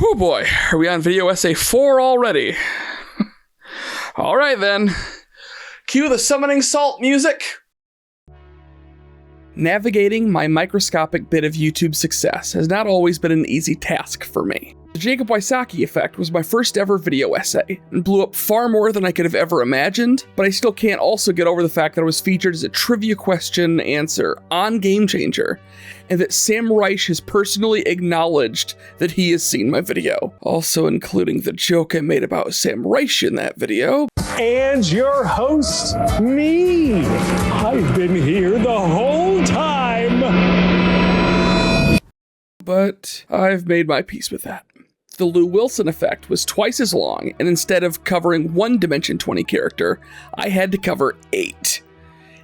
Oh boy, are we on video essay 4 already? Alright then. Cue the summoning salt music. Navigating my microscopic bit of YouTube success has not always been an easy task for me. The Jacob Wysocki Effect was my first ever video essay, and blew up far more than I could have ever imagined, but I still can't also get over the fact that I was featured as a trivia question answer on Game Changer, and that Sam Reich has personally acknowledged that he has seen my video, also including the joke I made about Sam Reich in that video. And your host, me. I've been here the whole time. But I've made my peace with that. The Lou Wilson effect was twice as long, and instead of covering one Dimension 20 character, I had to cover 8.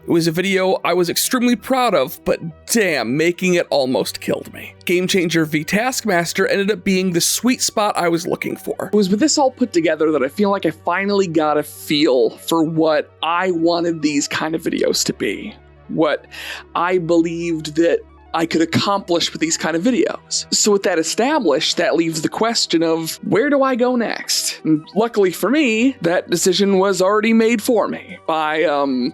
It was a video I was extremely proud of, but damn, making it almost killed me. Game Changer v Taskmaster ended up being the sweet spot I was looking for. It was with this all put together that I feel like I finally got a feel for what I wanted these kind of videos to be. What I believed that I could accomplish with these kind of videos. So with that established, that leaves the question of where do I go next? And luckily for me, that decision was already made for me by,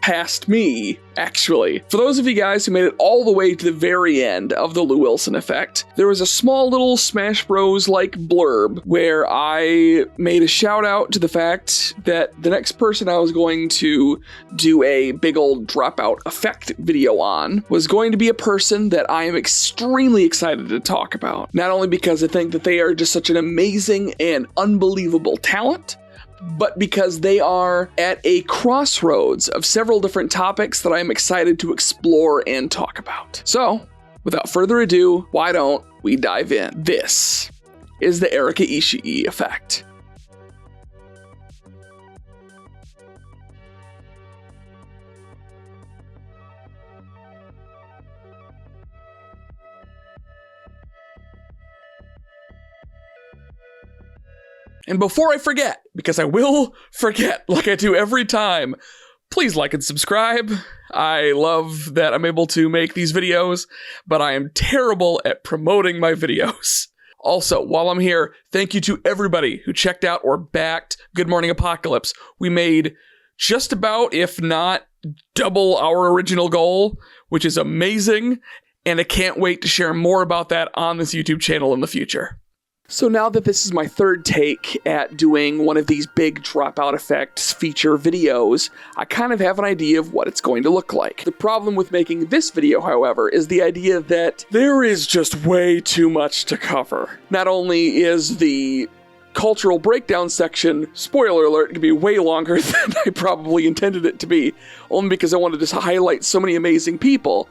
past me, actually. For those of you guys who made it all the way to the very end of the Lou Wilson effect, there was a small little Smash Bros-like blurb where I made a shout out to the fact that the next person I was going to do a big old Dropout effect video on was going to be a person that I am extremely excited to talk about. Not only because I think that they are just such an amazing and unbelievable talent, but because they are at a crossroads of several different topics that I'm excited to explore and talk about. So, without further ado, why don't we dive in? This is the Erika Ishii effect. And before I forget, because I will forget like I do every time, please like and subscribe. I love that I'm able to make these videos, but I am terrible at promoting my videos. Also, while I'm here, thank you to everybody who checked out or backed Good Morning Apocalypse. We made just about, if not double our original goal, which is amazing, and I can't wait to share more about that on this YouTube channel in the future. So now that this is my third take at doing one of these big Dropout Effects feature videos, I kind of have an idea of what it's going to look like. The problem with making this video, however, is the idea that there is just way too much to cover. Not only is the cultural breakdown section, spoiler alert, going to be way longer than I probably intended it to be, only because I wanted to highlight so many amazing people.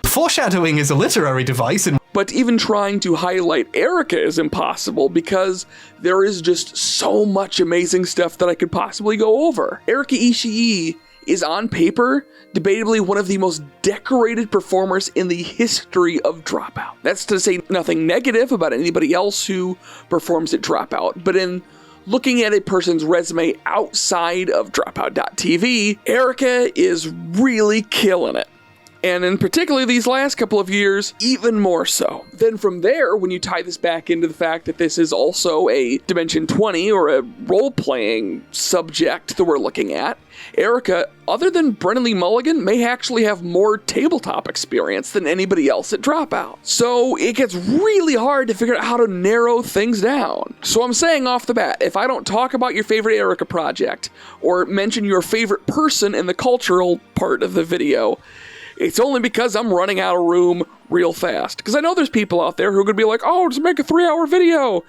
Foreshadowing is a literary device, and but even trying to highlight Erika is impossible because there is just so much amazing stuff that I could possibly go over. Erika Ishii is on paper debatably one of the most decorated performers in the history of Dropout. That's to say nothing negative about anybody else who performs at Dropout, but in looking at a person's resume outside of Dropout.tv, Erika is really killing it. And in particularly these last couple of years, even more so. Then from there, when you tie this back into the fact that this is also a Dimension 20 or a role-playing subject that we're looking at, Erika, other than Brennan Lee Mulligan, may actually have more tabletop experience than anybody else at Dropout. So it gets really hard to figure out how to narrow things down. So I'm saying off the bat, if I don't talk about your favorite Erika project, or mention your favorite person in the cultural part of the video, it's only because I'm running out of room real fast. Because I know there's people out there who are going to be like, oh, just make a 3-hour video.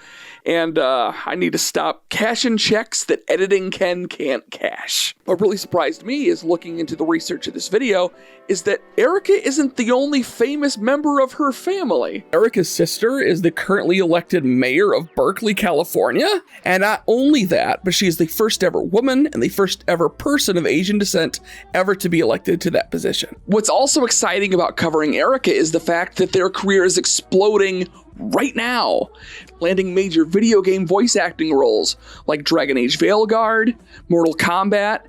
And I need to stop cashing checks that editing can't cash. What really surprised me is looking into the research of this video is that Erika isn't the only famous member of her family. Erika's sister is the currently elected mayor of Berkeley, California. And not only that, but she is the first ever woman and the first ever person of Asian descent ever to be elected to that position. What's also exciting about covering Erika is the fact that their career is exploding right now, landing major video game voice acting roles like Dragon Age Veilguard, Mortal Kombat,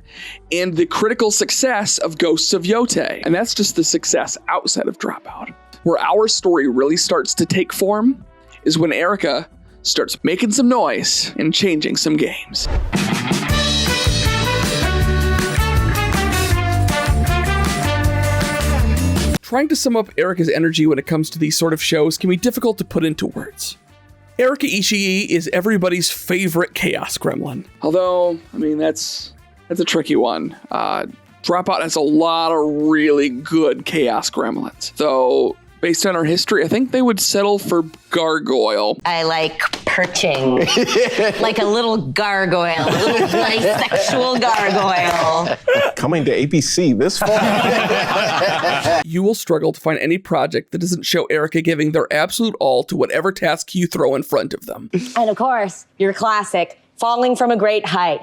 and the critical success of Ghosts of Yeoh. And that's just the success outside of Dropout. Where our story really starts to take form is when Erika starts making some noise and changing some games. Trying to sum up Erika's energy when it comes to these sort of shows can be difficult to put into words. Erika Ishii is everybody's favorite chaos gremlin. Although, I mean, that's a tricky one. Dropout has a lot of really good chaos gremlins. Though, based on our history, I think they would settle for Gargoyle. I like perching. Like a little gargoyle, a little bisexual gargoyle. Coming to ABC this fall. You will struggle to find any project that doesn't show Erika giving their absolute all to whatever task you throw in front of them. And of course, your classic, falling from a great height.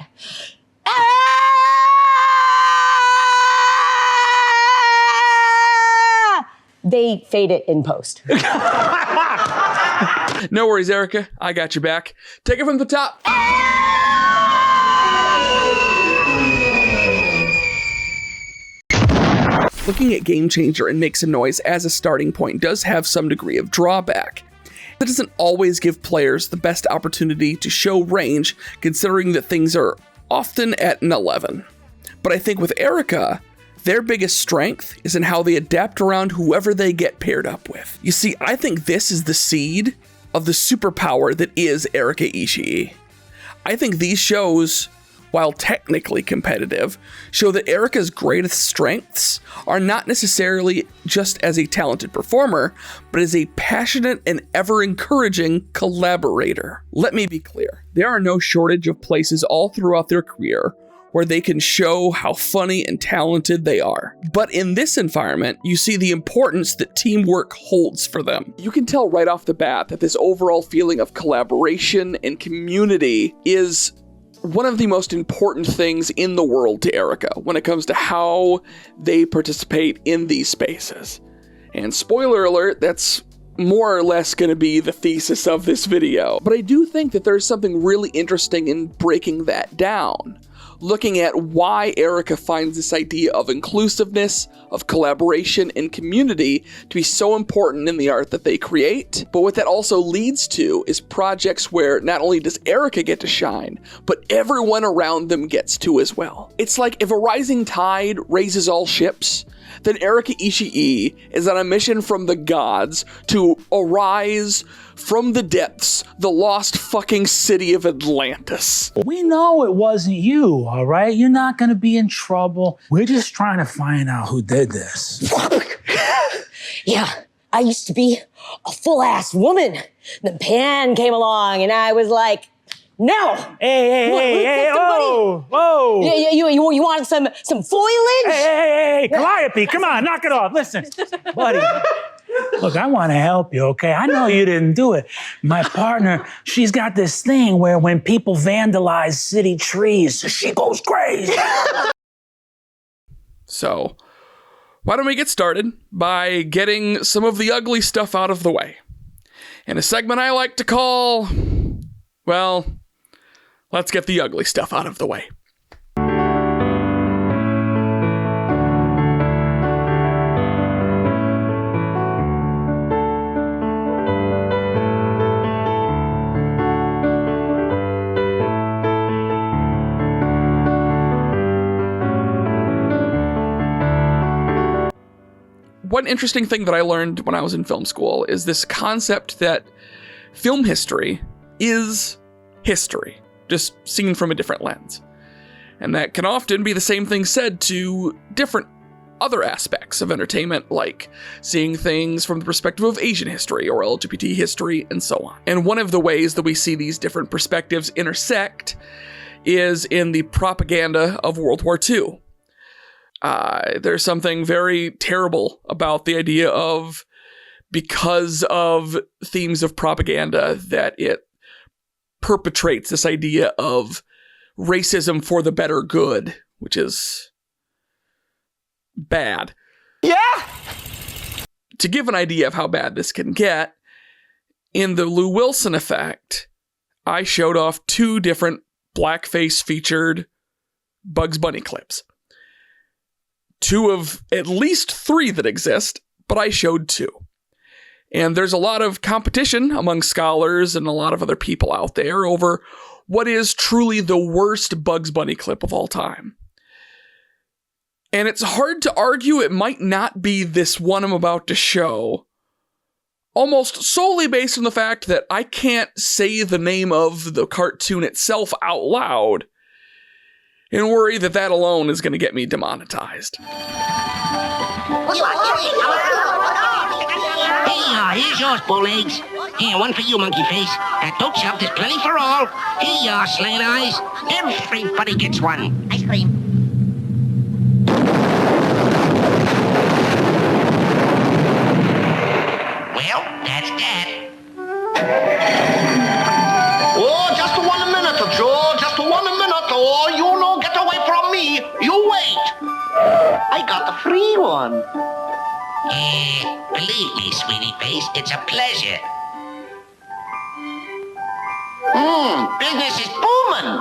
They fade it in post. No worries, Erika. I got your back. Take it from the top. Looking at Game Changer and Make Some Noise as a starting point does have some degree of drawback. That doesn't always give players the best opportunity to show range, considering that things are often at an 11. But I think with Erika, their biggest strength is in how they adapt around whoever they get paired up with. You see, I think this is the seed of the superpower that is Erika Ishii. I think these shows, while technically competitive, show that Erika's greatest strengths are not necessarily just as a talented performer, but as a passionate and ever-encouraging collaborator. Let me be clear, there are no shortage of places all throughout their career where they can show how funny and talented they are. But in this environment, you see the importance that teamwork holds for them. You can tell right off the bat that this overall feeling of collaboration and community is one of the most important things in the world to Erika when it comes to how they participate in these spaces. And spoiler alert, that's more or less going to be the thesis of this video. But I do think that there's something really interesting in breaking that down. Looking at why Erika finds this idea of inclusiveness, of collaboration, and community to be so important in the art that they create. But what that also leads to is projects where not only does Erika get to shine, but everyone around them gets to as well. It's like if a rising tide raises all ships, then Erika Ishii is on a mission from the gods to arise from the depths, the lost fucking city of Atlantis. We know it wasn't you, all right? You're not gonna be in trouble. We're just trying to find out who did this. Yeah, I used to be a full-ass woman. Then Pan came along and I was like, no. Hey, whoa. Yeah, you want some foliage? Hey, Calliope, come on, knock it off. Listen, buddy. Look, I want to help you, okay? I know you didn't do it. My partner, she's got this thing where when people vandalize city trees, she goes crazy. So, why don't we get started by getting some of the ugly stuff out of the way? In a segment I like to call, well, let's get the ugly stuff out of the way. One interesting thing that I learned when I was in film school is this concept that film history is history, just seen from a different lens. And that can often be the same thing said to different other aspects of entertainment, like seeing things from the perspective of Asian history or LGBT history and so on. And one of the ways that we see these different perspectives intersect is in the propaganda of World War II. There's something very terrible about the idea of, because of themes of propaganda, that it perpetrates this idea of racism for the better good, which is bad. Yeah! To give an idea of how bad this can get, in the Lou Wilson Effect, I showed off 2 different blackface featured Bugs Bunny clips. 2 of at least 3 that exist, but I showed 2. And there's a lot of competition among scholars and a lot of other people out there over what is truly the worst Bugs Bunny clip of all time. And it's hard to argue it might not be this one I'm about to show, almost solely based on the fact that I can't say the name of the cartoon itself out loud and worry that that alone is going to get me demonetized. Hey, here's yours, Bowlegs. Here, one for you, Monkey Face. Don't shout, there's plenty for all. Here you are, Slate Eyes. Everybody gets one. Ice cream. Well, that's that. Oh, just 1 minute, Joe. Just 1 minute. Oh, you no get away from me. You wait. I got the free one. Believe me, sweetie face, it's a pleasure. Business is booming.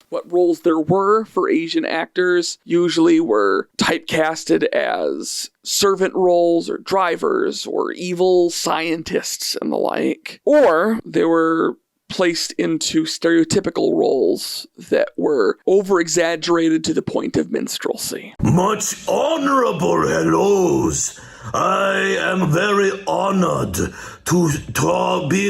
What roles there were for Asian actors usually were typecasted as servant roles or drivers or evil scientists and the like. Or they were placed into stereotypical roles that were over-exaggerated to the point of minstrelsy. Much honorable hellos. I am very honored to be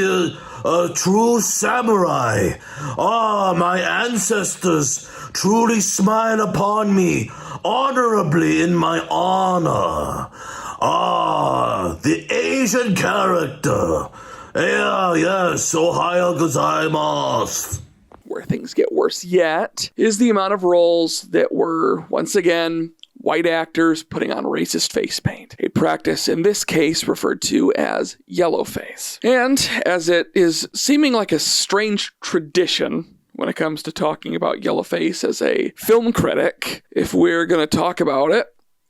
a true samurai. My ancestors truly smile upon me honorably in my honor. The Asian character. Yes, ohayou gozaimasu. Where things get worse yet is the amount of roles that were, once again, white actors putting on racist face paint, a practice in this case referred to as yellowface. And as it is seeming like a strange tradition when it comes to talking about yellowface as a film critic, if we're going to talk about it,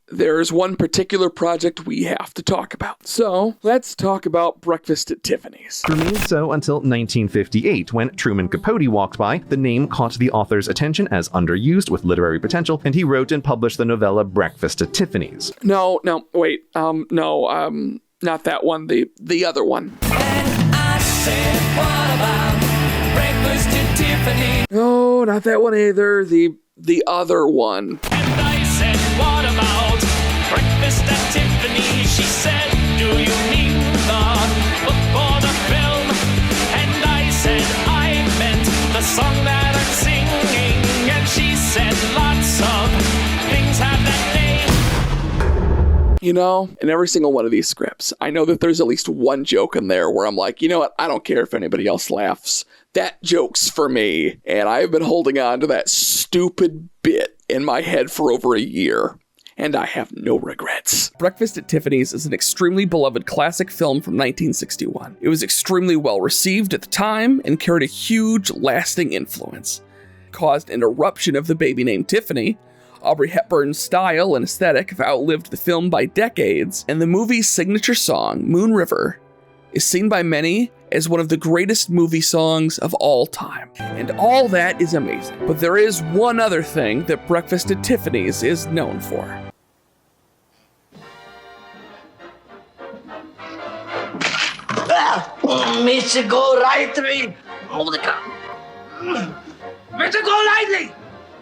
there's one particular project we have to talk about. So, let's talk about Breakfast at Tiffany's. Remained so until 1958, when Truman Capote walked by. The name caught the author's attention as underused with literary potential, and he wrote and published the novella Breakfast at Tiffany's. No, wait, not that one, the other one. And I said, what about Breakfast at Tiffany's? No, not that one either, the other one. And I said, what about Breakfast at Tiffany's? She said, do you mean the book or the film? And I said, I meant the song that I'm singing. And she said, lots of things have that name. You know, in every single one of these scripts, I know that there's at least one joke in there where I'm like, you know what, I don't care if anybody else laughs. That joke's for me. And I've been holding on to that stupid bit in my head for over a year. And I have no regrets. Breakfast at Tiffany's is an extremely beloved classic film from 1961. It was extremely well received at the time and carried a huge, lasting influence. It caused an eruption of the baby named Tiffany. Audrey Hepburn's style and aesthetic have outlived the film by decades, and the movie's signature song, Moon River, is seen by many as one of the greatest movie songs of all time. And all that is amazing. But there is one other thing that Breakfast at Tiffany's is known for. Mr. Go Lightly. Hold the cup. Mr. Go Lightly.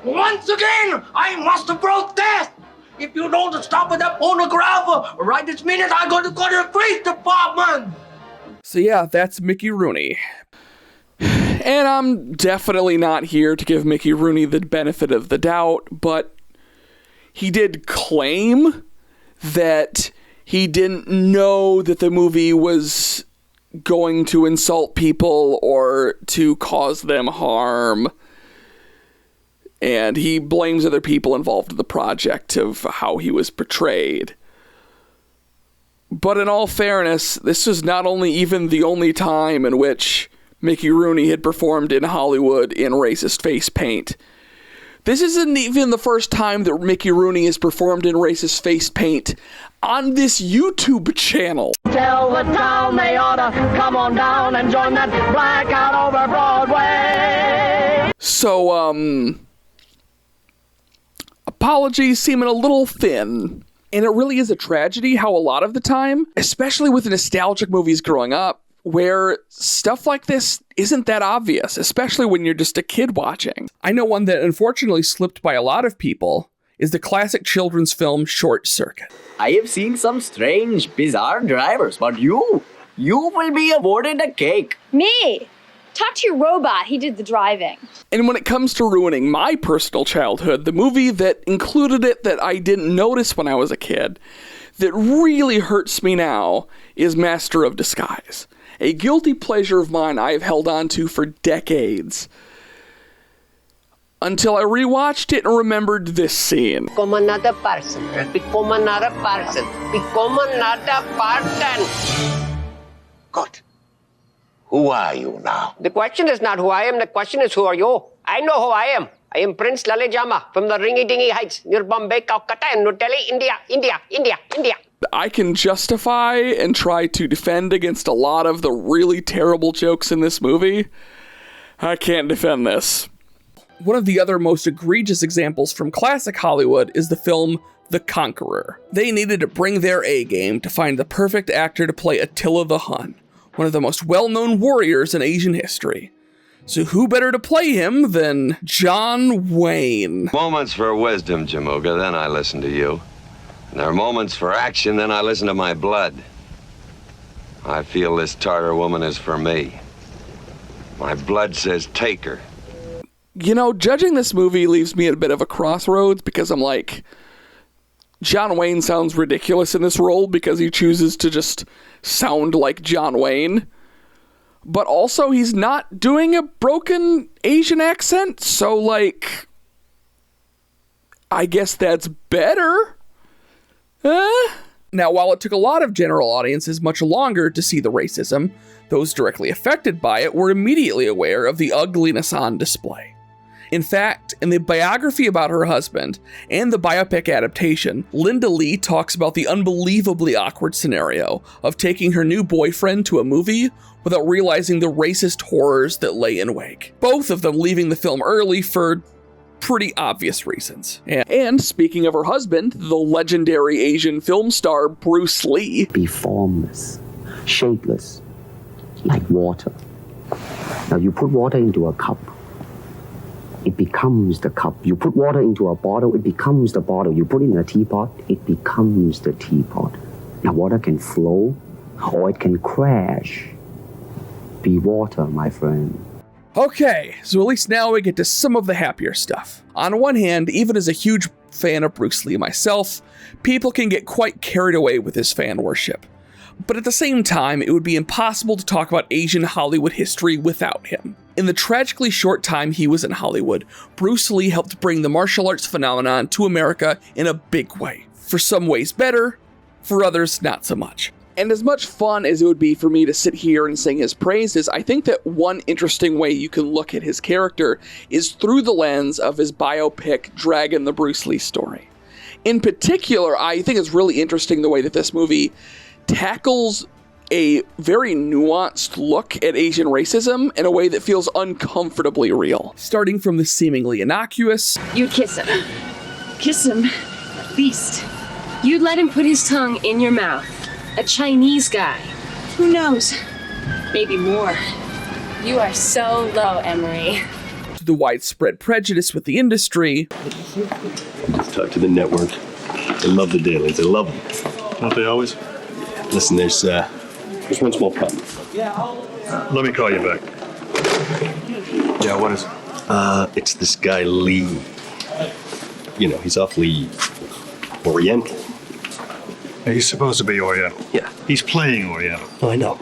Once again, I must protest. If you don't stop with that phonograph right this minute, I'm going to go to the police department. So yeah, that's Mickey Rooney. And I'm definitely not here to give Mickey Rooney the benefit of the doubt, but he did claim that he didn't know that the movie was going to insult people or to cause them harm. And he blames other people involved in the project of how he was portrayed. But in all fairness, this was not only even the only time in which Mickey Rooney had performed in Hollywood in racist face paint. This isn't even the first time that Mickey Rooney has performed in racist face paint on this YouTube channel. Tell the town they ought to come on down and join that blackout over Broadway. So, apologies seeming a little thin. And it really is a tragedy how a lot of the time, especially with nostalgic movies growing up, where stuff like this isn't that obvious, especially when you're just a kid watching. I know one that unfortunately slipped by a lot of people is the classic children's film Short Circuit. I have seen some strange, bizarre drivers, but you will be awarded a cake. Me? Talk to your robot. He did the driving. And when it comes to ruining my personal childhood, the movie that included it that I didn't notice when I was a kid, that really hurts me now, is Master of Disguise. A guilty pleasure of mine I have held on to for decades. Until I rewatched it and remembered this scene. Become another person. Become another person. Become another person. Good. Who are you now? The question is not who I am. The question is who are you? I know who I am. I am Prince Lalijama from the Ringy-Dingy Heights near Bombay, Calcutta, and New Delhi, India. I can justify and try to defend against a lot of the really terrible jokes in this movie. I can't defend this. One of the other most egregious examples from classic Hollywood is the film The Conqueror. They needed to bring their A-game to find the perfect actor to play Attila the Hun, one of the most well-known warriors in Asian history. So who better to play him than John Wayne? Moments for wisdom, Jamuga, then I listen to you. And there are moments for action, then I listen to my blood. I feel this Tartar woman is for me. My blood says take her. You know, judging this movie leaves me at a bit of a crossroads because I'm like, John Wayne sounds ridiculous in this role because he chooses to just sound like John Wayne. But also, he's not doing a broken Asian accent, so, like, I guess that's better? Now, while it took a lot of general audiences much longer to see the racism, those directly affected by it were immediately aware of the ugliness on display. In fact, in the biography about her husband and the biopic adaptation, Linda Lee talks about the unbelievably awkward scenario of taking her new boyfriend to a movie without realizing the racist horrors that lay in wake. Both of them leaving the film early for pretty obvious reasons. And speaking of her husband, the legendary Asian film star Bruce Lee. Be formless, shapeless, like water. Now you put water into a cup, it becomes the cup. You put water into a bottle, it becomes the bottle. You put it in a teapot, it becomes the teapot. Now water can flow or it can crash. Be water, my friend. Okay, so at least now we get to some of the happier stuff. On one hand, even as a huge fan of Bruce Lee myself, people can get quite carried away with his fan worship. But at the same time, it would be impossible to talk about Asian Hollywood history without him. In the tragically short time he was in Hollywood, Bruce Lee helped bring the martial arts phenomenon to America in a big way. For some ways better, for others not so much. And as much fun as it would be for me to sit here and sing his praises, I think that one interesting way you can look at his character is through the lens of his biopic, Dragon: The Bruce Lee Story. In particular, I think it's really interesting the way that this movie tackles a very nuanced look at Asian racism in a way that feels uncomfortably real. Starting from the seemingly innocuous. You'd kiss him. Kiss him, at least. You'd let him put his tongue in your mouth. A Chinese guy. Who knows? Maybe more. You are so low, Emery. To the widespread prejudice with the industry. Talk to the network. They love the dailies. They love them. Don't they always? Listen, there's one small problem. Let me call you back. Yeah, what is it? It's this guy Lee. You know, he's awfully Oriental. He's supposed to be Oriental. Yeah. He's playing Oriental. Oh, I know.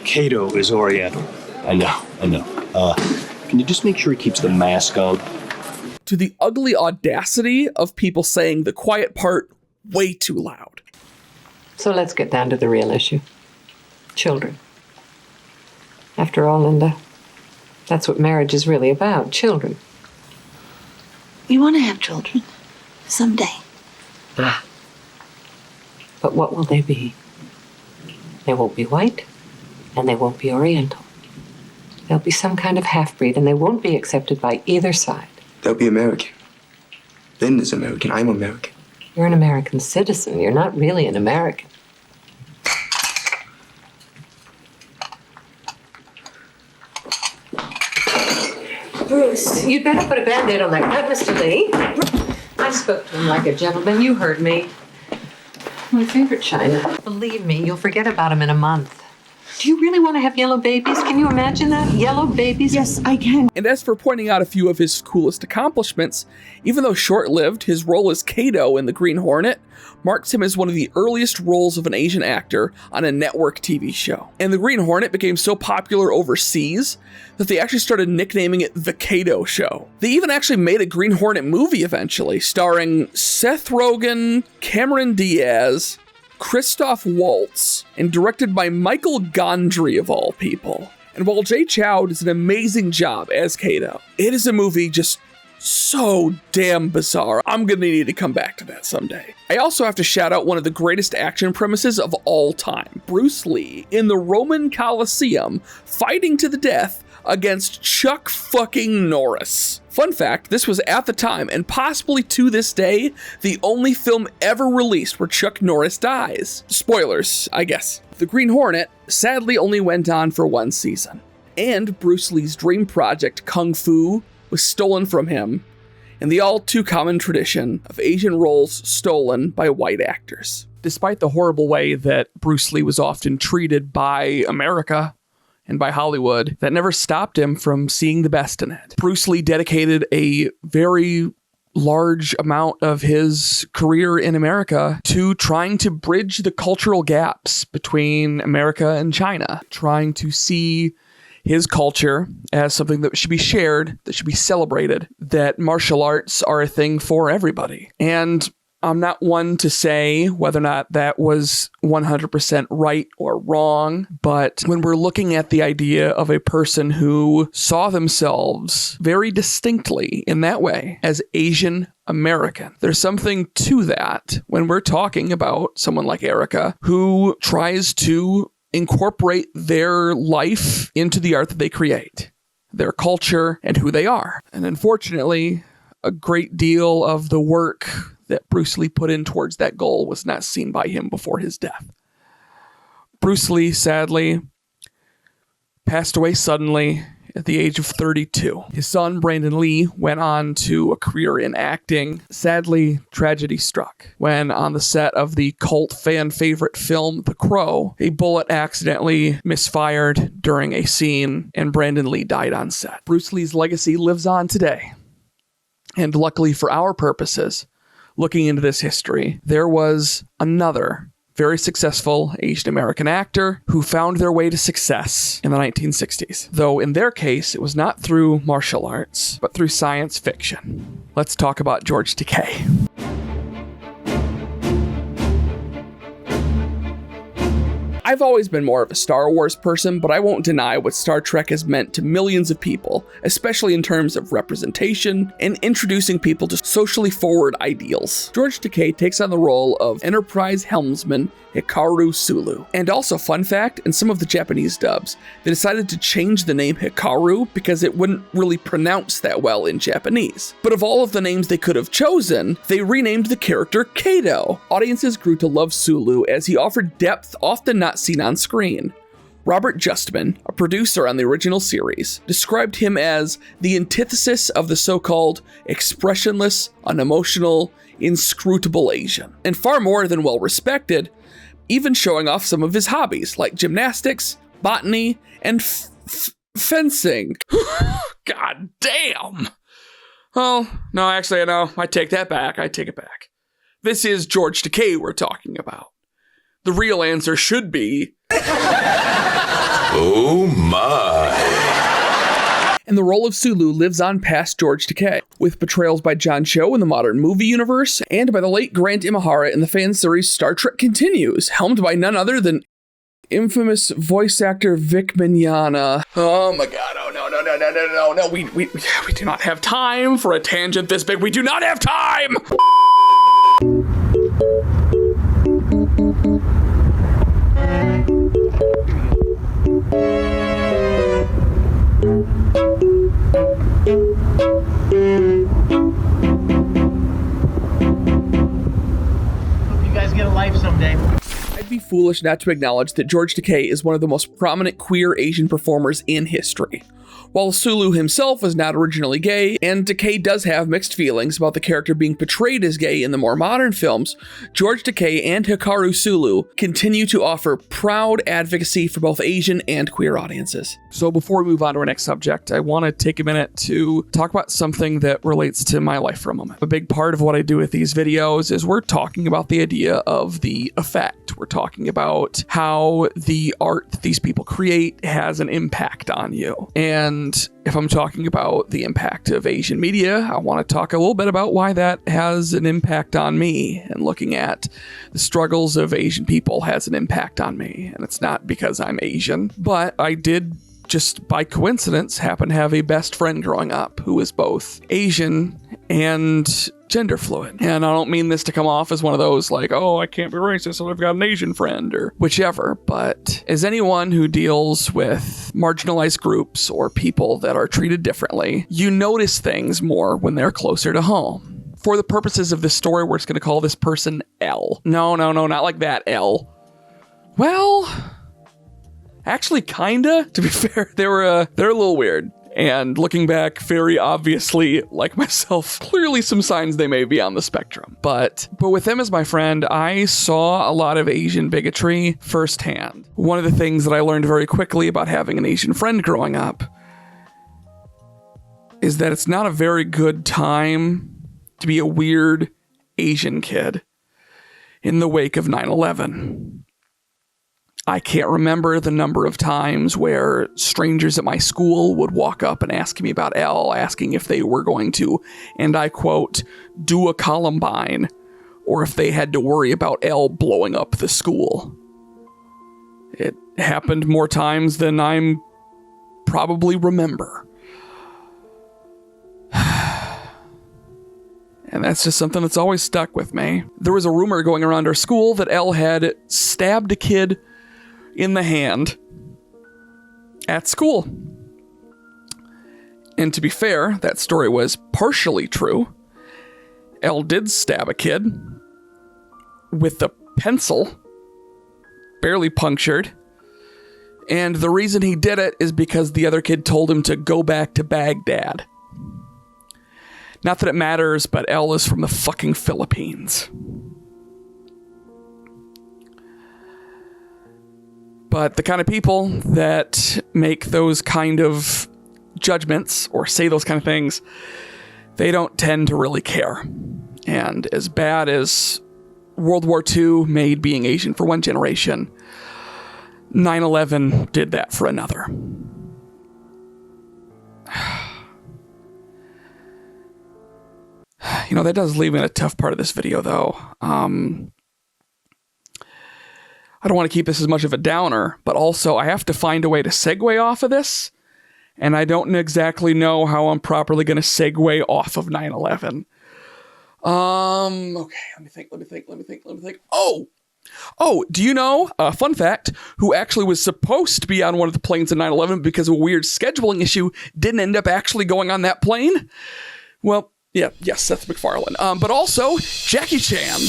Kato is Oriental. I know. Can you just make sure he keeps the mask on? To the ugly audacity of people saying the quiet part way too loud. So let's get down to the real issue. Children. After all, Linda, that's what marriage is really about, children. We want to have children. Someday. But what will they be? They won't be white, and they won't be Oriental. They'll be some kind of half-breed, and they won't be accepted by either side. They'll be American. Linda's American, I'm American. You're an American citizen. You're not really an American. Bruce, you'd better put a Band-Aid on that cut, Mr. Lee. I spoke to him like a gentleman. You heard me. My favorite china. Believe me, you'll forget about him in a month. Do you really want to have yellow babies? Can you imagine that? Yellow babies? Yes, I can. And as for pointing out a few of his coolest accomplishments, even though short-lived, his role as Kato in The Green Hornet marks him as one of the earliest roles of an Asian actor on a network TV show. And The Green Hornet became so popular overseas that they actually started nicknaming it The Kato Show. They even actually made a Green Hornet movie eventually, starring Seth Rogen, Cameron Diaz, Christoph Waltz, and directed by Michael Gondry of all people. And while Jay Chow does an amazing job as Kato, it is a movie just so damn bizarre. I'm gonna need to come back to that someday. I also have to shout out one of the greatest action premises of all time. Bruce Lee in the Roman Colosseum fighting to the death against Chuck fucking Norris. Fun fact, this was at the time, and possibly to this day, the only film ever released where Chuck Norris dies. Spoilers, I guess. The Green Hornet sadly only went on for one season. And Bruce Lee's dream project, Kung Fu, was stolen from him in the all too common tradition of Asian roles stolen by white actors. Despite the horrible way that Bruce Lee was often treated by America and by Hollywood, that never stopped him from seeing the best in it. Bruce Lee dedicated a very large amount of his career in America to trying to bridge the cultural gaps between America and China, trying to see his culture as something that should be shared, that should be celebrated, that martial arts are a thing for everybody. And I'm not one to say whether or not that was 100% right or wrong, but when we're looking at the idea of a person who saw themselves very distinctly in that way as Asian American, there's something to that when we're talking about someone like Erika who tries to incorporate their life into the art that they create, their culture, and who they are. And unfortunately, a great deal of the work that Bruce Lee put in towards that goal was not seen by him before his death. Bruce Lee, sadly, passed away suddenly at the age of 32. His son, Brandon Lee, went on to a career in acting. Sadly, tragedy struck when on the set of the cult fan favorite film, The Crow, a bullet accidentally misfired during a scene and Brandon Lee died on set. Bruce Lee's legacy lives on today. And luckily for our purposes, looking into this history, there was another very successful Asian American actor who found their way to success in the 1960s. Though in their case, it was not through martial arts, but through science fiction. Let's talk about George Takei. I've always been more of a Star Wars person, but I won't deny what Star Trek has meant to millions of people, especially in terms of representation and introducing people to socially forward ideals. George Takei takes on the role of Enterprise helmsman Hikaru Sulu. And also, fun fact, in some of the Japanese dubs, they decided to change the name Hikaru because it wouldn't really pronounce that well in Japanese. But of all of the names they could have chosen, they renamed the character Kato. Audiences grew to love Sulu as he offered depth often not seen on screen. Robert Justman, a producer on the original series, described him as the antithesis of the so-called expressionless, unemotional, inscrutable Asian, and far more than well-respected, even showing off some of his hobbies like gymnastics, botany, and fencing. God damn! Oh, no, actually, no, I take that back. I take it back. This is George Takei we're talking about. The real answer should be... Oh my. And the role of Sulu lives on past George Takei, with portrayals by John Cho in the modern movie universe, and by the late Grant Imahara in the fan series Star Trek Continues, helmed by none other than infamous voice actor Vic Mcgogna. Oh my god, oh no, we do not have time for a tangent this big. We do not have time! foolish not to acknowledge that George Takei is one of the most prominent queer Asian performers in history. While Sulu himself was not originally gay, and Takei does have mixed feelings about the character being portrayed as gay in the more modern films, George Takei and Hikaru Sulu continue to offer proud advocacy for both Asian and queer audiences. So before we move on to our next subject, I want to take a minute to talk about something that relates to my life for a moment. A big part of what I do with these videos is we're talking about the idea of the effect. We're talking about how the art that these people create has an impact on you. And if I'm talking about the impact of Asian media, I want to talk a little bit about why that has an impact on me, and looking at the struggles of Asian people has an impact on me. And it's not because I'm Asian, but I did just by coincidence happen to have a best friend growing up who is both Asian and gender fluid. And I don't mean this to come off as one of those like, oh, I can't be racist, so I've got an Asian friend or whichever, but as anyone who deals with marginalized groups or people that are treated differently, you notice things more when they're closer to home. For the purposes of this story, we're just going to call this person L. No, not like that L. Well, actually kinda, to be fair. They're a little weird. And looking back, very obviously, like myself, clearly some signs they may be on the spectrum. But with them as my friend, I saw a lot of Asian bigotry firsthand. One of the things that I learned very quickly about having an Asian friend growing up is that it's not a very good time to be a weird Asian kid in the wake of 9/11. I can't remember the number of times where strangers at my school would walk up and ask me about L, asking if they were going to, and I quote, do a Columbine, or if they had to worry about L blowing up the school. It happened more times than I'm probably remember. And that's just something that's always stuck with me. There was a rumor going around our school that L had stabbed a kid in the hand at school. And to be fair, that story was partially true. L did stab a kid with a pencil, barely punctured. And the reason he did it is because the other kid told him to go back to Baghdad. Not that it matters, but L is from the fucking Philippines. But the kind of people that make those kind of judgments or say those kind of things, they don't tend to really care. And as bad as World War II made being Asian for one generation, 9/11 did that for another. You know, that does leave me in a tough part of this video, though. I don't want to keep this as much of a downer, but also I have to find a way to segue off of this, and I don't exactly know how I'm properly going to segue off of 9/11. Okay, let me think. Oh, do you know, fun fact, who actually was supposed to be on one of the planes in 9/11 because of a weird scheduling issue didn't end up actually going on that plane? Well, yeah, yes, Seth MacFarlane. But also, Jackie Chan.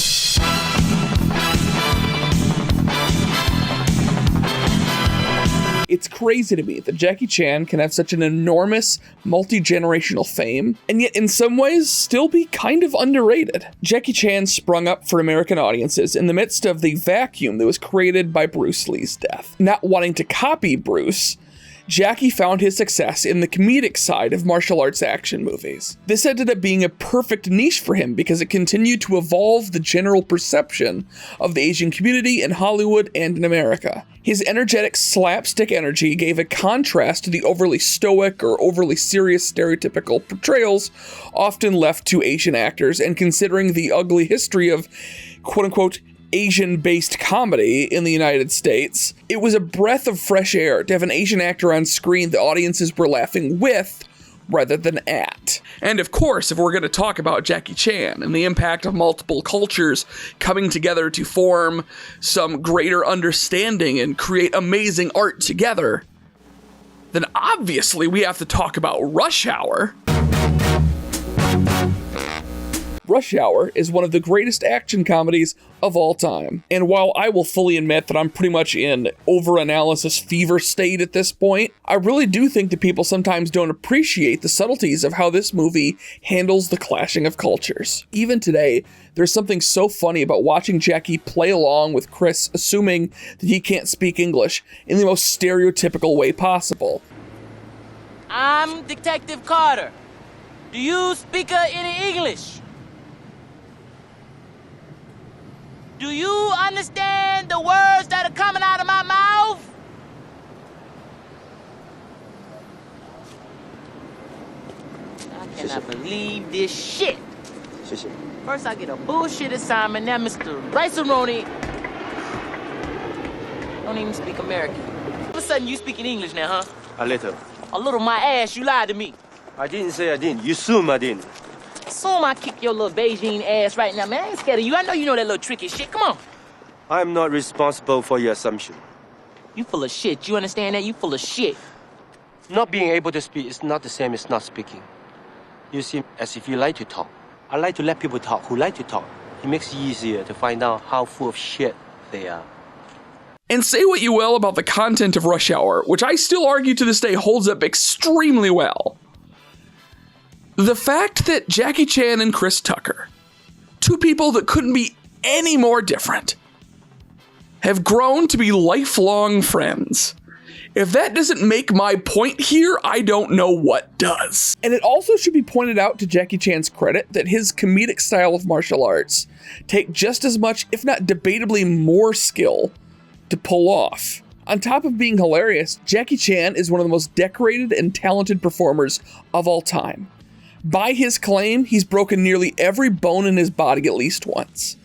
It's crazy to me that Jackie Chan can have such an enormous multi-generational fame, and yet in some ways still be kind of underrated. Jackie Chan sprung up for American audiences in the midst of the vacuum that was created by Bruce Lee's death. Not wanting to copy Bruce, Jackie found his success in the comedic side of martial arts action movies. This ended up being a perfect niche for him because it continued to evolve the general perception of the Asian community in Hollywood and in America. His energetic slapstick energy gave a contrast to the overly stoic or overly serious stereotypical portrayals often left to Asian actors, and considering the ugly history of quote-unquote Asian-based comedy in the United States, it was a breath of fresh air to have an Asian actor on screen the audiences were laughing with rather than at. And of course, if we're going to talk about Jackie Chan and the impact of multiple cultures coming together to form some greater understanding and create amazing art together, then obviously we have to talk about Rush Hour. Rush Hour is one of the greatest action comedies of all time. And while I will fully admit that I'm pretty much in over-analysis fever state at this point, I really do think that people sometimes don't appreciate the subtleties of how this movie handles the clashing of cultures. Even today, there's something so funny about watching Jackie play along with Chris, assuming that he can't speak English in the most stereotypical way possible. I'm Detective Carter. Do you speak any English? Do you understand the words that are coming out of my mouth? I cannot believe this shit. First I get a bullshit assignment, now Mr. Rice-A-Roni don't even speak American. All of a sudden you speaking English now, huh? A little. A little my ass, you lied to me. I didn't say I didn't. You assume I didn't. Assume I kick your little Beijing ass right now, man. I ain't scared of you. I know you know that little tricky shit. Come on. I'm not responsible for your assumption. You full of shit. You understand that? You full of shit. Not being able to speak is not the same as not speaking. You seem as if you like to talk. I like to let people talk who like to talk. It makes it easier to find out how full of shit they are. And say what you will about the content of Rush Hour, which I still argue to this day holds up extremely well. The fact that Jackie Chan and Chris Tucker, two people that couldn't be any more different, have grown to be lifelong friends. If that doesn't make my point here, I don't know what does. And it also should be pointed out to Jackie Chan's credit that his comedic style of martial arts take just as much, if not debatably more skill to pull off. On top of being hilarious, Jackie Chan is one of the most decorated and talented performers of all time. By his claim, he's broken nearly every bone in his body at least once.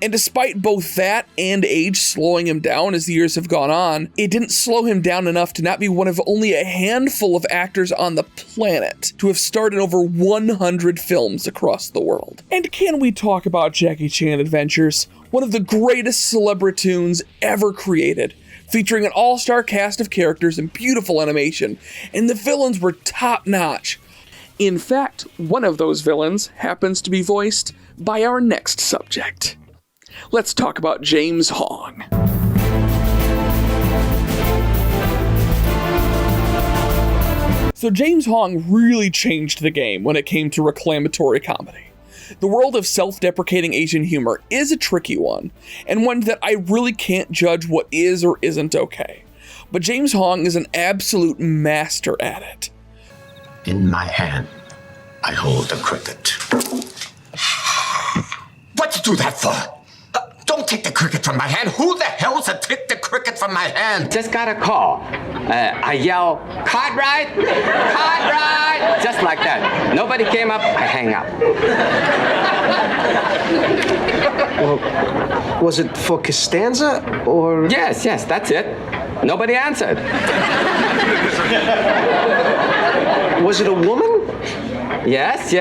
And despite both that and age slowing him down as the years have gone on, it didn't slow him down enough to not be one of only a handful of actors on the planet to have starred in over 100 films across the world. And can we talk about Jackie Chan Adventures, one of the greatest celebritoons ever created, featuring an all-star cast of characters and beautiful animation, and the villains were top-notch. In fact, one of those villains happens to be voiced by our next subject. Let's talk about James Hong. So James Hong really changed the game when it came to reclamatory comedy. The world of self-deprecating Asian humor is a tricky one, and one that I really can't judge what is or isn't okay. But James Hong is an absolute master at it. In my hand, I hold a cricket. What'd you do that for? Don't take the cricket from my hand. Who the hell's to take the cricket from my hand? Just got a call. I yell, card ride? Card ride? Just like that. Nobody came up, I hang up. Well, was it for Costanza or? Yes, that's it. Nobody answered. Was it a woman? Yes.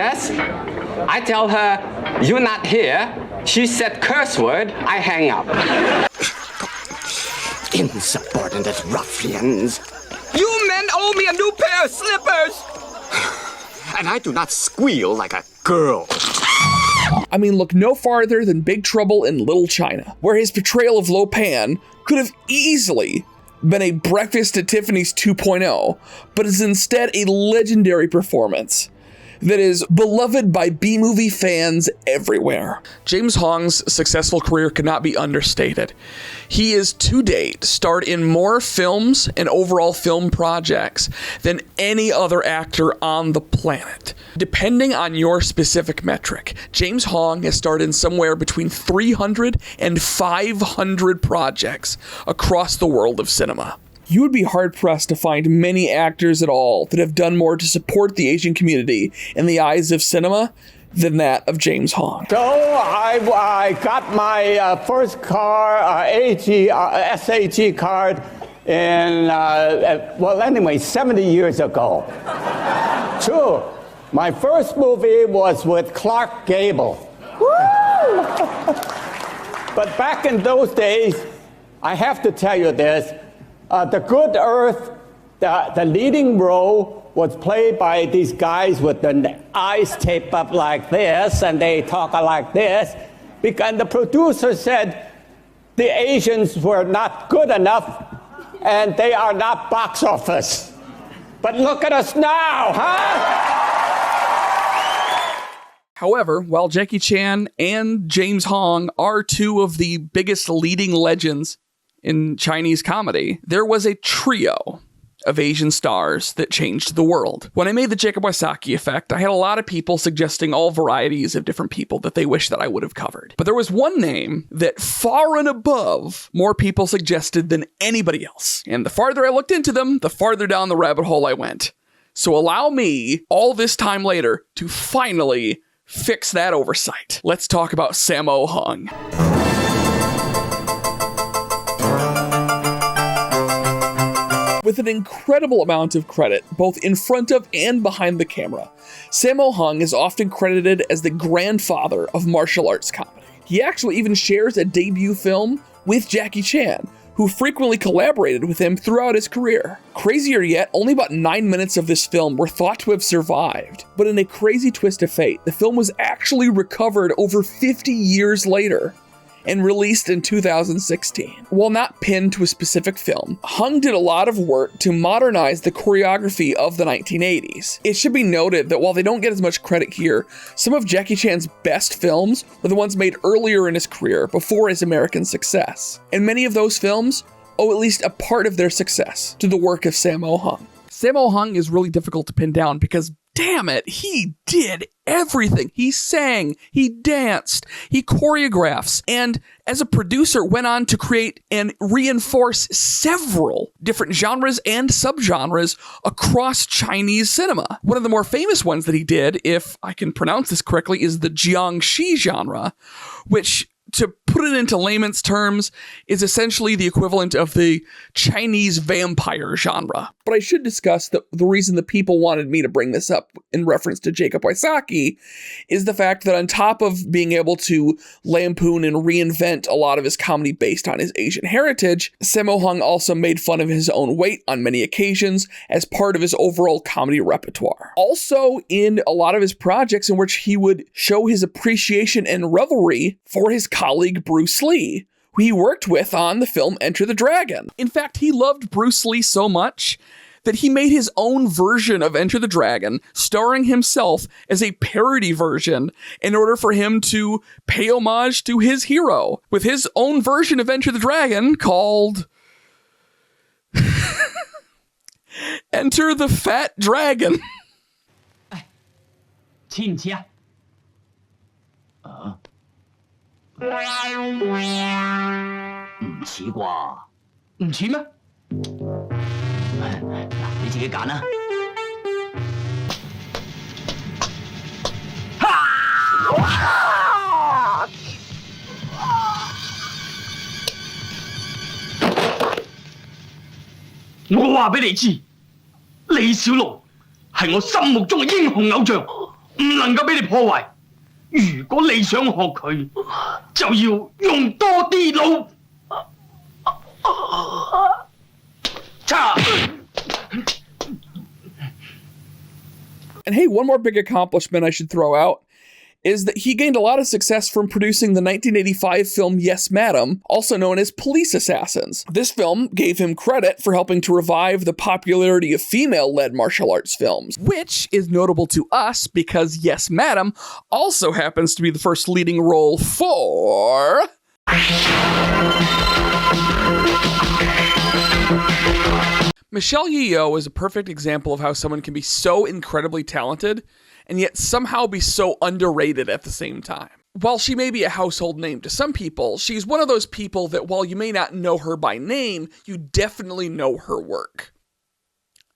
I tell her, you're not here. She said curse word, I hang up. Insubordinate ruffians. You men owe me a new pair of slippers! And I do not squeal like a girl. I mean, look no farther than Big Trouble in Little China, where his portrayal of Lo Pan could have easily been a Breakfast at Tiffany's 2.0, but is instead a legendary performance that is beloved by B-movie fans everywhere. James Hong's successful career cannot be understated. He is to date starred in more films and overall film projects than any other actor on the planet. Depending on your specific metric, James Hong has starred in somewhere between 300 and 500 projects across the world of cinema. You would be hard-pressed to find many actors at all that have done more to support the Asian community in the eyes of cinema than that of James Hong. So I got my first car, SAG card, in, 70 years ago. True. My first movie was with Clark Gable. But back in those days, I have to tell you this, the good earth The leading role was played by these guys with the eyes taped up like this, and they talk like this. And the producer said the Asians were not good enough, and they are not box office. But look at us now, huh? However, while Jackie Chan and James Hong are two of the biggest leading legends in Chinese comedy, there was a trio of Asian stars that changed the world. When I made the Jacob Wysocki Effect, I had a lot of people suggesting all varieties of different people that they wish that I would have covered. But there was one name that far and above more people suggested than anybody else. And the farther I looked into them, the farther down the rabbit hole I went. So allow me, all this time later, to finally fix that oversight. Let's talk about Sammo Hung. With an incredible amount of credit, both in front of and behind the camera, Sammo Hung is often credited as the grandfather of martial arts comedy. He actually even shares a debut film with Jackie Chan, who frequently collaborated with him throughout his career. Crazier yet, only about 9 minutes of this film were thought to have survived, but in a crazy twist of fate, the film was actually recovered over 50 years later and released in 2016. While not pinned to a specific film, Hung did a lot of work to modernize the choreography of the 1980s. It should be noted that while they don't get as much credit here, some of Jackie Chan's best films were the ones made earlier in his career, before his American success. And many of those films owe at least a part of their success to the work of Sammo Hung. Sammo Hung is really difficult to pin down because, damn it, he did everything. He sang, he danced, he choreographs, and as a producer went on to create and reinforce several different genres and subgenres across Chinese cinema. One of the more famous ones that he did, if I can pronounce this correctly, is the jiangxi genre, which, to put it into layman's terms, is essentially the equivalent of the Chinese vampire genre. But I should discuss the reason the people wanted me to bring this up in reference to Jacob Wysocki is the fact that on top of being able to lampoon and reinvent a lot of his comedy based on his Asian heritage, Sammo Hung also made fun of his own weight on many occasions as part of his overall comedy repertoire. Also in a lot of his projects in which he would show his appreciation and revelry for his colleague Bruce Lee, who he worked with on the film Enter the Dragon. In fact, he loved Bruce Lee so much that he made his own version of Enter the Dragon, starring himself as a parody version in order for him to pay homage to his hero, with his own version of Enter the Dragon called Enter the Fat Dragon. 似唔似啊？唔似啩？唔似咩？嗱，你自己揀啦。我話俾你知，李小龍係我心目中嘅英雄偶像，唔能夠俾你破壞。如果你想學佢，就要用多啲腦。And hey, one more big accomplishment I should throw out is that he gained a lot of success from producing the 1985 film Yes, Madam, also known as Police Assassins. This film gave him credit for helping to revive the popularity of female-led martial arts films, which is notable to us because Yes, Madam also happens to be the first leading role for... Michelle Yeoh is a perfect example of how someone can be so incredibly talented and yet somehow be so underrated at the same time. While she may be a household name to some people, she's one of those people that while you may not know her by name, you definitely know her work.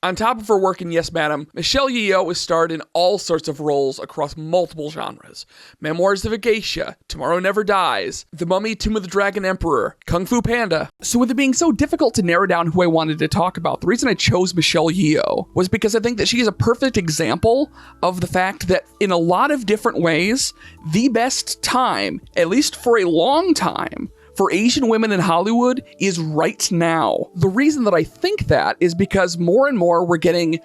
On top of her work in Yes, Madam, Michelle Yeoh has starred in all sorts of roles across multiple genres. Memoirs of a Geisha, Tomorrow Never Dies, The Mummy, Tomb of the Dragon Emperor, Kung Fu Panda. So with it being so difficult to narrow down who I wanted to talk about, the reason I chose Michelle Yeoh was because I think that she is a perfect example of the fact that in a lot of different ways, the best time, at least for a long time, for Asian women in Hollywood is right now. The reason that I think that is because more and more we're getting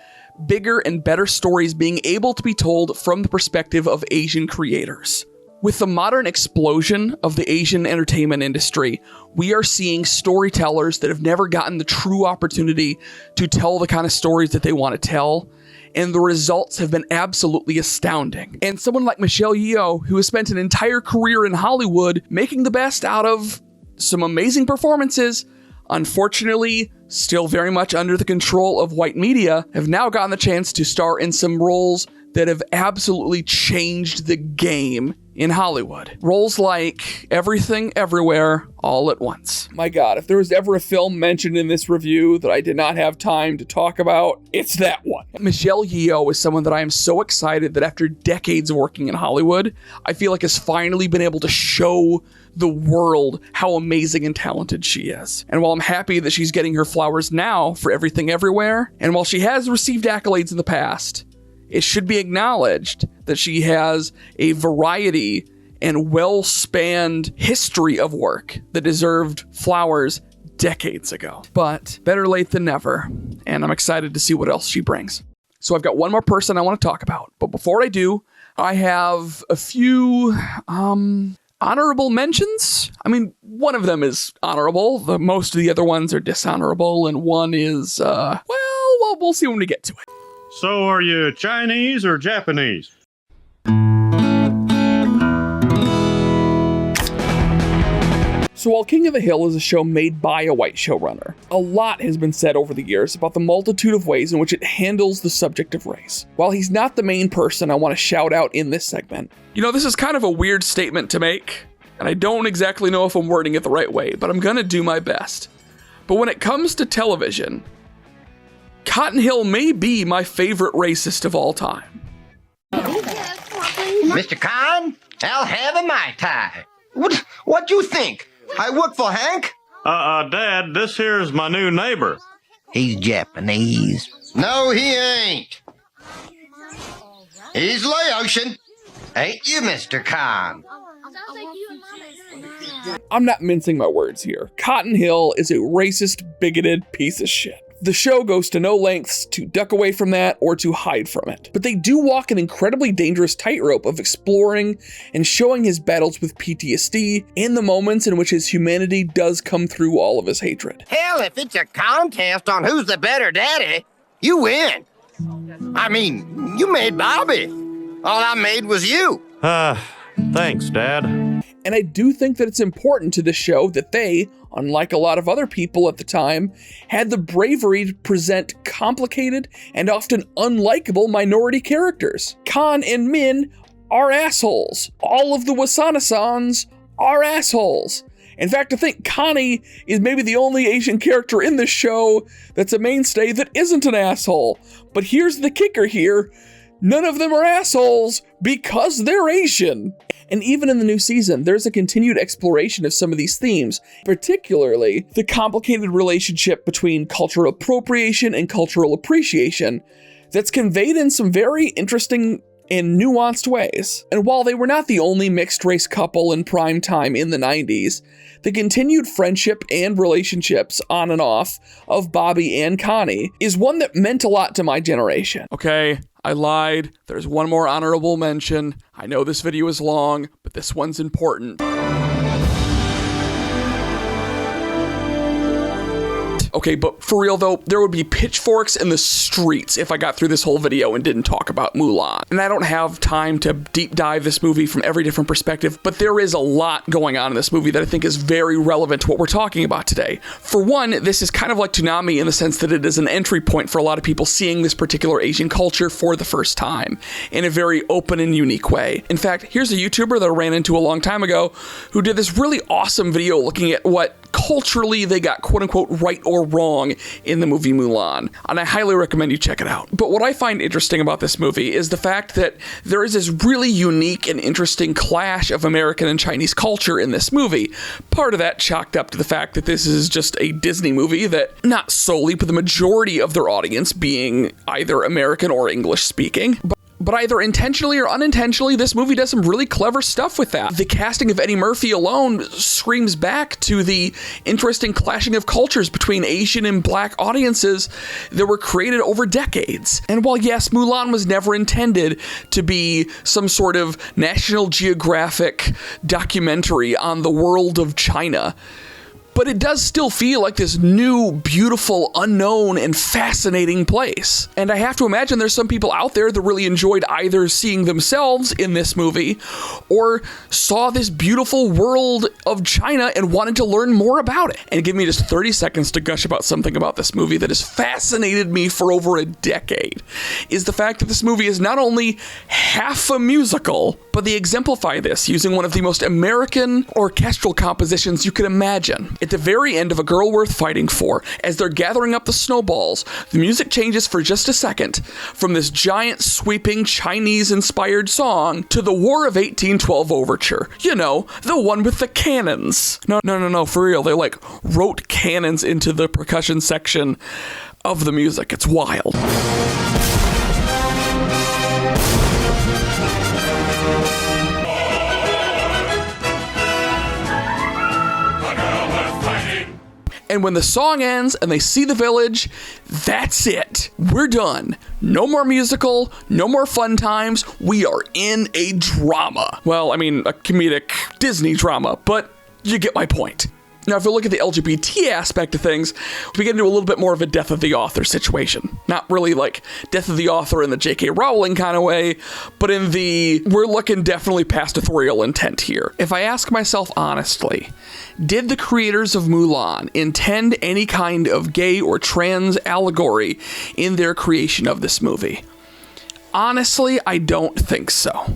bigger and better stories being able to be told from the perspective of Asian creators. With the modern explosion of the Asian entertainment industry, we are seeing storytellers that have never gotten the true opportunity to tell the kind of stories that they want to tell, and the results have been absolutely astounding. And someone like Michelle Yeoh, who has spent an entire career in Hollywood making the best out of some amazing performances, unfortunately, still very much under the control of white media, have now gotten the chance to star in some roles that have absolutely changed the game in Hollywood. Roles like Everything, Everywhere, All at Once. My God, if there was ever a film mentioned in this review that I did not have time to talk about, it's that one. Michelle Yeoh is someone that I am so excited that after decades of working in Hollywood, I feel like has finally been able to show the world how amazing and talented she is. And while I'm happy that she's getting her flowers now for Everything Everywhere, and while she has received accolades in the past, it should be acknowledged that she has a variety and well-spanned history of work that deserved flowers decades ago. But better late than never, and I'm excited to see what else she brings. So I've got one more person I want to talk about, but before I do, I have a few honorable mentions. I mean, one of them is honorable. Most of the other ones are dishonorable, and one is, well, we'll see when we get to it. So are you Chinese or Japanese? So while King of the Hill is a show made by a white showrunner, a lot has been said over the years about the multitude of ways in which it handles the subject of race. While he's not the main person I want to shout out in this segment, you know, this is kind of a weird statement to make, and I don't exactly know if I'm wording it the right way, but I'm gonna do my best. But when it comes to television, Cotton Hill may be my favorite racist of all time. Mr. Khan, I'll have a Mai Tai. What you think? I work for Hank? Dad, this here's my new neighbor. He's Japanese. No, he ain't. He's Laotian. Ain't you, Mr. Khan? I'm not mincing my words here. Cotton Hill is a racist, bigoted piece of shit. The show goes to no lengths to duck away from that or to hide from it. But they do walk an incredibly dangerous tightrope of exploring and showing his battles with PTSD and the moments in which his humanity does come through all of his hatred. Hell, if it's a contest on who's the better daddy, you win. I mean, you made Bobby. All I made was you. Thanks, Dad. And I do think that it's important to the show that they, unlike a lot of other people at the time, had the bravery to present complicated and often unlikable minority characters. Khan and Min are assholes. All of the Wasana-sans are assholes. In fact, I think Connie is maybe the only Asian character in this show that's a mainstay that isn't an asshole. But here's the kicker here. None of them are assholes because they're Asian. And even in the new season, there's a continued exploration of some of these themes, particularly the complicated relationship between cultural appropriation and cultural appreciation that's conveyed in some very interesting and nuanced ways. And while they were not the only mixed race couple in prime time in the 90s, the continued friendship and relationships on and off of Bobby and Connie is one that meant a lot to my generation. Okay, I lied. There's one more honorable mention. I know this video is long, but this one's important. Okay, but for real though, there would be pitchforks in the streets if I got through this whole video and didn't talk about Mulan. And I don't have time to deep dive this movie from every different perspective, but there is a lot going on in this movie that I think is very relevant to what we're talking about today. For one, this is kind of like Toonami in the sense that it is an entry point for a lot of people seeing this particular Asian culture for the first time in a very open and unique way. In fact, here's a YouTuber that I ran into a long time ago who did this really awesome video looking at what culturally they got quote unquote right or wrong in the movie Mulan, and I highly recommend you check it out. But what I find interesting about this movie is the fact that there is this really unique and interesting clash of American and Chinese culture in this movie. Part of that chalked up to the fact that this is just a Disney movie that, not solely, but the majority of their audience being either American or English speaking. But either intentionally or unintentionally, this movie does some really clever stuff with that. The casting of Eddie Murphy alone screams back to the interesting clashing of cultures between Asian and Black audiences that were created over decades. And while yes, Mulan was never intended to be some sort of National Geographic documentary on the world of China, but it does still feel like this new, beautiful, unknown, and fascinating place. And I have to imagine there's some people out there that really enjoyed either seeing themselves in this movie or saw this beautiful world of China and wanted to learn more about it. And give me just 30 seconds to gush about something about this movie that has fascinated me for over a decade, is the fact that this movie is not only half a musical, but they exemplify this using one of the most American orchestral compositions you could imagine. At the very end of A Girl Worth Fighting For, as they're gathering up the snowballs, the music changes for just a second from this giant, sweeping, Chinese-inspired song to the War of 1812 overture. You know, the one with the cannons. No, for real. They, like, wrote cannons into the percussion section of the music. It's wild. And when the song ends and they see the village, that's it. We're done. No more musical, no more fun times. We are in a drama. Well, I mean, a comedic Disney drama, but you get my point. Now, if we look at the LGBT aspect of things, we get into a little bit more of a death of the author situation. Not really like death of the author in the J.K. Rowling kind of way, but in the, we're looking definitely past authorial intent here. If I ask myself honestly, did the creators of Mulan intend any kind of gay or trans allegory in their creation of this movie? Honestly, I don't think so.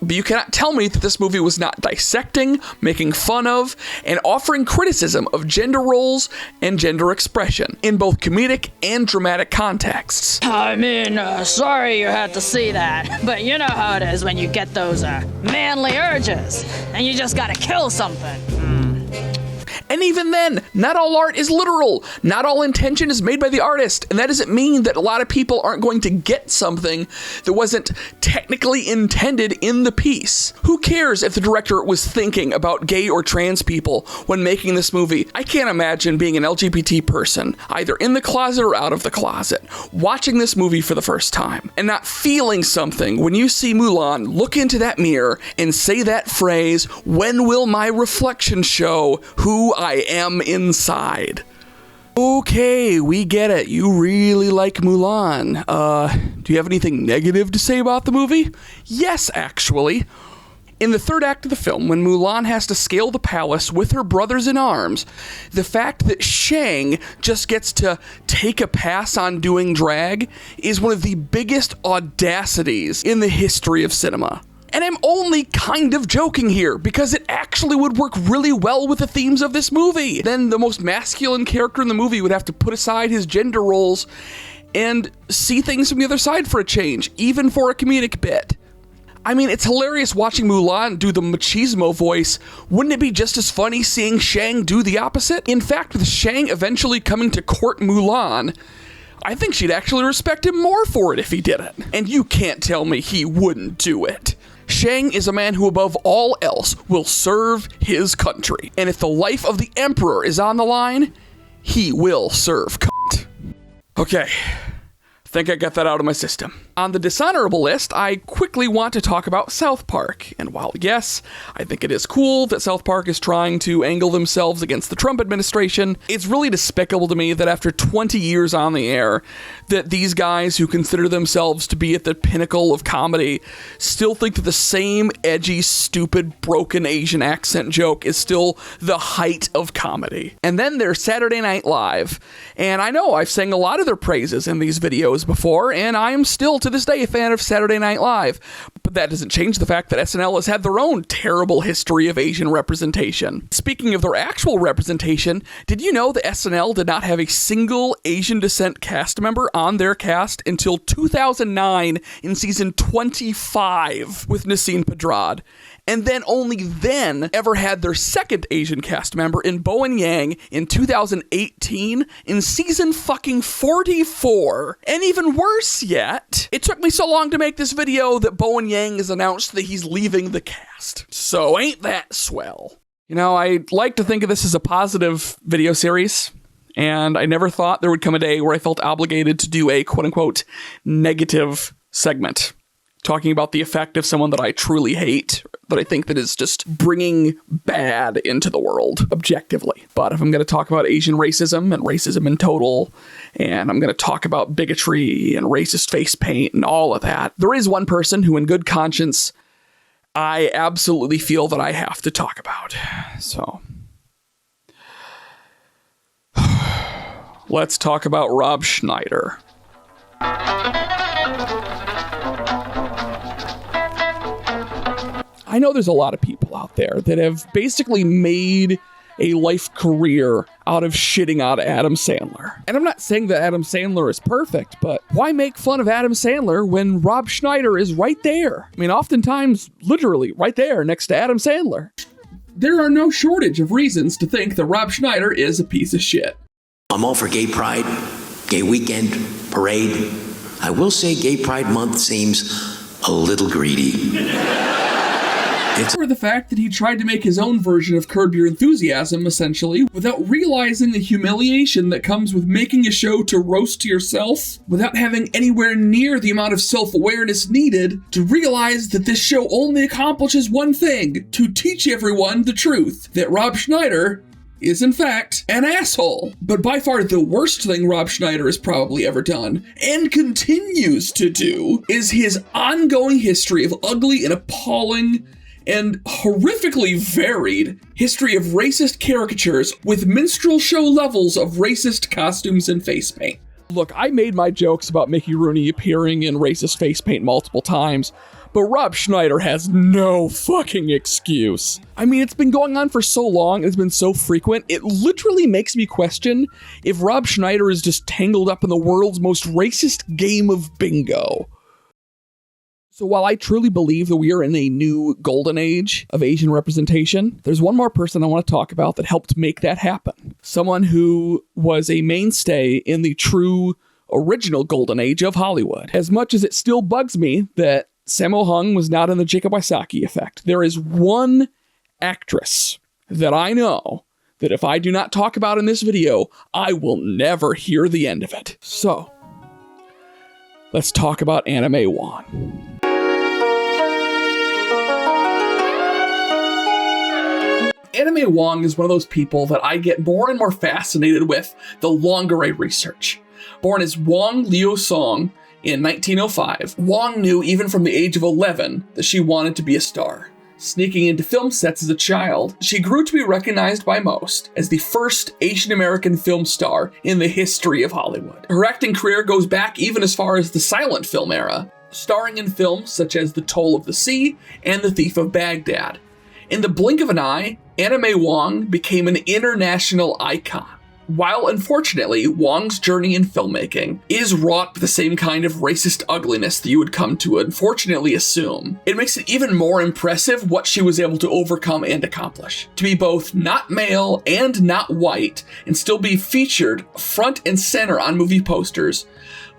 But you cannot tell me that this movie was not dissecting, making fun of, and offering criticism of gender roles and gender expression in both comedic and dramatic contexts. I mean, sorry you had to see that, but you know how it is when you get those manly urges, and you just gotta kill something. And even then, not all art is literal. Not all intention is made by the artist. And that doesn't mean that a lot of people aren't going to get something that wasn't technically intended in the piece. Who cares if the director was thinking about gay or trans people when making this movie? I can't imagine being an LGBT person, either in the closet or out of the closet, watching this movie for the first time and not feeling something when you see Mulan look into that mirror and say that phrase, "When will my reflection show who I am inside?" Okay, we get it. You really like Mulan. Do you have anything negative to say about the movie? Yes, actually. In the third act of the film, when Mulan has to scale the palace with her brothers in arms, the fact that Shang just gets to take a pass on doing drag is one of the biggest audacities in the history of cinema. And I'm only kind of joking here, because it actually would work really well with the themes of this movie. Then the most masculine character in the movie would have to put aside his gender roles and see things from the other side for a change, even for a comedic bit. I mean, it's hilarious watching Mulan do the machismo voice. Wouldn't it be just as funny seeing Shang do the opposite? In fact, with Shang eventually coming to court Mulan, I think she'd actually respect him more for it if he did it. And you can't tell me he wouldn't do it. Shang is a man who above all else will serve his country. And if the life of the emperor is on the line, he will serve cunt. Okay, think I got that out of my system. On the dishonorable list, I quickly want to talk about South Park. And while yes, I think it is cool that South Park is trying to angle themselves against the Trump administration, it's really despicable to me that after 20 years on the air, that these guys who consider themselves to be at the pinnacle of comedy still think that the same edgy, stupid, broken Asian accent joke is still the height of comedy. And then there's Saturday Night Live. And I know I've sang a lot of their praises in these videos before, and I am still to this day a fan of Saturday Night Live. But that doesn't change the fact that SNL has had their own terrible history of Asian representation. Speaking of their actual representation, did you know that SNL did not have a single Asian descent cast member on their cast until 2009 in season 25 with Nasim Pedrad? and then only then ever had their second Asian cast member in Bowen Yang in 2018 in season fucking 44. And even worse yet, it took me so long to make this video that Bowen Yang has announced that he's leaving the cast. So ain't that swell? You know, I like to think of this as a positive video series, and I never thought there would come a day where I felt obligated to do a quote-unquote negative segment, talking about the effect of someone that I truly hate, that I think that is just bringing bad into the world, objectively. But if I'm going to talk about Asian racism and racism in total, and I'm going to talk about bigotry and racist face paint and all of that, there is one person who, in good conscience, I absolutely feel that I have to talk about. So, let's talk about Rob Schnieder. I know there's a lot of people out there that have basically made a life career out of shitting out Adam Sandler. And I'm not saying that Adam Sandler is perfect, but why make fun of Adam Sandler when Rob Schnieder is right there? I mean, oftentimes, literally, right there next to Adam Sandler. There are no shortage of reasons to think that Rob Schnieder is a piece of shit. I'm all for gay pride, gay weekend, parade. I will say Gay Pride Month seems a little greedy. It's for the fact that he tried to make his own version of Curb Your Enthusiasm, essentially, without realizing the humiliation that comes with making a show to roast yourself, without having anywhere near the amount of self-awareness needed to realize that this show only accomplishes one thing, to teach everyone the truth, that Rob Schnieder is in fact an asshole. But by far the worst thing Rob Schnieder has probably ever done, and continues to do, is his ongoing history of ugly and appalling and horrifically varied history of racist caricatures with minstrel show levels of racist costumes and face paint. Look, I made my jokes about Mickey Rooney appearing in racist face paint multiple times, but Rob Schnieder has no fucking excuse. I mean, it's been going on for so long, it's been so frequent, it literally makes me question if Rob Schnieder is just tangled up in the world's most racist game of bingo. So while I truly believe that we are in a new golden age of Asian representation, there's one more person I want to talk about that helped make that happen. Someone who was a mainstay in the true original golden age of Hollywood. As much as it still bugs me that Sammo Hung was not in the Jacob Wysocki Effect, there is one actress that I know that if I do not talk about in this video, I will never hear the end of it. So, let's talk about May Wong. May Wong is one of those people that I get more and more fascinated with the longer I research. Born as Wong Liu Song in 1905, Wong knew even from the age of 11 that she wanted to be a star. Sneaking into film sets as a child, she grew to be recognized by most as the first Asian American film star in the history of Hollywood. Her acting career goes back even as far as the silent film era, starring in films such as The Toll of the Sea and The Thief of Baghdad. In the blink of an eye, May Wong became an international icon. While unfortunately, Wong's journey in filmmaking is wrought with the same kind of racist ugliness that you would come to unfortunately assume, it makes it even more impressive what she was able to overcome and accomplish. To be both not male and not white, and still be featured front and center on movie posters,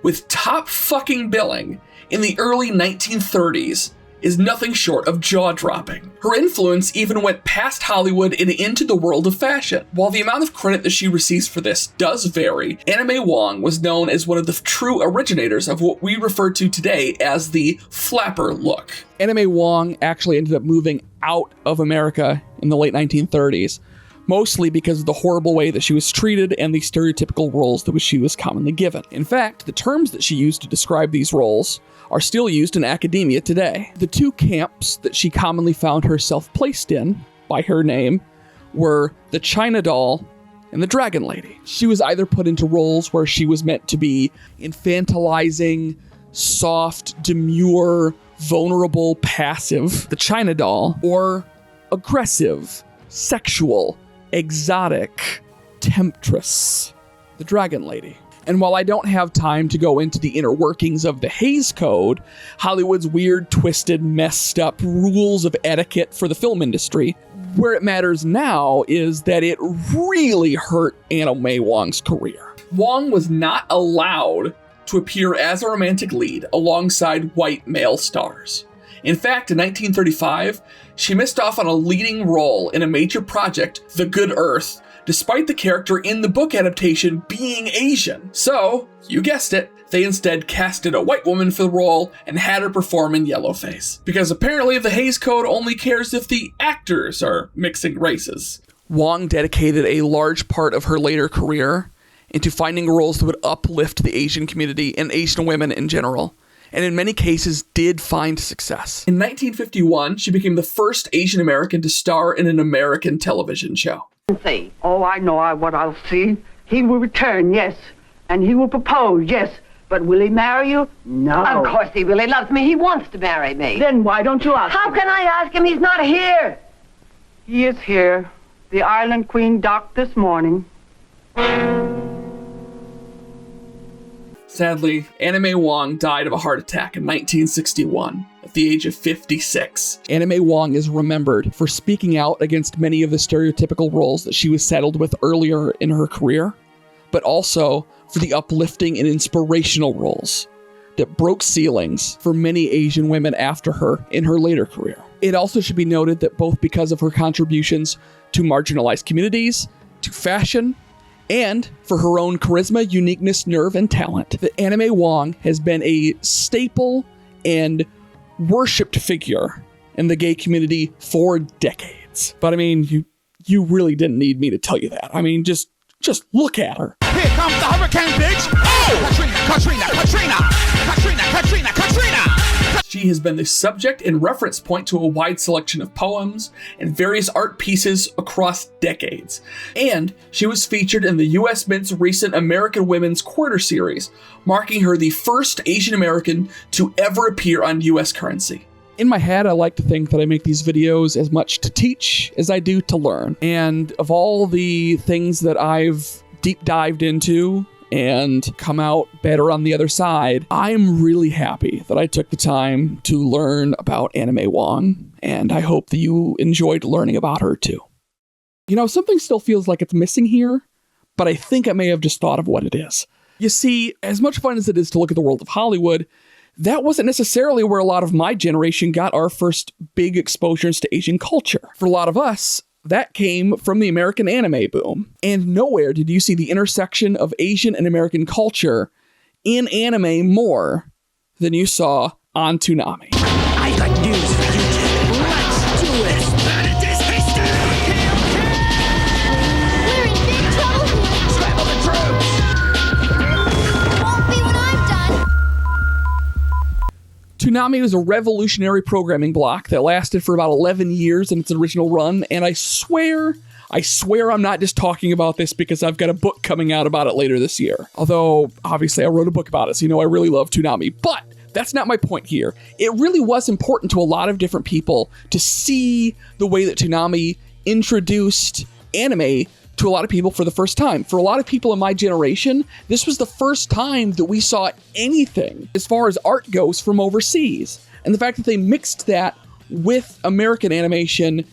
with top fucking billing in the early 1930s, is nothing short of jaw-dropping. Her influence even went past Hollywood and into the world of fashion. While the amount of credit that she receives for this does vary, May Wong was known as one of the true originators of what we refer to today as the flapper look. May Wong actually ended up moving out of America in the late 1930s, mostly because of the horrible way that she was treated and the stereotypical roles that she was commonly given. In fact, the terms that she used to describe these roles are still used in academia today. The two camps that she commonly found herself placed in by her name were the China doll and the Dragon Lady. She was either put into roles where she was meant to be infantilizing, soft, demure, vulnerable, passive, the China doll, or aggressive, sexual, exotic, temptress, the Dragon Lady. And while I don't have time to go into the inner workings of the Hays Code, Hollywood's weird, twisted, messed up rules of etiquette for the film industry, where it matters now is that it really hurt Anna May Wong's career. Wong was not allowed to appear as a romantic lead alongside white male stars. In fact, in 1935, she missed off on a leading role in a major project, The Good Earth, despite the character in the book adaptation being Asian. So, you guessed it, they instead casted a white woman for the role and had her perform in yellowface. Because apparently the Hays Code only cares if the actors are mixing races. Wong dedicated a large part of her later career into finding roles that would uplift the Asian community and Asian women in general, and in many cases did find success. In 1951, she became the first Asian American to star in an American television show. Oh, I know what I'll see. He will return, yes. And he will propose, yes. But will he marry you? No. Of course he will. He loves me. He wants to marry me. Then why don't you ask him? How can I ask him? He's not here. He is here. The Island Queen docked this morning. Sadly, Anna May Wong died of a heart attack in 1961 at the age of 56. Anna May Wong is remembered for speaking out against many of the stereotypical roles that she was saddled with earlier in her career, but also for the uplifting and inspirational roles that broke ceilings for many Asian women after her in her later career. It also should be noted that both because of her contributions to marginalized communities, to fashion, and for her own charisma, uniqueness, nerve, and talent, that Anna May Wong has been a staple and worshipped figure in the gay community for decades. But I mean, you really didn't need me to tell you that. I mean, just look at her. Here comes the hurricane, bitch! Oh! Katrina! She has been the subject and reference point to a wide selection of poems and various art pieces across decades. And she was featured in the U.S. Mint's recent American Women's Quarter series, marking her the first Asian American to ever appear on U.S. currency. In my head, I like to think that I make these videos as much to teach as I do to learn. And of all the things that I've deep dived into and come out better on the other side, I'm really happy that I took the time to learn about Anna May Wong, and I hope that you enjoyed learning about her too. You know, something still feels like it's missing here, but I think I may have just thought of what it is. You see, as much fun as it is to look at the world of Hollywood, that wasn't necessarily where a lot of my generation got our first big exposures to Asian culture. For a lot of us, that came from the American anime boom. And nowhere did you see the intersection of Asian and American culture in anime more than you saw on Toonami. I got news for you two. Let's do it. That is history. We're in big trouble. Travel the troops. Won't be when I'm done. Toonami was a revolutionary programming block that lasted for about 11 years in its original run, and I swear I'm not just talking about this because I've got a book coming out about it later this year. Although, obviously, I wrote a book about it, so you know I really love Toonami. But that's not my point here. It really was important to a lot of different people to see the way that Toonami introduced anime to a lot of people for the first time. For a lot of people in my generation, this was the first time that we saw anything as far as art goes from overseas. And the fact that they mixed that with American animation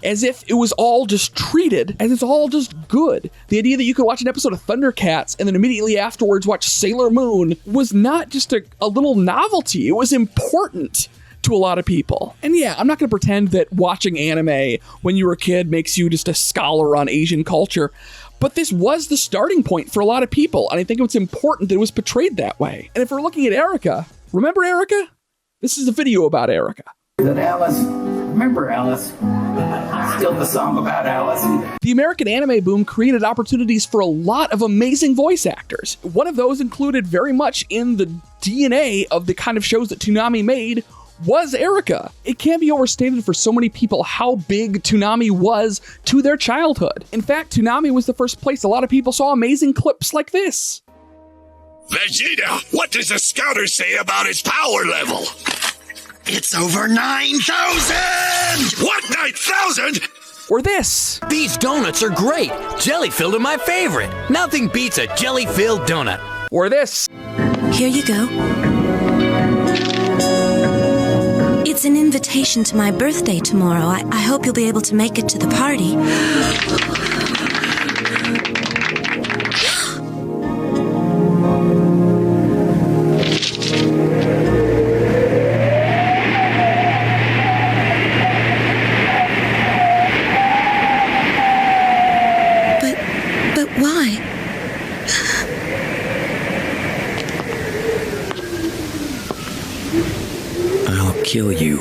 as if it was all just treated as it's all just good. The idea that you could watch an episode of Thundercats and then immediately afterwards watch Sailor Moon was not just a little novelty. It was important to a lot of people. And yeah, I'm not going to pretend that watching anime when you were a kid makes you just a scholar on Asian culture, but this was the starting point for a lot of people, and I think it's important that it was portrayed that way. And if we're looking at Erika, remember Erika? This is a video about Erika. That Alice, remember Alice? Still the song about Alice. The American anime boom created opportunities for a lot of amazing voice actors. One of those included very much in the DNA of the kind of shows that Toonami made was Erika. It can't be overstated for so many people how big Toonami was to their childhood. In fact, Toonami was the first place a lot of people saw amazing clips like this. Vegeta, what does the scouter say about his power level? It's over 9,000! What, 9,000? Or this. These donuts are great. Jelly-filled are my favorite. Nothing beats a jelly-filled donut. or this. Here you go. It's an invitation to my birthday tomorrow. I hope you'll be able to make it to the party. But why? I'll kill you.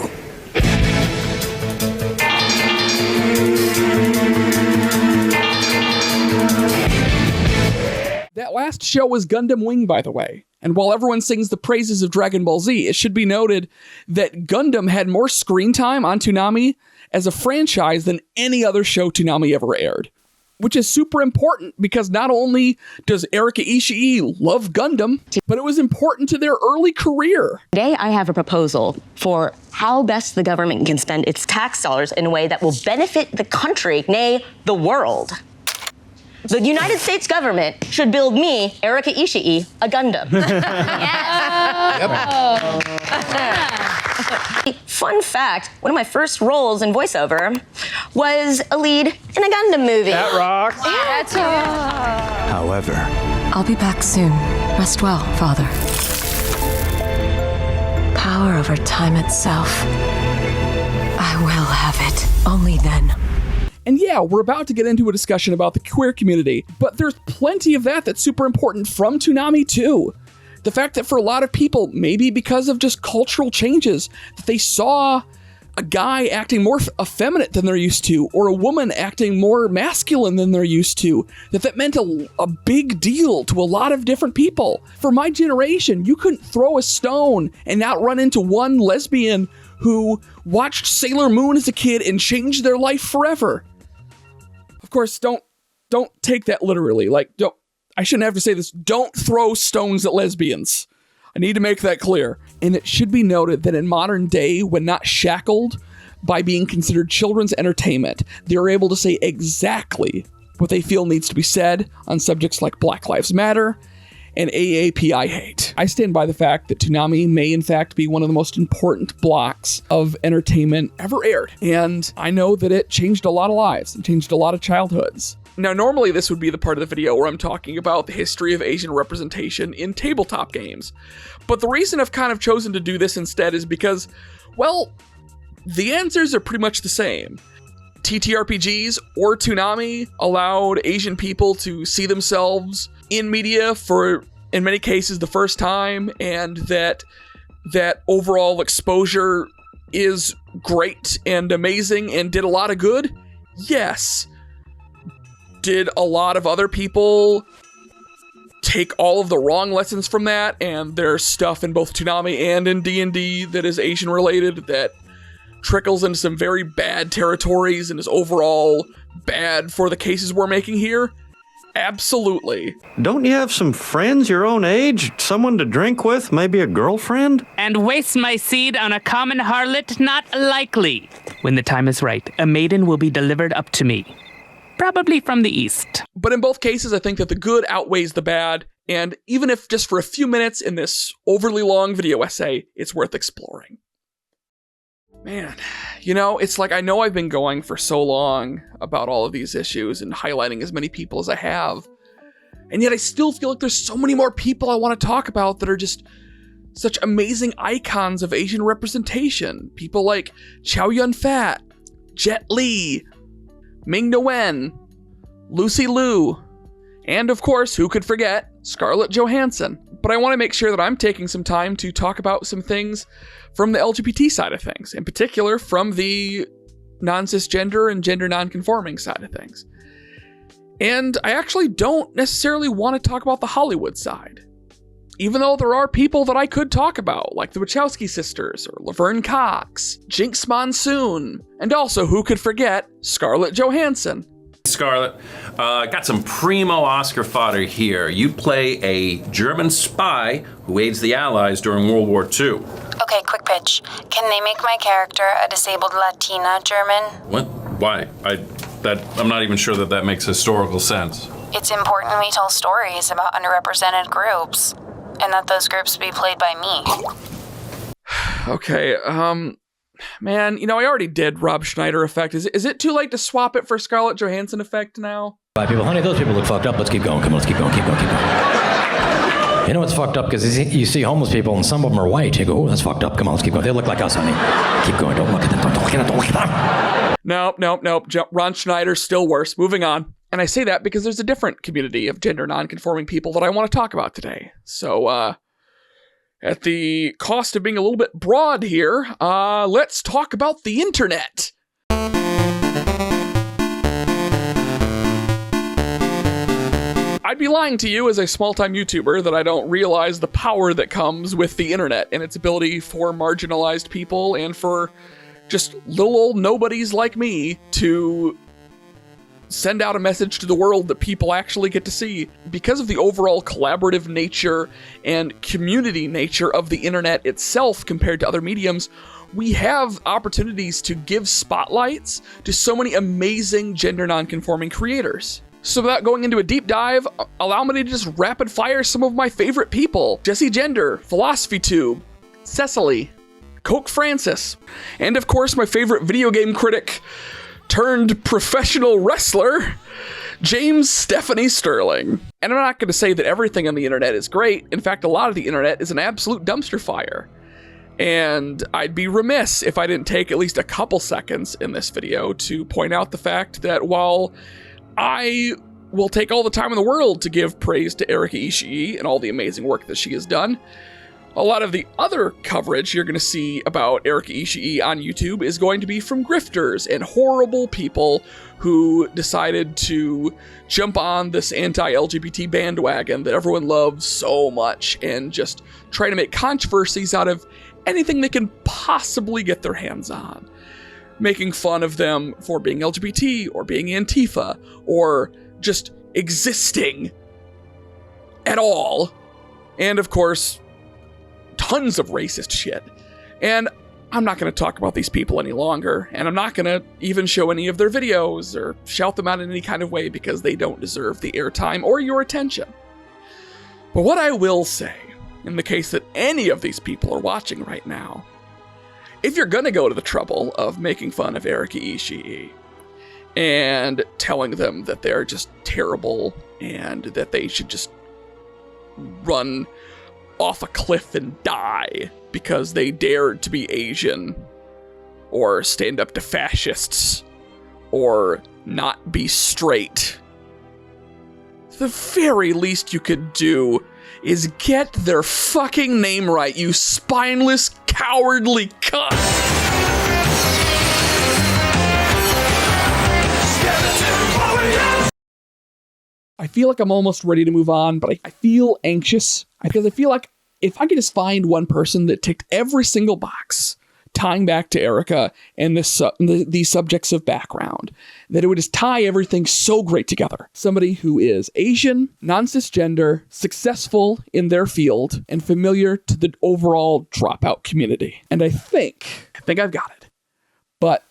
That last show was Gundam Wing, by the way. And while everyone sings the praises of Dragon Ball Z, it should be noted that Gundam had more screen time on Toonami as a franchise than any other show Toonami ever aired. Which is super important because not only does Erika Ishii love Gundam, but it was important to their early career. Today, I have a proposal for how best the government can spend its tax dollars in a way that will benefit the country, nay, the world. The United States government should build me, Erika Ishii, a Gundam. Fun fact, one of my first roles in voiceover was a lead in a Gundam movie. That rocks. However, I'll be back soon. Rest well, Father. Power over time itself. I will have it. Only then. And yeah, we're about to get into a discussion about the queer community, but there's plenty of that that's super important from Toonami too. The fact that for a lot of people, maybe because of just cultural changes, that they saw a guy acting more effeminate than they're used to, or a woman acting more masculine than they're used to, that meant a big deal to a lot of different people. For my generation, you couldn't throw a stone and not run into one lesbian who watched Sailor Moon as a kid and changed their life forever. Of course, don't take that literally. I shouldn't have to say this. Don't throw stones at lesbians. I need to make that clear. And it should be noted that in modern day, when not shackled by being considered children's entertainment, they're able to say exactly what they feel needs to be said on subjects like Black Lives Matter and AAPI hate. I stand by the fact that Toonami may in fact be one of the most important blocks of entertainment ever aired. And I know that it changed a lot of lives and changed a lot of childhoods. Now, normally this would be the part of the video where I'm talking about the history of Asian representation in tabletop games. But the reason I've kind of chosen to do this instead is because, well, the answers are pretty much the same. TTRPGs or Toonami allowed Asian people to see themselves in media for, in many cases, the first time, and that overall exposure is great and amazing and did a lot of good? Yes. Did a lot of other people take all of the wrong lessons from that, and there's stuff in both Toonami and in D&D that is Asian related that trickles into some very bad territories and is overall bad for the cases we're making here? Absolutely. Don't you have some friends your own age? Someone to drink with? Maybe a girlfriend? And waste my seed on a common harlot? Not likely. When the time is right, a maiden will be delivered up to me. Probably from the east. But in both cases, I think that the good outweighs the bad, and even if just for a few minutes in this overly long video essay, it's worth exploring. Man, you know, it's like I know I've been going for so long about all of these issues and highlighting as many people as I have, and yet I still feel like there's so many more people I want to talk about that are just such amazing icons of Asian representation. People like Chow Yun-fat, Jet Li, Ming-Na Wen, Lucy Liu, and of course, who could forget, Scarlett Johansson. But I want to make sure that I'm taking some time to talk about some things from the LGBT side of things, in particular from the non-cisgender and gender non-conforming side of things. And I actually don't necessarily want to talk about the Hollywood side, even though there are people that I could talk about, like the Wachowski sisters, or Laverne Cox, Jinx Monsoon, and also, who could forget, Scarlett Johansson. Scarlett, got some primo Oscar fodder here. You play a German spy who aids the Allies during World War II. Okay, quick pitch. Can they make my character a disabled Latina German? What? Why? I'm not even sure that makes historical sense. It's important we tell stories about underrepresented groups, and that those groups be played by me. Okay, man, you know, I already did Rob Schnieder Effect. Is it too late to swap it for Scarlett Johansson Effect now? Bye, people. Honey, those people look fucked up. Let's keep going. Come on, let's keep going. You know what's fucked up? Because you see homeless people and some of them are white. You go, oh, that's fucked up. Come on, let's keep going. They look like us, honey. Keep going. Don't look at them. Don't look at them. Nope. Ron Schneider's still worse. Moving on. And I say that because there's a different community of gender non-conforming people that I want to talk about today. So, at the cost of being a little bit broad here, let's talk about the internet. I'd be lying to you as a small-time YouTuber that I don't realize the power that comes with the internet and its ability for marginalized people and for just little old nobodies like me to send out a message to the world that people actually get to see. Because of the overall collaborative nature and community nature of the internet itself compared to other mediums, we have opportunities to give spotlights to so many amazing gender non-conforming creators. So without going into a deep dive, allow me to just rapid fire some of my favorite people. Jessie Gender, Philosophy Tube, Cecily, Coke Francis, and of course my favorite video game critic turned professional wrestler, James Stephanie Sterling. And I'm not going to say that everything on the internet is great. In fact, a lot of the internet is an absolute dumpster fire. And I'd be remiss if I didn't take at least a couple seconds in this video to point out the fact that while I will take all the time in the world to give praise to Erika Ishii and all the amazing work that she has done, a lot of the other coverage you're going to see about Erika Ishii on YouTube is going to be from grifters and horrible people who decided to jump on this anti-LGBT bandwagon that everyone loves so much and just try to make controversies out of anything they can possibly get their hands on. Making fun of them for being LGBT or being Antifa or just existing at all. And of course, tons of racist shit. And I'm not going to talk about these people any longer, and I'm not going to even show any of their videos or shout them out in any kind of way because they don't deserve the airtime or your attention. But what I will say, in the case that any of these people are watching right now, if you're going to go to the trouble of making fun of Erika Ishii and telling them that they're just terrible and that they should just run off a cliff and die because they dared to be Asian or stand up to fascists or not be straight, the very least you could do is get their fucking name right, you spineless, cowardly cunt! I feel like I'm almost ready to move on, but I feel anxious because I feel like if I could just find one person that ticked every single box tying back to Erika and these subjects of background, that it would just tie everything so great together. Somebody who is Asian, non-cisgender, successful in their field, and familiar to the overall Dropout community. And I think I've got it. But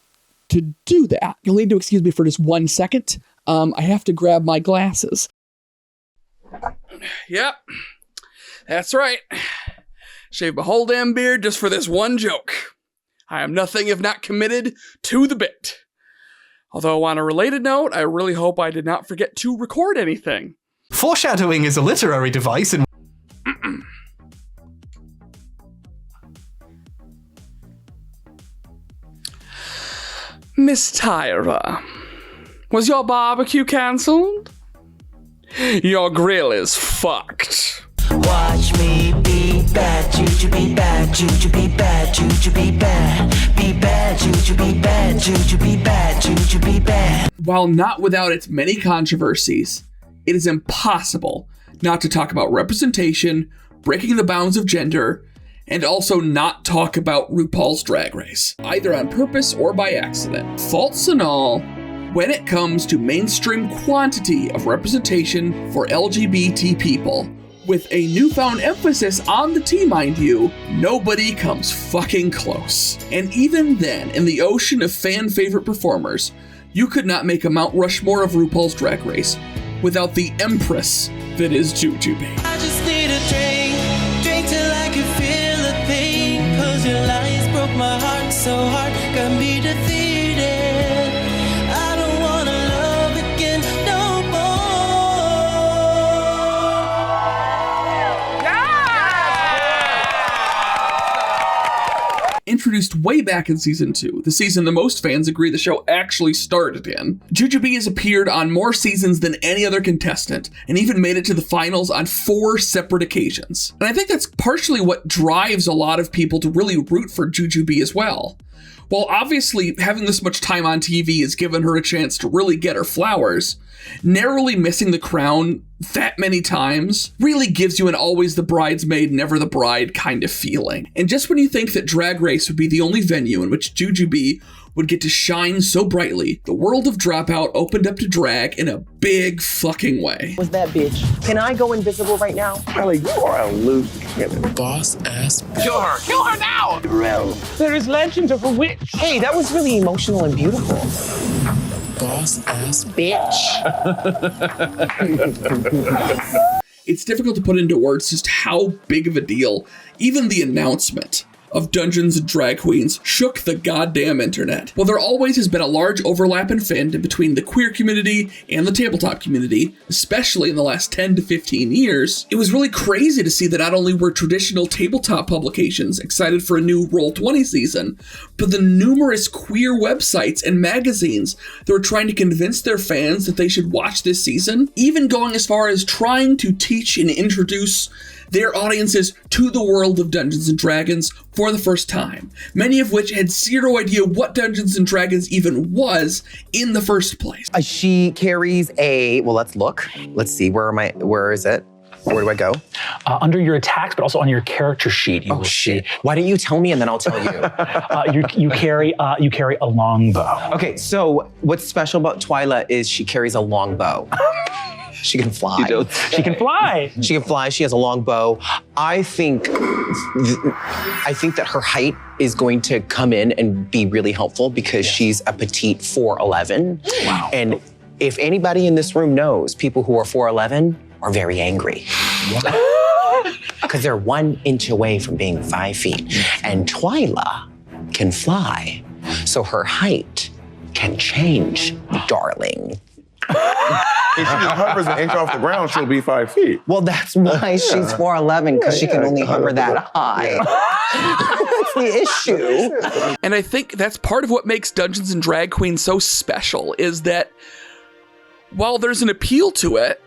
to do that, you'll need to excuse me for just 1 second. I have to grab my glasses. Yep, that's right. Shave my whole damn beard just for this one joke. I am nothing if not committed to the bit. Although on a related note, I really hope I did not forget to record anything. Foreshadowing is a literary device and... Miss Tyra, was your barbecue cancelled? Your grill is fucked. Watch me be bad, Jujubee bad, Jujubee bad, Jujubee bad, be bad, Jujubee bad, Jujubee bad, Jujubee bad. While not without its many controversies, it is impossible not to talk about representation, breaking the bounds of gender, and also not talk about RuPaul's Drag Race, either on purpose or by accident. Faults and all, when it comes to mainstream quantity of representation for LGBT people, with a newfound emphasis on the T, mind you, nobody comes fucking close. And even then, in the ocean of fan favorite performers, you could not make a Mount Rushmore of RuPaul's Drag Race without the empress that is Jujubee. I just need a drink till I can feel a thing. Cause your lies broke my heart so hard, got me defeated. I don't wanna love again no more. Introduced way back in season 2, the season that most fans agree the show actually started in, Jujubee has appeared on more seasons than any other contestant, and even made it to the finals on 4 separate occasions. And I think that's partially what drives a lot of people to really root for Jujubee as well. While obviously having this much time on TV has given her a chance to really get her flowers, narrowly missing the crown that many times really gives you an always the bridesmaid, never the bride kind of feeling. And just when you think that Drag Race would be the only venue in which Jujubee would get to shine so brightly, the world of Dropout opened up to drag in a big fucking way. Was that bitch? Can I go invisible right now? Ellie, you are a loose cannon. Boss ass. Kill her! Kill her now! There is legend of a witch. Hey, that was really emotional and beautiful. Boss ass bitch. It's difficult to put into words just how big of a deal even the announcement of Dungeons & Drag Queens shook the goddamn internet. While there always has been a large overlap in fandom between the queer community and the tabletop community, especially in the last 10 to 15 years, it was really crazy to see that not only were traditional tabletop publications excited for a new Roll20 season, but the numerous queer websites and magazines that were trying to convince their fans that they should watch this season, even going as far as trying to teach and introduce their audiences to the world of Dungeons & Dragons for the first time, many of which had zero idea what Dungeons & Dragons even was in the first place. She carries a, well, let's look. Let's see, where is it? Where do I go? Under your attacks, but also on your character sheet. You will shit. Why don't you tell me and then I'll tell you? You carry a longbow. Okay, so what's special about Twyla is she carries a longbow. She can fly. She can fly. She can fly. She has a long bow. I think that her height is going to come in and be really helpful because she's a petite 4'11". Wow. And if anybody in this room knows, people who are 4'11" are very angry. Because they're 1 inch away from being 5 feet. And Twyla can fly, so her height can change, darling. If she just hovers an inch off the ground, she'll be 5 feet. Well, that's why she's 4'11", because she can only hover that high. That's the issue. And I think that's part of what makes Dungeons & Drag Queen so special, is that while there's an appeal to it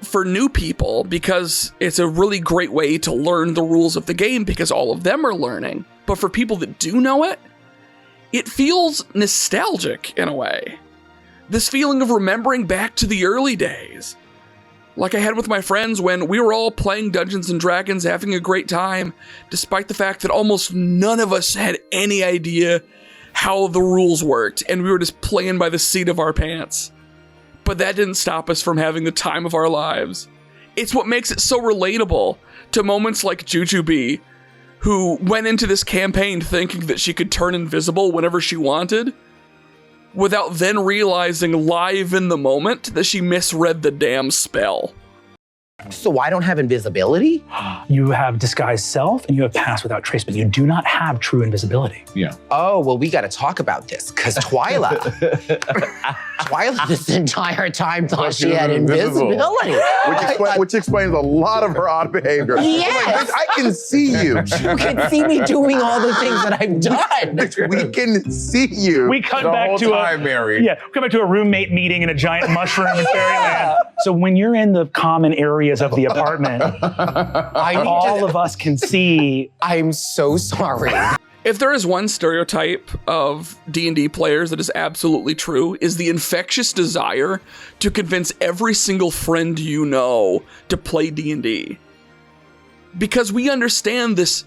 for new people, because it's a really great way to learn the rules of the game because all of them are learning, but for people that do know it, it feels nostalgic in a way. This feeling of remembering back to the early days. Like I had with my friends when we were all playing Dungeons & Dragons, having a great time, despite the fact that almost none of us had any idea how the rules worked, and we were just playing by the seat of our pants. But that didn't stop us from having the time of our lives. It's what makes it so relatable to moments like Jujubee, who went into this campaign thinking that she could turn invisible whenever she wanted, without then realizing live in the moment that she misread the damn spell. So I don't have invisibility? You have disguised self and you have pass without trace, but you do not have true invisibility. Yeah. Oh, well, we got to talk about this because Twyla this entire time thought she had invisibility. Which explains a lot of her odd behavior. Yes. Like, I can see you. You can see me doing all the things that I've done. We can see you. We cut the back whole to time, Mary. Yeah, we come back to a roommate meeting in a giant mushroom in Fairyland. So when you're in the common areas of the apartment, all of us can see. I'm so sorry. If there is one stereotype of D&D players that is absolutely true, is the infectious desire to convince every single friend you know to play D&D. Because we understand this,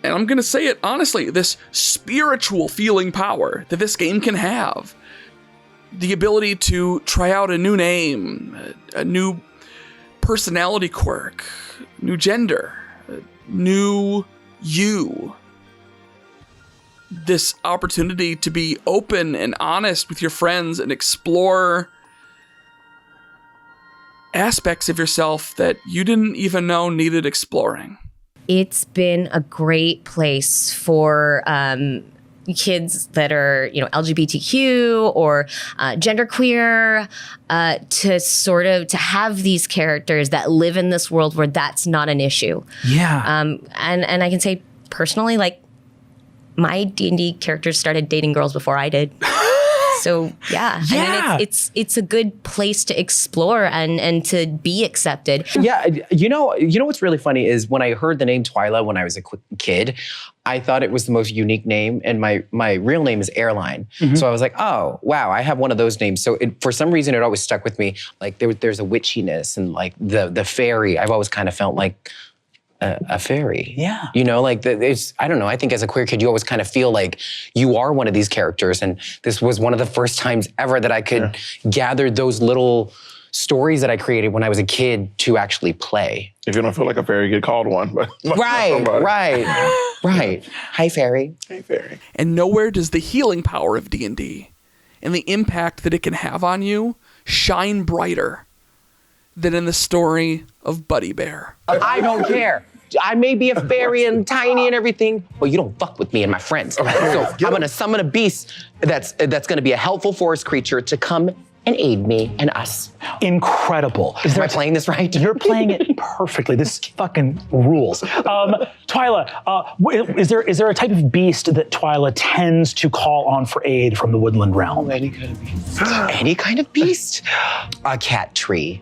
and I'm going to say it honestly, this spiritual feeling power that this game can have. The ability to try out a new name, a new personality quirk, new gender, new you. This opportunity to be open and honest with your friends and explore aspects of yourself that you didn't even know needed exploring. It's been a great place for kids that are, LGBTQ or genderqueer, to have these characters that live in this world where that's not an issue. Yeah. And I can say personally, like, my D&D characters started dating girls before I did. So yeah. I mean, it's a good place to explore and to be accepted. Yeah, you know what's really funny is when I heard the name Twyla when I was a kid, I thought it was the most unique name, and my real name is Airline. Mm-hmm. So I was like, oh wow, I have one of those names. So for some reason, it always stuck with me. Like there's a witchiness and like the fairy. I've always kind of felt like a fairy. Yeah. I don't know. I think as a queer kid, you always kind of feel like you are one of these characters. And this was one of the first times ever that I could gather those little stories that I created when I was a kid to actually play. If you don't feel like a fairy, get called one. Right. Hi, fairy. Hey, fairy. And nowhere does the healing power of D&D and the impact that it can have on you shine brighter than in the story of Buddy Bear. I don't care. I may be a fairy and tiny and everything, but you don't fuck with me and my friends. So I'm gonna summon a beast that's gonna be a helpful forest creature to come and aid me and us. Incredible. Am I playing this right? You're playing it perfectly. This fucking rules. Twyla, is there a type of beast that Twyla tends to call on for aid from the woodland realm? Any kind of beast. Any kind of beast? A cat tree.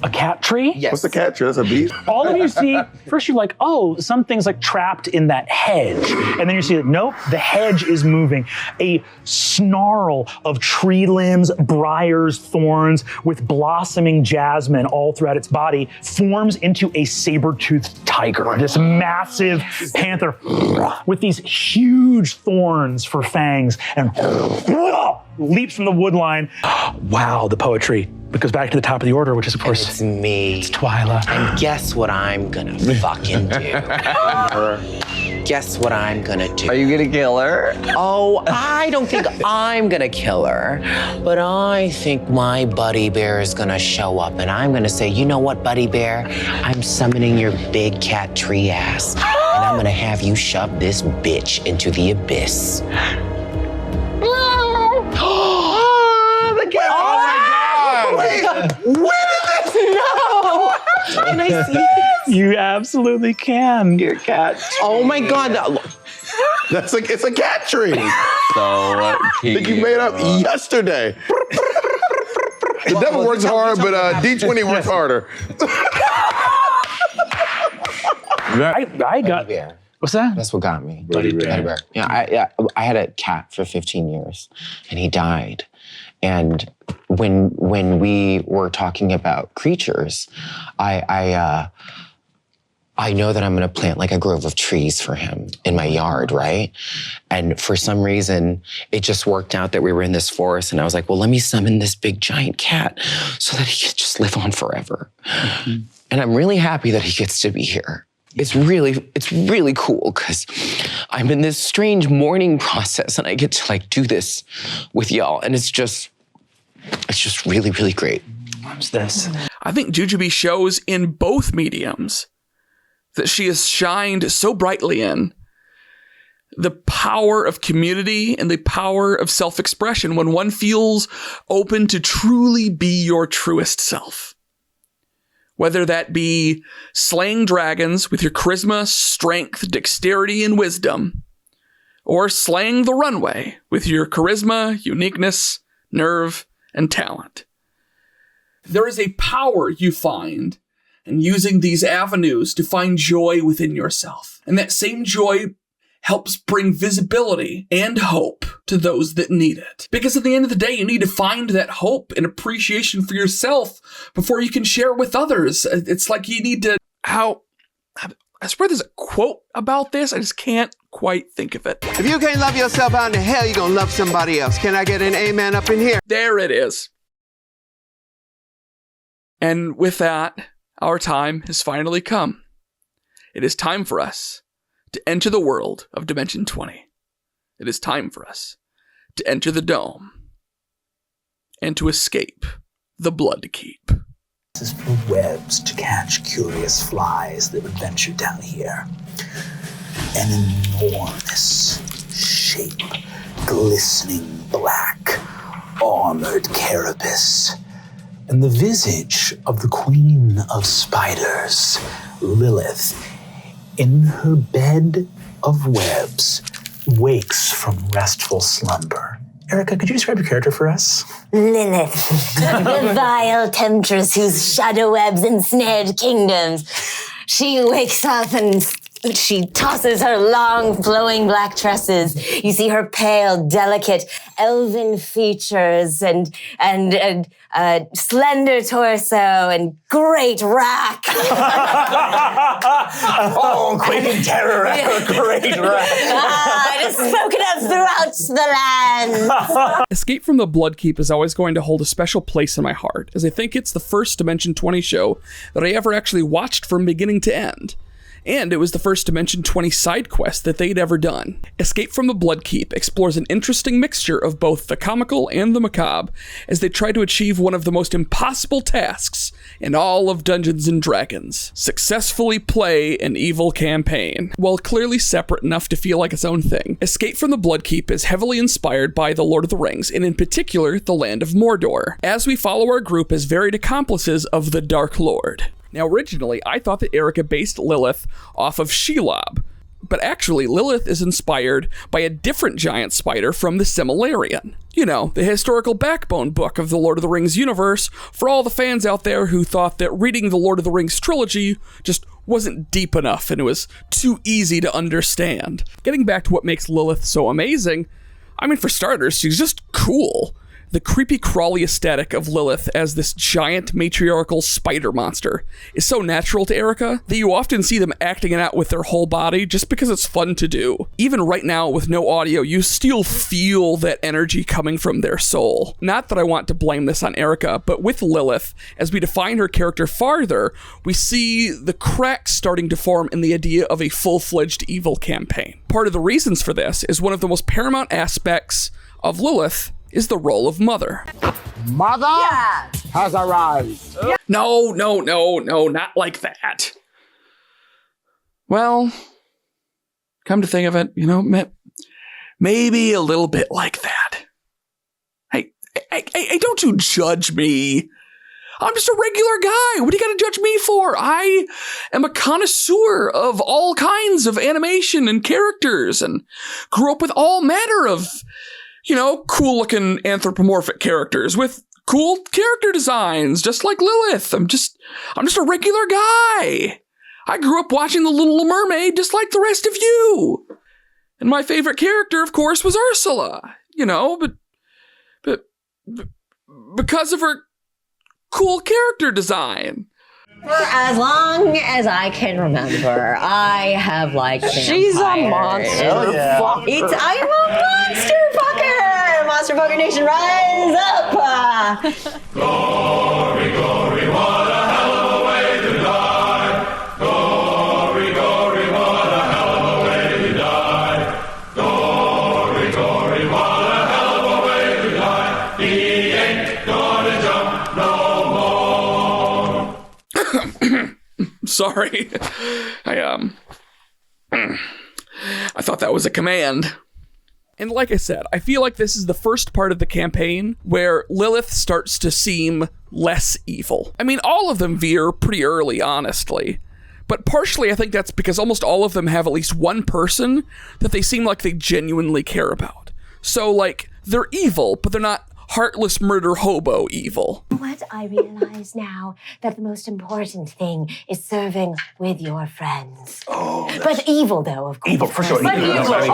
A cat tree? Yes. What's a cat tree? That's a beast. All of you see, first you're like, oh, something's like trapped in that hedge. And then you see that, nope, the hedge is moving. A snarl of tree limbs, briars, thorns, with blossoming jasmine all throughout its body forms into a saber-toothed tiger. This massive panther with these huge thorns for fangs and leaps from the wood line. Wow, the poetry. It goes back to the top of the order, which is, of course, it's me. It's Twyla. And guess what I'm gonna fucking do? Guess what I'm gonna do? Are you gonna kill her? Oh, I don't think I'm gonna kill her, but I think my Buddy Bear is gonna show up and I'm gonna say, you know what, Buddy Bear? I'm summoning your big cat tree ass and I'm gonna have you shove this bitch into the abyss. Wait, when did this? No! Can I see this? You absolutely can. Your cat tree. Oh my God. It's a cat tree. So that you made up yesterday. The devil works hard, but D20 works harder. I got... What's that? That's what got me. Buddy Bear. Yeah, I had a cat for 15 years and he died. And when we were talking about creatures, I know that I'm gonna plant like a grove of trees for him in my yard, right? And for some reason, it just worked out that we were in this forest and I was like, well, let me summon this big giant cat so that he could just live on forever. Mm-hmm. And I'm really happy that he gets to be here. It's really cool because I'm in this strange mourning process and I get to like do this with y'all. And it's just really, really great. What's this? I think Jujubee shows in both mediums that she has shined so brightly in the power of community and the power of self-expression when one feels open to truly be your truest self. Whether that be slaying dragons with your charisma, strength, dexterity, and wisdom, or slaying the runway with your charisma, uniqueness, nerve, and talent. There is a power you find in using these avenues to find joy within yourself. And that same joy helps bring visibility and hope to those that need it. Because at the end of the day, you need to find that hope and appreciation for yourself before you can share it with others. It's like you need to... I swear there's a quote about this. I just can't quite think of it. If you can't love yourself, how in the hell you gonna love somebody else? Can I get an amen up in here? There it is. And with that, our time has finally come. It is time for us to enter the world of Dimension 20. It is time for us to enter the dome and to escape the Blood Keep. This is for webs to catch curious flies that would venture down here. An enormous shape, glistening black, armored carapace, and the visage of the queen of spiders, Lilith, in her bed of webs, wakes from restful slumber. Erika, could you describe your character for us? Lilith, the vile temptress whose shadow webs ensnared kingdoms. She wakes up and she tosses her long, flowing black tresses. You see her pale, delicate, elven features and slender torso and great rack. Oh, quaking terror at her great rack. It has spoken up throughout the land. Escape from the Bloodkeep is always going to hold a special place in my heart, as I think it's the first Dimension 20 show that I ever actually watched from beginning to end. And it was the first Dimension 20 side quest that they'd ever done. Escape from the Bloodkeep explores an interesting mixture of both the comical and the macabre as they try to achieve one of the most impossible tasks in all of Dungeons & Dragons: successfully play an evil campaign. While clearly separate enough to feel like its own thing, Escape from the Bloodkeep is heavily inspired by The Lord of the Rings, and in particular, the land of Mordor, as we follow our group as varied accomplices of the Dark Lord. Now, originally, I thought that Erika based Lilith off of Shelob, but actually, Lilith is inspired by a different giant spider from the Silmarillion. You know, the historical backbone book of the Lord of the Rings universe for all the fans out there who thought that reading the Lord of the Rings trilogy just wasn't deep enough and it was too easy to understand. Getting back to what makes Lilith so amazing, I mean, for starters, she's just cool. The creepy crawly aesthetic of Lilith as this giant matriarchal spider monster is so natural to Erika that you often see them acting it out with their whole body just because it's fun to do. Even right now with no audio, you still feel that energy coming from their soul. Not that I want to blame this on Erika, but with Lilith, as we define her character farther, we see the cracks starting to form in the idea of a full-fledged evil campaign. Part of the reasons for this is one of the most paramount aspects of Lilith is the role of mother. Mother has arrived. No, not like that. Well, come to think of it, you know, maybe a little bit like that. Hey, don't you judge me. I'm just a regular guy. What do you gotta judge me for? I am a connoisseur of all kinds of animation and characters and grew up with all manner of, you know, cool-looking anthropomorphic characters with cool character designs, just like Lilith. I'm just a regular guy. I grew up watching The Little Mermaid just like the rest of you. And my favorite character, of course, was Ursula. You know, but because of her cool character design. For as long as I can remember, I have liked vampires. She's a monster. I'm a monster fucker. Monster fucker nation, rise up. Glory, glory, what a hell of a way to die. Glory, glory, what a hell of a way to die. Glory, glory, what a hell of a way to die. He ain't gonna jump no more. Sorry. I thought that was a command. And like I said, I feel like this is the first part of the campaign where Lilith starts to seem less evil. I mean, all of them veer pretty early, honestly. But partially, I think that's because almost all of them have at least one person that they seem like they genuinely care about. So, like, they're evil, but they're not heartless murder hobo evil. What I realize now, that the most important thing is serving with your friends. But evil, though, of course. Evil, for sure. But evil, of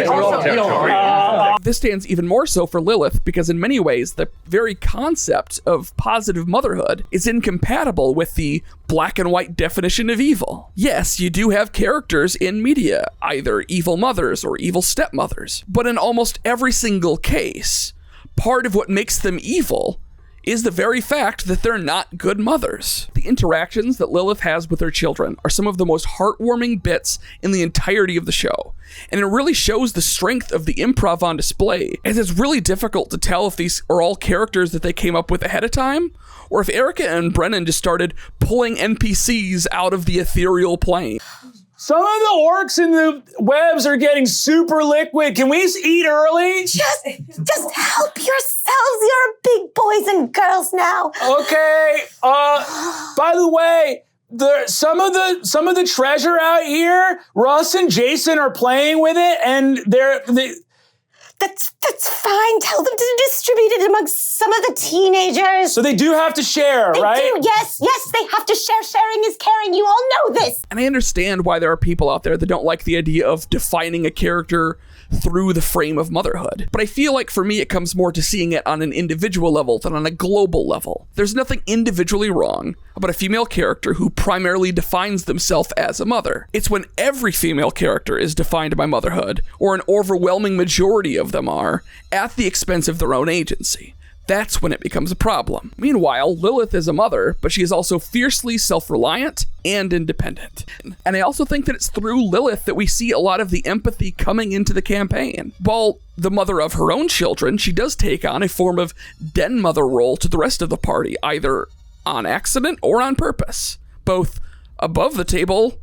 course. This stands even more so for Lilith because in many ways, the very concept of positive motherhood is incompatible with the black and white definition of evil. Yes, you do have characters in media, either evil mothers or evil stepmothers, but in almost every single case, part of what makes them evil is the very fact that they're not good mothers. The interactions that Lilith has with her children are some of the most heartwarming bits in the entirety of the show, and it really shows the strength of the improv on display, as it's really difficult to tell if these are all characters that they came up with ahead of time, or if Erika and Brennan just started pulling NPCs out of the ethereal plane. Some of the orcs in the webs are getting super liquid. Can we eat early? Just help yourselves. You're big boys and girls now. Okay. By the way, some of the treasure out here, Russ and Jason are playing with it, and That's fine. Tell them to distribute it amongst some of the teenagers. So they do have to share, right? They do, yes, they have to share. Sharing is caring. You all know this. And I understand why there are people out there that don't like the idea of defining a character through the frame of motherhood. But I feel like for me, it comes more to seeing it on an individual level than on a global level. There's nothing individually wrong about a female character who primarily defines themselves as a mother. It's when every female character is defined by motherhood, or an overwhelming majority of them are, at the expense of their own agency. That's when it becomes a problem. Meanwhile, Lilith is a mother, but she is also fiercely self-reliant and independent. And I also think that it's through Lilith that we see a lot of the empathy coming into the campaign. While the mother of her own children, she does take on a form of den mother role to the rest of the party, either on accident or on purpose, both above the table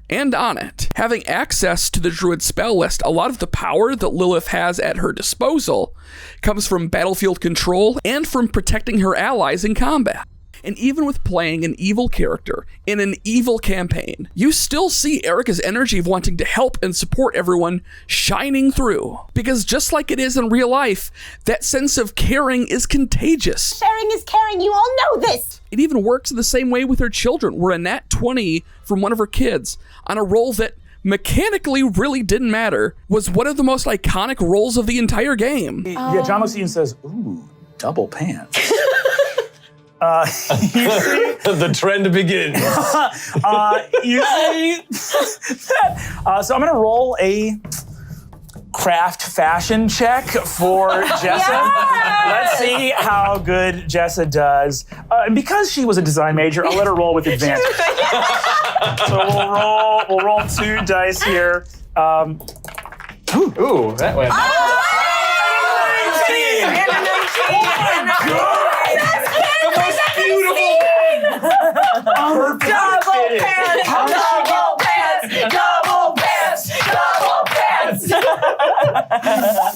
and on it. Having access to the druid spell list, a lot of the power that Lilith has at her disposal comes from battlefield control and from protecting her allies in combat. And even with playing an evil character in an evil campaign, you still see Erika's energy of wanting to help and support everyone shining through. Because just like it is in real life, that sense of caring is contagious. Sharing is caring. You all know this. It even works the same way with her children, where a nat 20 from one of her kids on a roll that mechanically really didn't matter was one of the most iconic rolls of the entire game. Yeah, John looks at you and says, "Ooh, double pants." You see, the trend begins. You see that? So I'm gonna roll a craft fashion check for Jessa. Yes! Let's see how good Jessa does. And because she was a design major, I'll let her roll with advantage. So we'll roll 2 dice here. Ooh, that went. Oh my God! Double pants! Double pants! Double pants! Double pants!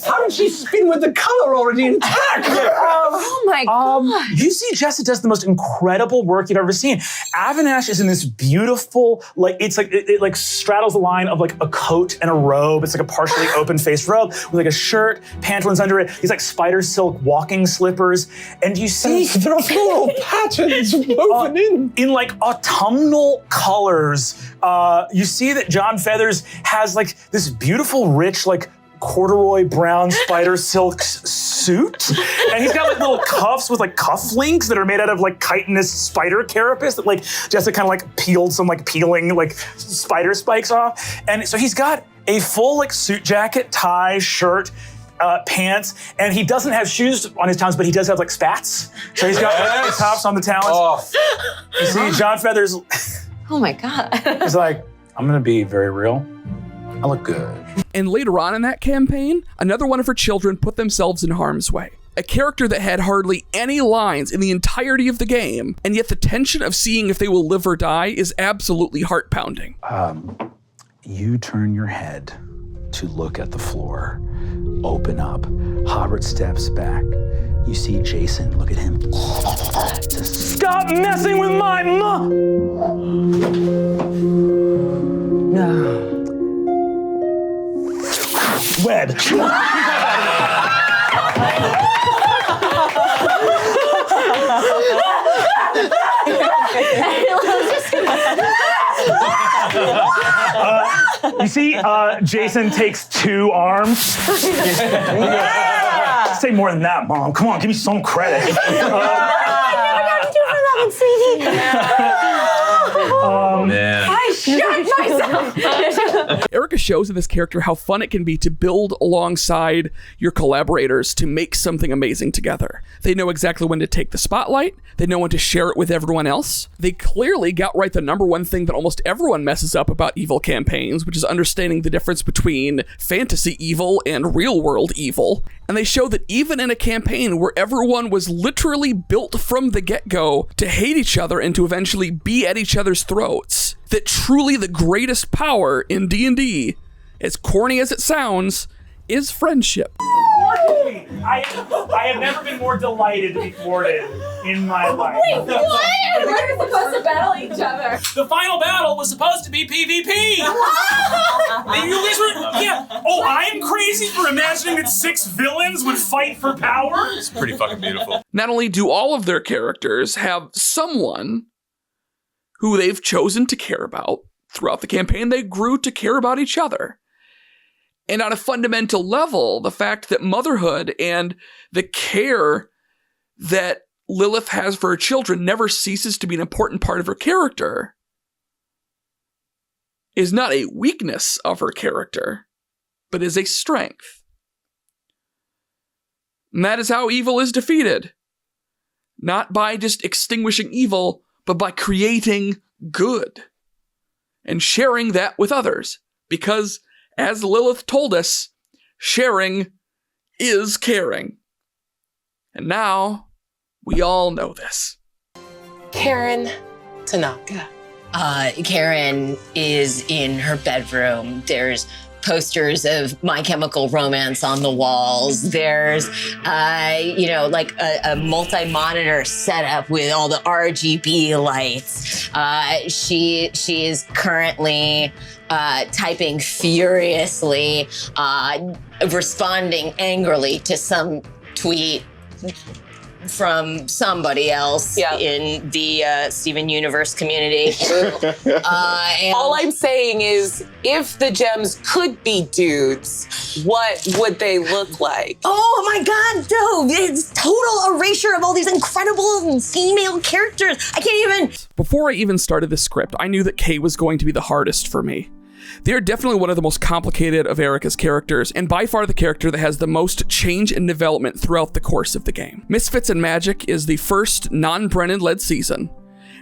How did she spin with the color already intact? Oh my God. You see Jessa does the most incredible work you've ever seen. Avinash is in this beautiful, it straddles the line of like a coat and a robe. It's like a partially open-faced robe with like a shirt, pantaloons under it. These like spider silk walking slippers. And you see there are floral patterns woven in like autumnal colors. You see that John Feathers has like this beautiful, rich, like corduroy brown spider silk suit, and he's got like little cuffs with like cuff links that are made out of like chitinous spider carapace that like Jessica kind of like peeled some like peeling like spider spikes off. And so he's got a full like suit jacket, tie, shirt, pants, and he doesn't have shoes on his talons, but he does have like spats. So he's got like, tops on the talons. You see John Feathers. Oh my God. He's like, I'm gonna be very real. I look good. And later on in that campaign, another one of her children put themselves in harm's way. A character that had hardly any lines in the entirety of the game, and yet the tension of seeing if they will live or die is absolutely heart-pounding. You turn your head to look at the floor. Open up. Hobbit steps back. You see Jason. Look at him. Stop messing with my mom! No. Web. You see, Jason takes 2 arms. Yeah. Say more than that, Mom. Come on, give me some credit. I shot myself. Erika shows in this character how fun it can be to build alongside your collaborators to make something amazing together. They know exactly when to take the spotlight. They know when to share it with everyone else. They clearly got right the number one thing that almost everyone messes up about evil campaigns, which is understanding the difference between fantasy evil and real-world evil. And they show that even in a campaign where everyone was literally built from the get-go to hate each other and to eventually be at each other's throats, that truly the greatest power in D&D, as corny as it sounds, is friendship. I have never been more delighted to be thwarted in my life. Wait, what? We're supposed to battle each other. The final battle was supposed to be PvP. You guys were, yeah. Oh, I'm crazy for imagining that 6 villains would fight for power. It's pretty fucking beautiful. Not only do all of their characters have someone who they've chosen to care about throughout the campaign, they grew to care about each other. And on a fundamental level, the fact that motherhood and the care that Lilith has for her children never ceases to be an important part of her character is not a weakness of her character, but is a strength. And that is how evil is defeated. Not by just extinguishing evil, but by creating good and sharing that with others. Because, as Lilith told us, sharing is caring. And now, we all know this. Karen Tanaka. Karen is in her bedroom. There's posters of My Chemical Romance on the walls. There's, like a multi-monitor setup with all the RGB lights. She is currently typing furiously, responding angrily to some tweet from somebody else in the Steven Universe community. All I'm saying is, if the gems could be dudes, what would they look like? Oh my God, no, it's total erasure of all these incredible female characters. I can't even. Before I even started the script, I knew that Kay was going to be the hardest for me. They are definitely one of the most complicated of Erika's characters, and by far the character that has the most change and development throughout the course of the game. Misfits and Magic is the first non-Brennan-led season,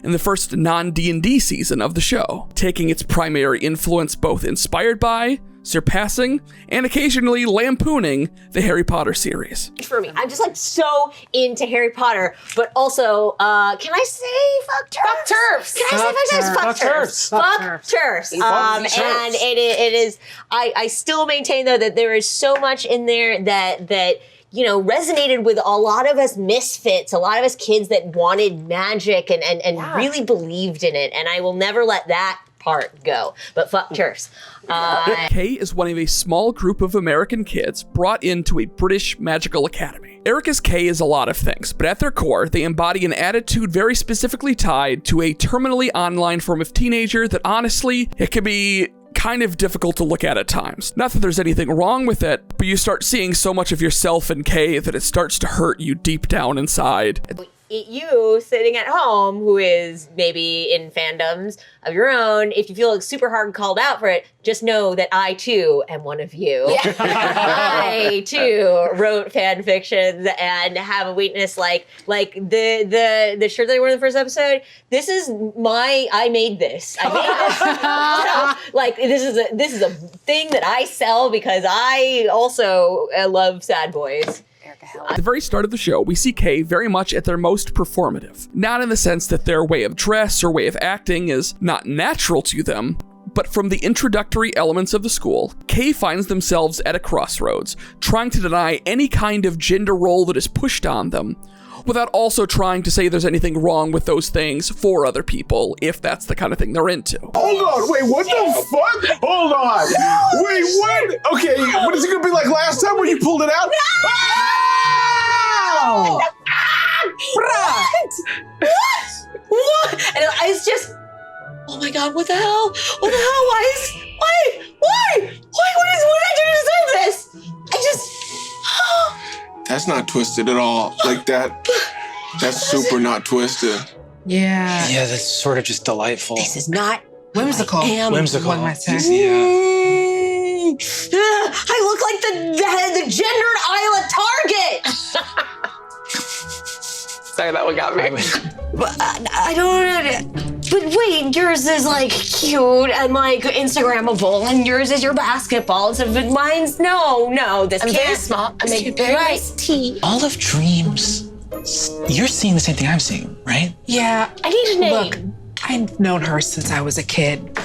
and the first non-D&D season of the show, taking its primary influence both inspired by, surpassing, and occasionally lampooning the Harry Potter series. For me, I'm just like so into Harry Potter, but also, can I say fuck turfs? Fuck turfs. Can I say fuck turfs? Fuck turfs. Fuck turfs. And it is, I still maintain though that there is so much in there that resonated with a lot of us misfits, a lot of us kids that wanted magic and really believed in it. And I will never let that part go, but fuck turfs. Kay is one of a small group of American kids brought into a British magical academy. Erika's Kay is a lot of things, but at their core, they embody an attitude very specifically tied to a terminally online form of teenager that honestly, it can be kind of difficult to look at times. Not that there's anything wrong with it, but you start seeing so much of yourself in Kay that it starts to hurt you deep down inside. You sitting at home who is maybe in fandoms of your own, if you feel like super hard called out for it, just know that I too am one of you. I too wrote fan fictions and have a weakness like the shirt that I wore in the first episode. This is I made this. So, this is a thing that I sell because I also love sad boys. At the very start of the show, we see Kay very much at their most performative. Not in the sense that their way of dress or way of acting is not natural to them, but from the introductory elements of the school, Kay finds themselves at a crossroads, trying to deny any kind of gender role that is pushed on them, without also trying to say there's anything wrong with those things for other people, if that's the kind of thing they're into. Hold on, wait, what the fuck? Hold on. Wait, what? Okay, what is it gonna be like last time when you pulled it out? No! What? And it's just, oh my God, what the hell? What the hell? Why? What did I do to deserve this? That's not twisted at all. Like that. That's super not twisted. Yeah. Yeah, that's sort of just delightful. This is not whimsical. Whimsical. One might say. Yeah. Sorry, that one got me. But I don't. But wait, yours is like cute and like Instagrammable, and yours is your basketball. So, but mine's no. This I'm can't very small. I'm make cute. very nice tea. All of dreams. You're seeing the same thing I'm seeing, right? Yeah. I need a name. Look, I've known her since I was a kid.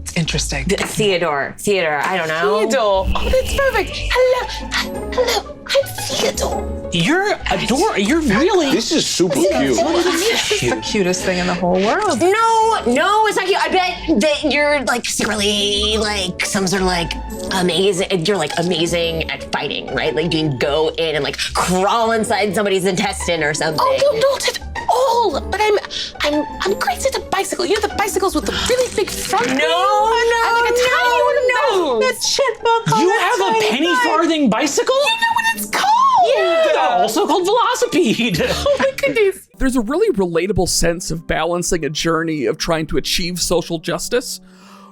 It's interesting. Theodore. I don't know. Theodore. Oh, that's perfect. Hello. I'm Theodore. You're adorable. You're really. This is super cute. This is the cutest thing in the whole world. No, it's not cute. I bet that you're like secretly like some sort of like amazing. You're like amazing at fighting, right? Like you can go in and like crawl inside somebody's intestine or something. Oh, not at all. But I'm crazy to bicycle. You know the bicycles with the really big front wheels? I'm like a tiny one of those. That's shit, Buck. You have a penny farthing bicycle? You know what it's called? Yeah. Also called velocipede. Oh my goodness. There's a really relatable sense of balancing a journey of trying to achieve social justice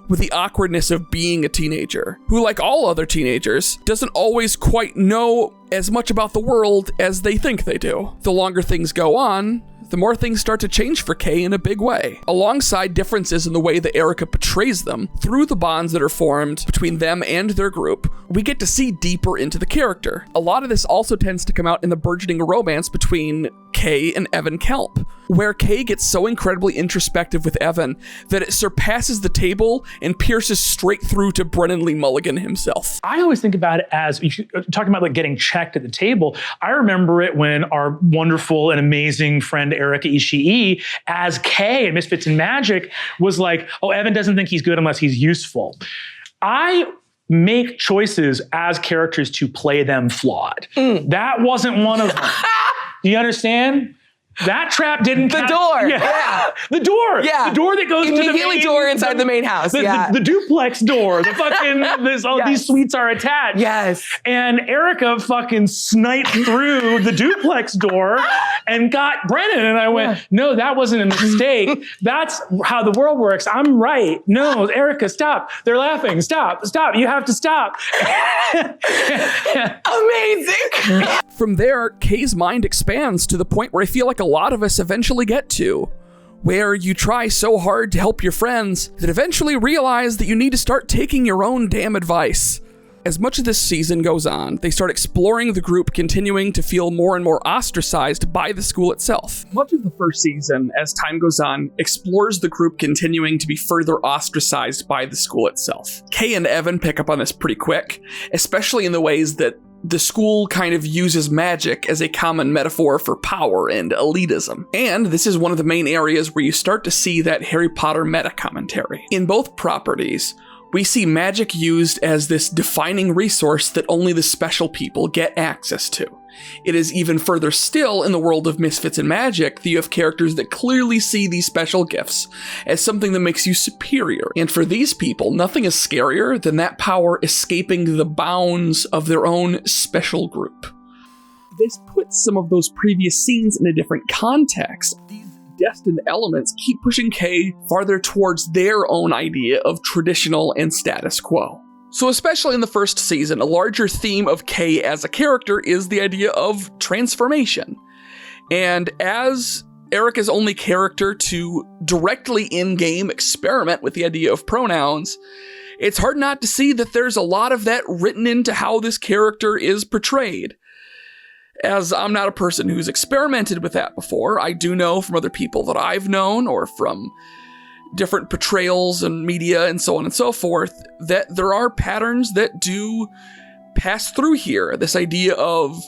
with the awkwardness of being a teenager, who, like all other teenagers, doesn't always quite know as much about the world as they think they do. The longer things go on, the more things start to change for Kay in a big way, alongside differences in the way that Erika portrays them. Through the bonds that are formed between them and their group, we get to see deeper into the character. A lot of this also tends to come out in the burgeoning romance between Kay and Evan Kelp, where Kay gets so incredibly introspective with Evan that it surpasses the table and pierces straight through to Brennan Lee Mulligan himself. I always think about it as, if you're talking about like getting checked at the table, I remember it when our wonderful and amazing friend Erika Ishii as Kay in Misfits and Magic was like, oh, Evan doesn't think he's good unless he's useful. I make choices as characters to play them flawed. That wasn't one of them. Do you understand? That trap didn't The door. Yeah. The door. Yeah. The door that goes to the main door inside the main house. The duplex door. The fucking these suites are attached. Yes. And Erika fucking sniped through the duplex door and got Brennan. And I went, no, that wasn't a mistake. That's how the world works. I'm right. No, Erika, stop. They're laughing. Stop. You have to stop. Amazing. From there, Kay's mind expands to the point where I feel like a lot of us eventually get to, where you try so hard to help your friends that eventually realize that you need to start taking your own damn advice. As much as this season goes on, they start exploring the group continuing to feel more and more ostracized by the school itself. Much of the first season, as time goes on, explores the group continuing to be further ostracized by the school itself. Kay and Evan pick up on this pretty quick, especially in the ways that the school kind of uses magic as a common metaphor for power and elitism. And this is one of the main areas where you start to see that Harry Potter meta commentary. In both properties, we see magic used as this defining resource that only the special people get access to. It is even further still in the world of Misfits and Magic that you have characters that clearly see these special gifts as something that makes you superior. And for these people, nothing is scarier than that power escaping the bounds of their own special group. This puts some of those previous scenes in a different context. These destined elements keep pushing Kay farther towards their own idea of traditional and status quo. So especially in the first season, a larger theme of Kay as a character is the idea of transformation. And as Erika's only character to directly in-game experiment with the idea of pronouns, it's hard not to see that there's a lot of that written into how this character is portrayed. As I'm not a person who's experimented with that before, I do know from other people that I've known or from different portrayals and media and so on and so forth, that there are patterns that do pass through here. This idea of,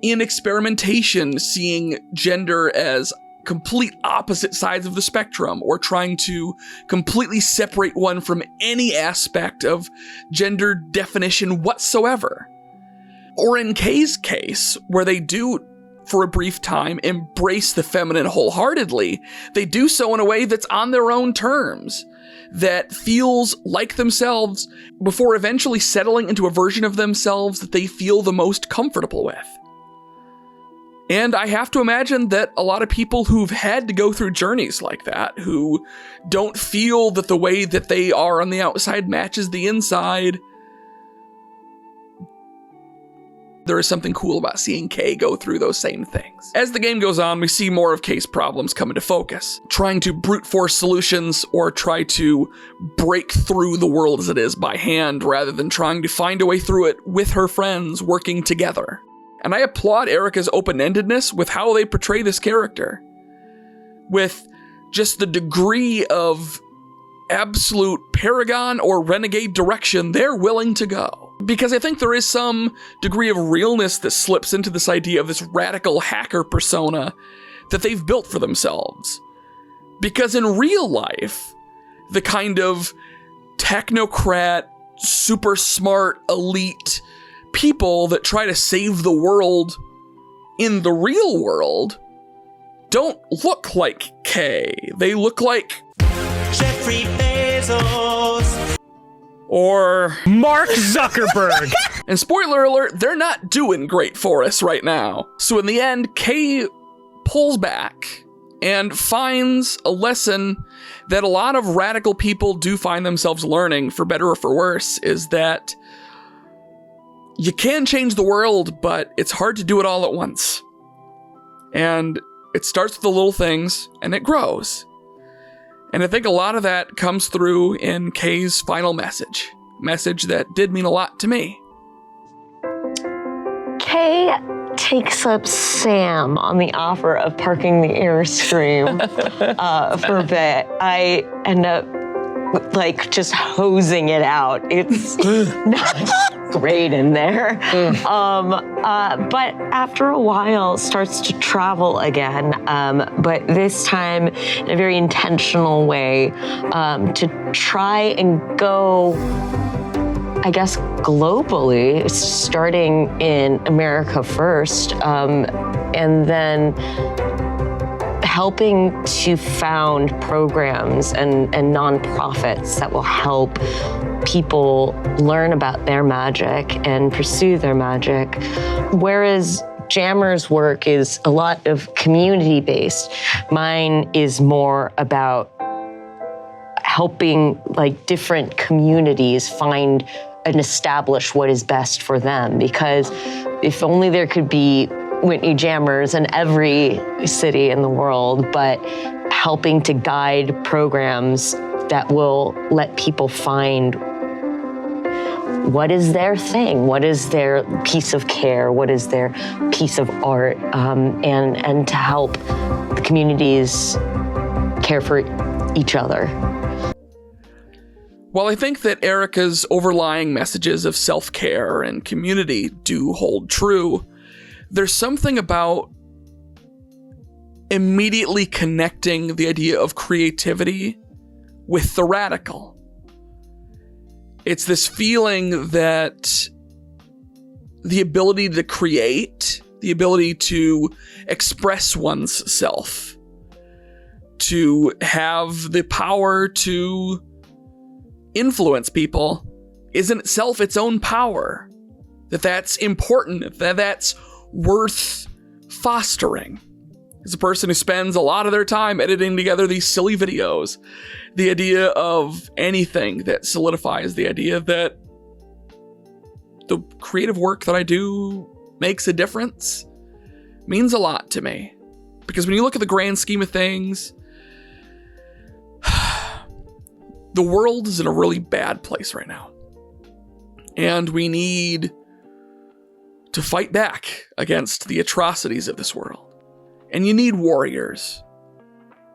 in experimentation, seeing gender as complete opposite sides of the spectrum, or trying to completely separate one from any aspect of gender definition whatsoever. Or in Kay's case, where they do, for a brief time, embrace the feminine wholeheartedly, they do so in a way that's on their own terms, that feels like themselves, before eventually settling into a version of themselves that they feel the most comfortable with. And I have to imagine that a lot of people who've had to go through journeys like that, who don't feel that the way that they are on the outside matches the inside, There is something cool about seeing Kay go through those same things. As the game goes on, we see more of Kay's problems come into focus, trying to brute force solutions or try to break through the world as it is by hand rather than trying to find a way through it with her friends working together. And I applaud Erika's open-endedness with how they portray this character, with just the degree of absolute paragon or renegade direction they're willing to go. Because I think there is some degree of realness that slips into this idea of this radical hacker persona that they've built for themselves. Because in real life, the kind of technocrat, super smart, elite people that try to save the world in the real world don't look like Kay. They look like Jeffrey Bezos. Or Mark Zuckerberg. And spoiler alert, they're not doing great for us right now. So in the end, Kay pulls back and finds a lesson that a lot of radical people do find themselves learning, for better or for worse, is that you can change the world, but it's hard to do it all at once. And it starts with the little things, and it grows. And I think a lot of that comes through in Kay's final message that did mean a lot to me. Kay takes up Sam on the offer of parking the Airstream for a bit. I end up just hosing it out. It's not great in there. But after a while starts to travel again, but this time in a very intentional way, to try and go, I guess, globally, starting in America first, and then helping to found programs and nonprofits that will help people learn about their magic and pursue their magic. Whereas Jammer's work is a lot of community-based, mine is more about helping different communities find and establish what is best for them. Because if only there could be Whitney Jammers in every city in the world, but helping to guide programs that will let people find what is their thing, what is their piece of care, what is their piece of art, and to help the communities care for each other. While I think that Erika's overlying messages of self-care and community do hold true, there's something about immediately connecting the idea of creativity with the radical. It's this feeling that the ability to create, the ability to express one's self, to have the power to influence people, is in itself its own power. That's important, that's worth fostering. As a person who spends a lot of their time editing together these silly videos, the idea of anything that solidifies the idea that the creative work that I do makes a difference means a lot to me. Because when you look at the grand scheme of things, the world is in a really bad place right now. And we need to fight back against the atrocities of this world. And you need warriors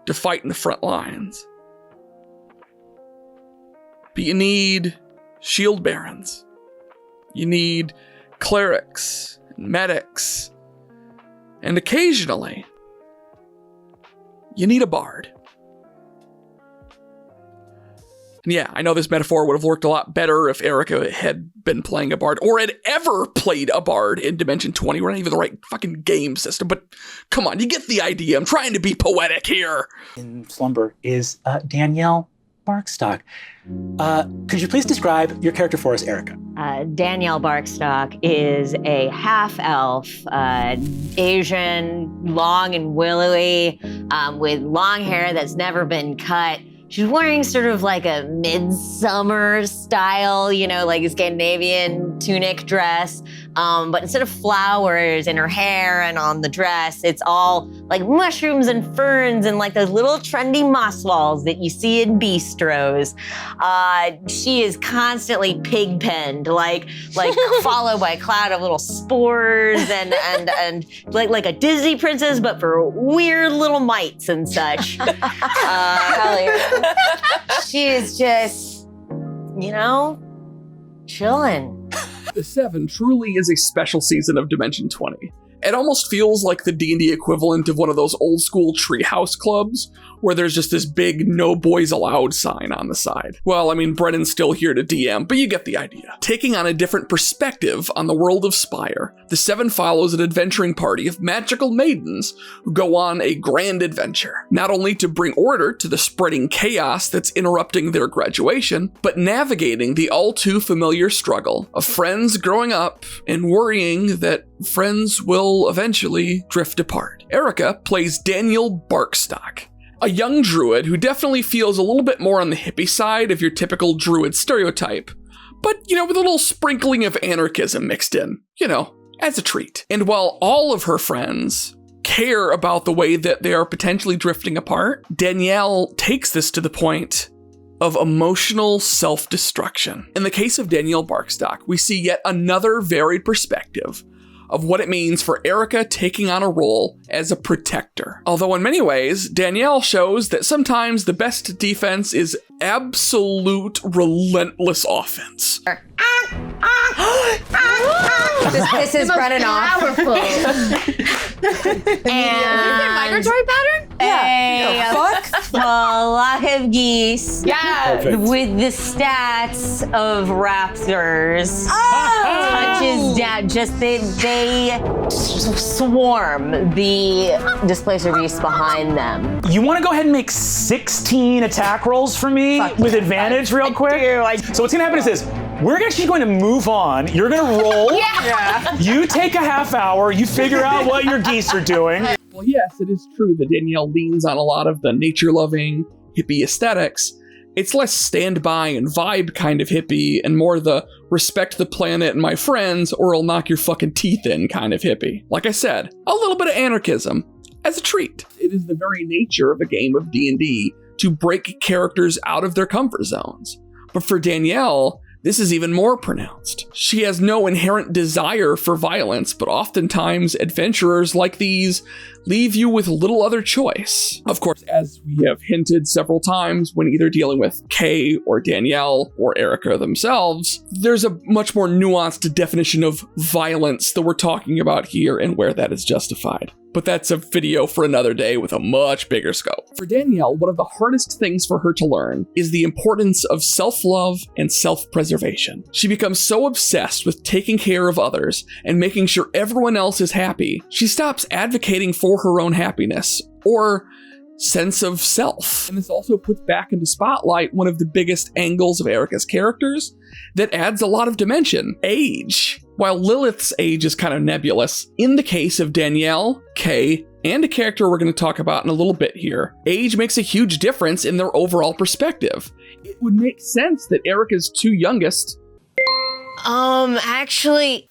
to fight in the front lines. But you need shield barons. You need clerics, and medics, and occasionally, you need a bard. And yeah, I know this metaphor would have worked a lot better if Erika had been playing a bard, or had ever played a bard in Dimension 20. We're not even the right fucking game system, but come on, you get the idea. I'm trying to be poetic here. In Slumber is Danielle Barkstock. Could you please describe your character for us, Erika? Danielle Barkstock is a half-elf, Asian, long and willowy, with long hair that's never been cut. She's wearing sort of like a midsummer style, like a Scandinavian tunic dress. But instead of flowers in her hair and on the dress, it's all like mushrooms and ferns and like those little trendy moss walls that you see in bistros. She is constantly pig penned, like followed by a cloud of little spores and like a Disney princess, but for weird little mites and such. Hell yeah. She is just, chilling. The 7 truly is a special season of Dimension 20. It almost feels like the D&D equivalent of one of those old school treehouse clubs where there's just this big no boys allowed sign on the side. Well, I mean, Brennan's still here to DM, but you get the idea. Taking on a different perspective on the world of Spire, the 7 follows an adventuring party of magical maidens who go on a grand adventure, not only to bring order to the spreading chaos that's interrupting their graduation, but navigating the all too familiar struggle of friends growing up and worrying that friends will eventually drift apart. Erika plays Daniel Barkstock, a young druid who definitely feels a little bit more on the hippie side of your typical druid stereotype, but, with a little sprinkling of anarchism mixed in, as a treat. And while all of her friends care about the way that they are potentially drifting apart, Danielle takes this to the point of emotional self-destruction. In the case of Danielle Barkstock, we see yet another varied perspective of what it means for Erika taking on a role as a protector. Although in many ways, Danielle shows that sometimes the best defense is absolute relentless offense. This pisses Brennan off. Powerful. And migratory pattern? a flock of geese Yes. with the stats of raptors touches down. Just they swarm the displacer beasts behind them. You want to go ahead and make 16 attack rolls for me with advantage real quick? So what's going to happen is this. We're actually going to move on. You're going to roll. Yeah. You take a half hour. You figure out what your geese are doing. Well, yes, it is true that Danielle leans on a lot of the nature-loving, hippie aesthetics. It's less stand-by and vibe kind of hippie, and more the respect the planet and my friends, or I'll knock your fucking teeth in kind of hippie. Like I said, a little bit of anarchism as a treat. It is the very nature of a game of D&D to break characters out of their comfort zones. But for Danielle, this is even more pronounced. She has no inherent desire for violence, but oftentimes adventurers like these leave you with little other choice. Of course, as we have hinted several times when either dealing with Kay or Danielle or Erika themselves, there's a much more nuanced definition of violence that we're talking about here and where that is justified. But that's a video for another day with a much bigger scope. For Danielle, one of the hardest things for her to learn is the importance of self-love and self-preservation. She becomes so obsessed with taking care of others and making sure everyone else is happy, she stops advocating for her own happiness or sense of self. And this also puts back into spotlight one of the biggest angles of Erika's characters that adds a lot of dimension: age. While Lilith's age is kind of nebulous, in the case of Danielle, Kay, and a character we're going to talk about in a little bit here, age makes a huge difference in their overall perspective. It would make sense that Erika's two youngest... Actually...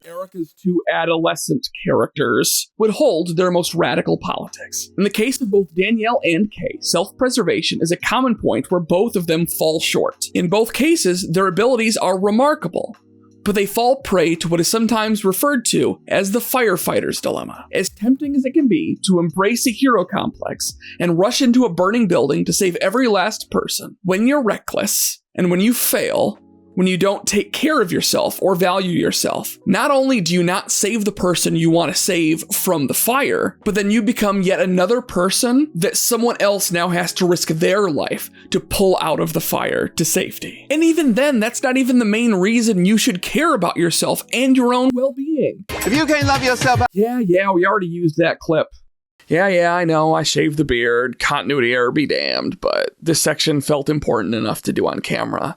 Erika's two adolescent characters would hold their most radical politics. In the case of both Danielle and Kay, self-preservation is a common point where both of them fall short. In both cases, their abilities are remarkable, but they fall prey to what is sometimes referred to as the firefighter's dilemma. As tempting as it can be to embrace a hero complex and rush into a burning building to save every last person, when you're reckless and when you fail, when you don't take care of yourself or value yourself, not only do you not save the person you want to save from the fire, but then you become yet another person that someone else now has to risk their life to pull out of the fire to safety. And even then, that's not even the main reason you should care about yourself and your own well-being. If you can't love yourself... Yeah, we already used that clip. Yeah, I know, I shaved the beard, continuity error be damned, but this section felt important enough to do on camera.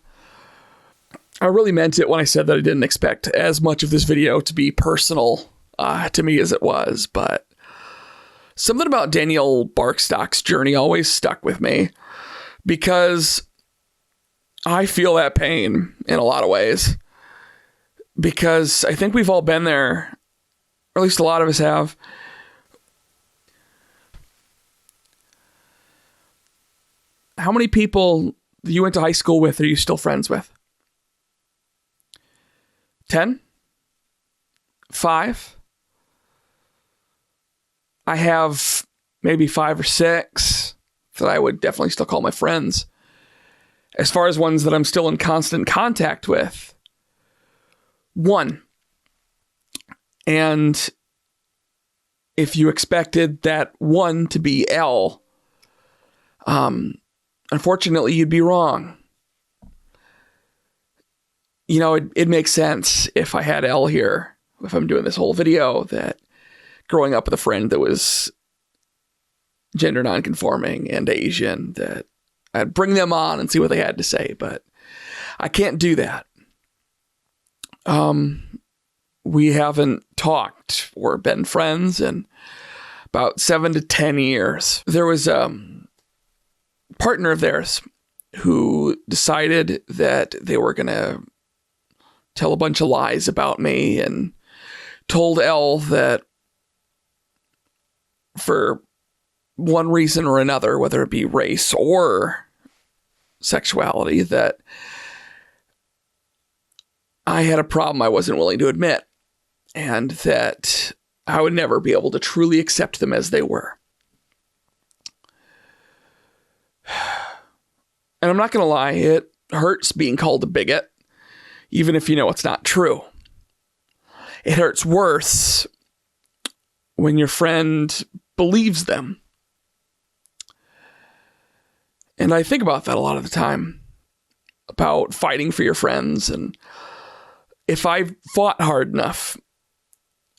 I really meant it when I said that I didn't expect as much of this video to be personal to me as it was, but something about Danielle Barkstock's journey always stuck with me. because I feel that pain in a lot of ways. Because I think we've all been there, or at least a lot of us have. How many people you went to high school with are you still friends with? 10? 5? I have maybe 5 or 6 that I would definitely still call my friends. As far as ones that I'm still in constant contact with, 1. And if you expected that 1 to be L, unfortunately, you'd be wrong. You know, it makes sense if I had L here, if I'm doing this whole video, that growing up with a friend that was gender nonconforming and Asian, that I'd bring them on and see what they had to say, but I can't do that. We haven't talked or been friends in about 7 to 10 years. There was a partner of theirs who decided that they were going to tell a bunch of lies about me and told Elle that for one reason or another, whether it be race or sexuality, that I had a problem I wasn't willing to admit, and that I would never be able to truly accept them as they were. And I'm not going to lie, it hurts being called a bigot, even if you know it's not true. It hurts worse when your friend believes them. And I think about that a lot of the time, about fighting for your friends. And if I fought hard enough,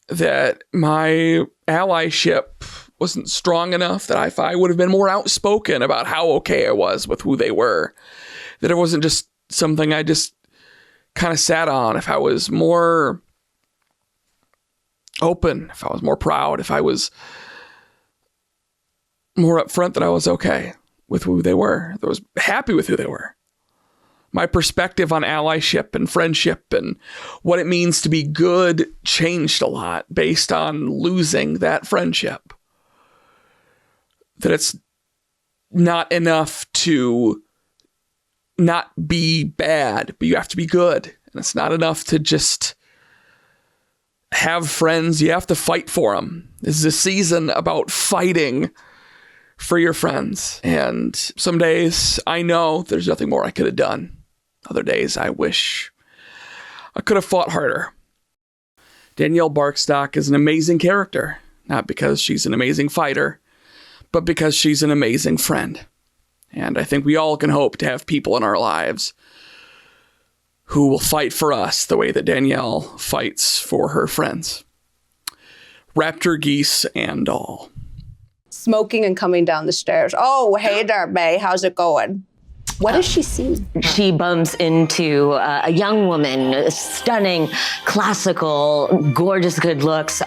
that my allyship wasn't strong enough, that if I would have been more outspoken about how okay I was with who they were, that it wasn't just something I just kind of sat on, if I was more open, if I was more proud, if I was more upfront that I was okay with who they were, that I was happy with who they were. My perspective on allyship and friendship and what it means to be good changed a lot based on losing that friendship. That it's not enough to not be bad, but you have to be good. And it's not enough to just have friends. You have to fight for them. This is a season about fighting for your friends. And some days I know there's nothing more I could have done. Other days I wish I could have fought harder. Danielle Barkstock is an amazing character, not because she's an amazing fighter, but because she's an amazing friend. And I think we all can hope to have people in our lives who will fight for us the way that Danielle fights for her friends. Raptor geese and all. Smoking and coming down the stairs. Oh, hey there, May. How's it going? What does she see? She bumps into a young woman, stunning, classical, gorgeous good looks,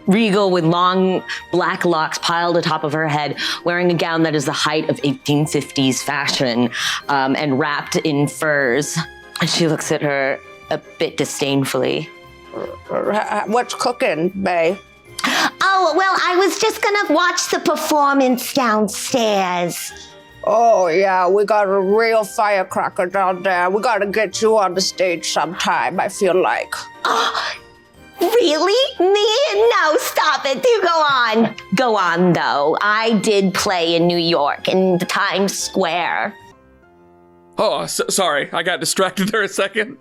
regal with long black locks piled atop of her head, wearing a gown that is the height of 1850s fashion, and wrapped in furs. And she looks at her a bit disdainfully. What's cooking, May? Oh, well, I was just gonna watch the performance downstairs. Oh, yeah, we got a real firecracker down there. We gotta get you on the stage sometime, I feel like. Really? Me? No, stop it. Do go on. Go on, though. I did play in New York, in the Times Square. Oh, sorry. I got distracted there a second.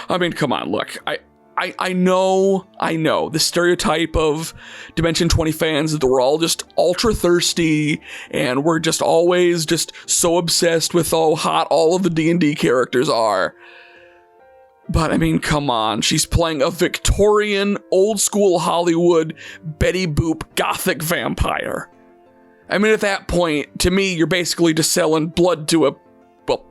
I mean, come on, look. I know the stereotype of Dimension 20 fans that we're all just ultra thirsty and we're just always just so obsessed with how hot all of the D&D characters are. But I mean, come on. She's playing a Victorian, old school Hollywood, Betty Boop gothic vampire. I mean, at that point, to me, you're basically just selling blood to a... Well,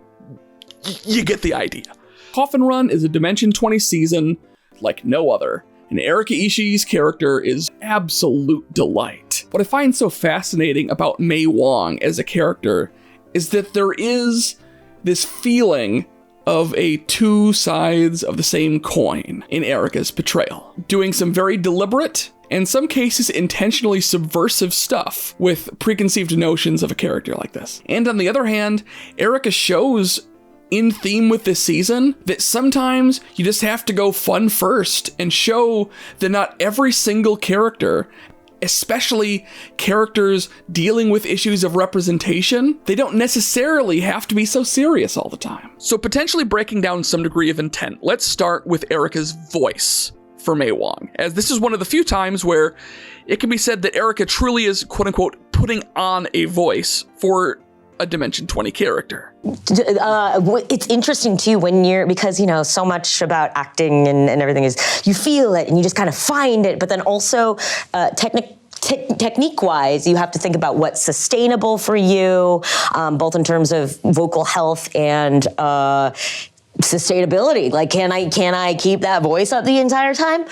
you get the idea. Coffin Run is a Dimension 20 season like no other, and Erika Ishii's character is absolute delight. What I find so fascinating about May Wong as a character is that there is this feeling of a two sides of the same coin in Erika's portrayal, doing some very deliberate, in some cases intentionally subversive stuff with preconceived notions of a character like this. And on the other hand, Erika shows in theme with this season that sometimes you just have to go fun first and show that not every single character, especially characters dealing with issues of representation, they don't necessarily have to be so serious all the time. So potentially breaking down some degree of intent, let's start with Erika's voice for May Wong, as this is one of the few times where it can be said that Erika truly is, quote unquote, putting on a voice for a Dimension 20 character. It's interesting too because so much about acting and everything is you feel it and you just kind of find it, but then also technique-wise, you have to think about what's sustainable for you, both in terms of vocal health and sustainability. Like, can I keep that voice up the entire time?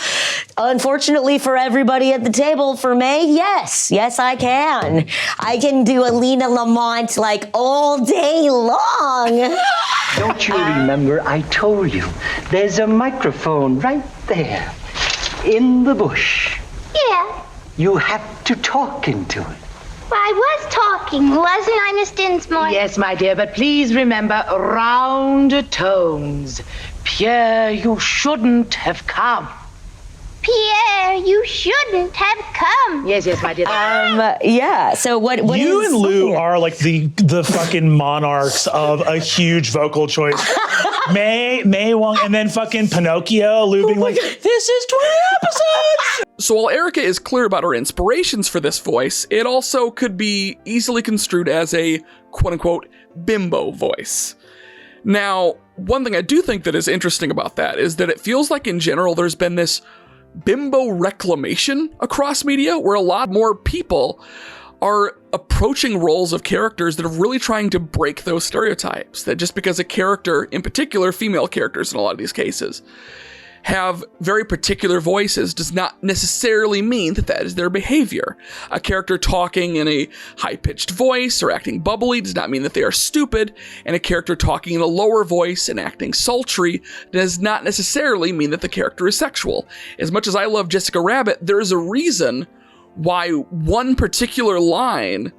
Unfortunately for everybody at the table, for May, yes, I can. I can do a Lena Lamont like all day long. Don't you remember I told you there's a microphone right there in the bush? Yeah. You have to talk into it. Well, I was talking, wasn't I, Miss Dinsmore? Yes, my dear, but please remember round tones. Pierre, you shouldn't have come. Pierre, you shouldn't have come. Yes, my dear. Yeah. So what you and Lou are like the fucking monarchs of a huge vocal choice. May Wong, and then fucking Pinocchio, Lou being like, this is 20 episodes. So while Erika is clear about her inspirations for this voice, it also could be easily construed as a quote unquote bimbo voice. Now, one thing I do think that is interesting about that is that it feels like in general there's been this bimbo reclamation across media where a lot more people are approaching roles of characters that are really trying to break those stereotypes. That just because a character, in particular female characters in a lot of these cases, have very particular voices does not necessarily mean that that is their behavior. A character talking in a high-pitched voice or acting bubbly does not mean that they are stupid, and a character talking in a lower voice and acting sultry does not necessarily mean that the character is sexual. As much as I love Jessica Rabbit, there is a reason why one particular line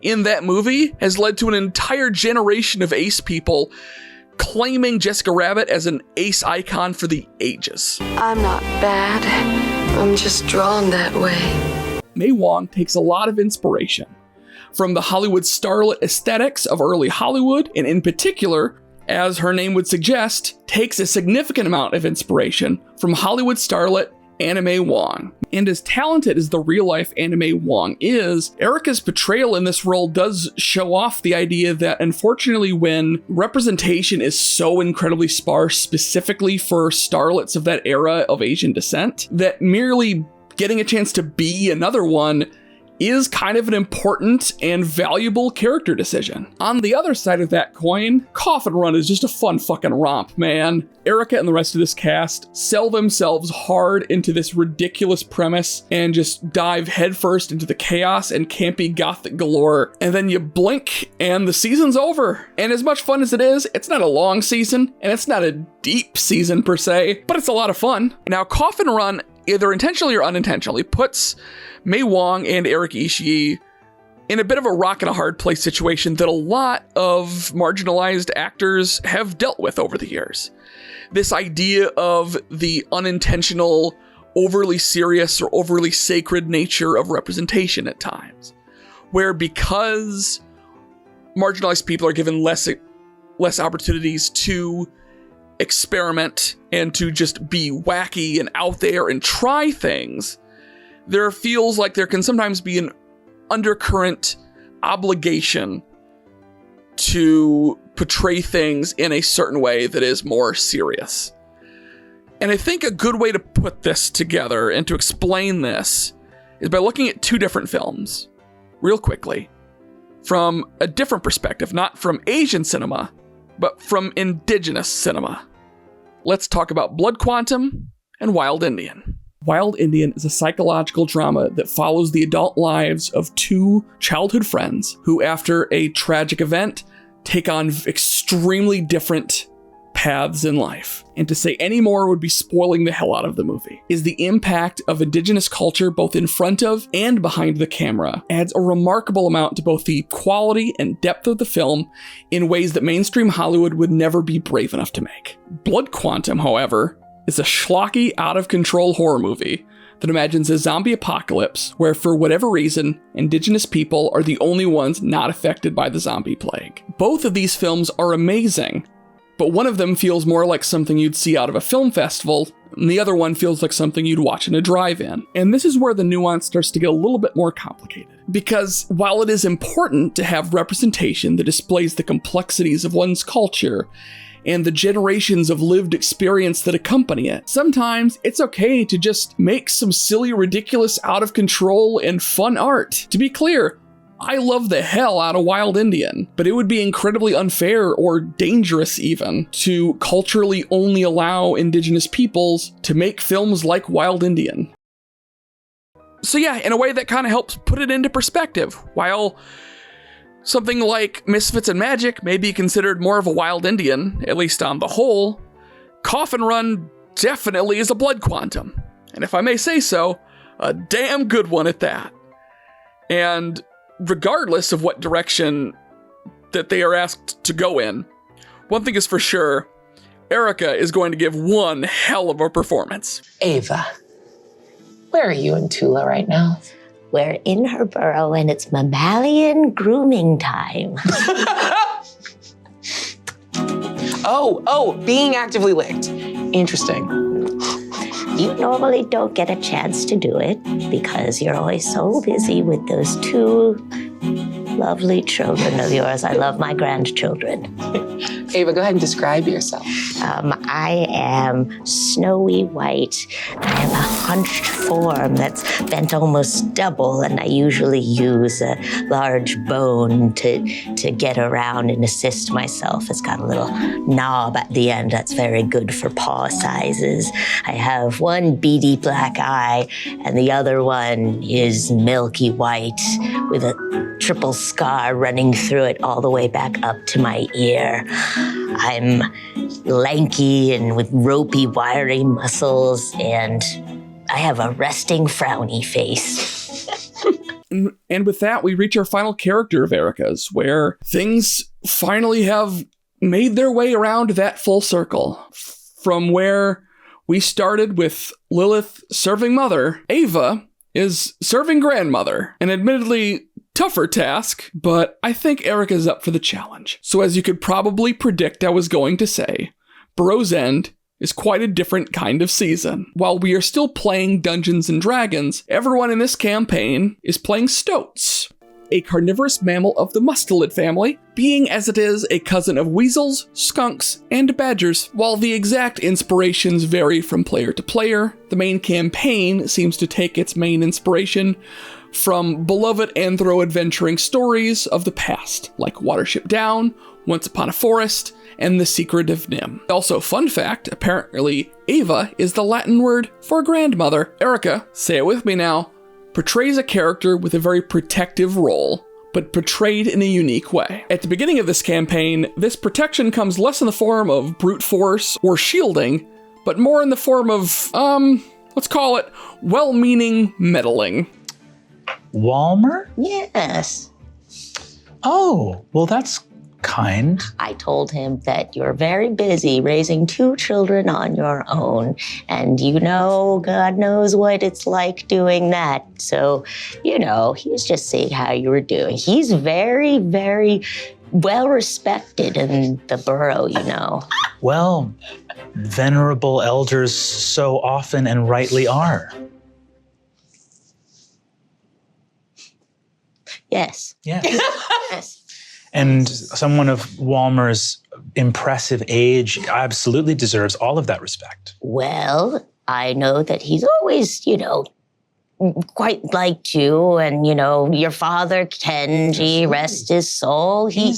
in that movie has led to an entire generation of ace people claiming Jessica Rabbit as an ace icon for the ages. I'm not bad. I'm just drawn that way. May Wong takes a lot of inspiration from the Hollywood starlet aesthetics of early Hollywood, and in particular, as her name would suggest, takes a significant amount of inspiration from Hollywood starlet Anna May Wong. And as talented as the real-life Anna May Wong is, Erika's portrayal in this role does show off the idea that, unfortunately, when representation is so incredibly sparse, specifically for starlets of that era of Asian descent, that merely getting a chance to be another one is kind of an important and valuable character decision. On the other side of that coin, Coffin Run is just a fun fucking romp, man. Erika and the rest of this cast sell themselves hard into this ridiculous premise and just dive headfirst into the chaos and campy gothic galore. And then you blink and the season's over. And as much fun as it is, it's not a long season and it's not a deep season per se, but it's a lot of fun. Now, Coffin Run, either intentionally or unintentionally, puts May Wong and Erika Ishii in a bit of a rock and a hard place situation that a lot of marginalized actors have dealt with over the years. This idea of the unintentional, overly serious or overly sacred nature of representation at times, where because marginalized people are given less opportunities to experiment and to just be wacky and out there and try things, there feels like there can sometimes be an undercurrent obligation to portray things in a certain way that is more serious. And I think a good way to put this together and to explain this is by looking at two different films, real quickly, from a different perspective, not from Asian cinema, but from indigenous cinema. Let's talk about Blood Quantum and Wild Indian. Wild Indian is a psychological drama that follows the adult lives of two childhood friends who, after a tragic event, take on extremely different paths in life. And to say any more would be spoiling the hell out of the movie. Is the impact of indigenous culture both in front of and behind the camera adds a remarkable amount to both the quality and depth of the film in ways that mainstream Hollywood would never be brave enough to make. Blood Quantum, however, is a schlocky, out-of-control horror movie that imagines a zombie apocalypse where, for whatever reason, indigenous people are the only ones not affected by the zombie plague. Both of these films are amazing, but one of them feels more like something you'd see out of a film festival, and the other one feels like something you'd watch in a drive-in. And this is where the nuance starts to get a little bit more complicated. Because while it is important to have representation that displays the complexities of one's culture and the generations of lived experience that accompany it, sometimes it's okay to just make some silly, ridiculous, out-of-control, and fun art. To be clear, I love the hell out of Wild Indian, but it would be incredibly unfair or dangerous even to culturally only allow indigenous peoples to make films like Wild Indian. So yeah, in a way that kind of helps put it into perspective. While something like Misfits and Magic may be considered more of a Wild Indian, at least on the whole, Coffin Run definitely is a Blood Quantum. And if I may say so, a damn good one at that. And regardless of what direction that they are asked to go in, one thing is for sure, Erika is going to give one hell of a performance. Ava, where are you and Tula right now? We're in her burrow and it's mammalian grooming time. Being actively licked. Interesting. You normally don't get a chance to do it because you're always so busy with those two lovely children of yours. I love my grandchildren. Ava, go ahead and describe yourself. I am snowy white. I have a hunched form that's bent almost double, and I usually use a large bone to get around and assist myself. It's got a little knob at the end that's very good for paw sizes. I have one beady black eye, and the other one is milky white with a triple scar running through it all the way back up to my ear. I'm lanky and with ropey, wiry muscles, and I have a resting, frowny face. And with that, we reach our final character of Erika's, where things finally have made their way around that full circle. From where we started with Lilith serving mother, Ava is serving grandmother, an admittedly tougher task, but I think Erika's up for the challenge. So as you could probably predict I was going to say, Burrow's End is quite a different kind of season. While we are still playing Dungeons & Dragons, everyone in this campaign is playing stoats, a carnivorous mammal of the mustelid family, being as it is a cousin of weasels, skunks, and badgers. While the exact inspirations vary from player to player, the main campaign seems to take its main inspiration from beloved anthro-adventuring stories of the past, like Watership Down, Once Upon a Forest, and The Secret of Nim. Also, fun fact, apparently Ava is the Latin word for grandmother. Erika, say it with me now, portrays a character with a very protective role, but portrayed in a unique way. At the beginning of this campaign, this protection comes less in the form of brute force or shielding, but more in the form of, let's call it well-meaning meddling. Walmer? Yes. Oh, well, that's kind. I told him that you're very busy raising 2 children on your own, and you know, God knows what it's like doing that. So, you know, he was just seeing how you were doing. He's very, very well respected in the borough, you know. Well, venerable elders so often and rightly are. Yes. Yeah. Yes. And someone of Walmer's impressive age absolutely deserves all of that respect. Well, I know that he's always, you know, quite liked you, and, you know, your father, Kenji, rest his soul, he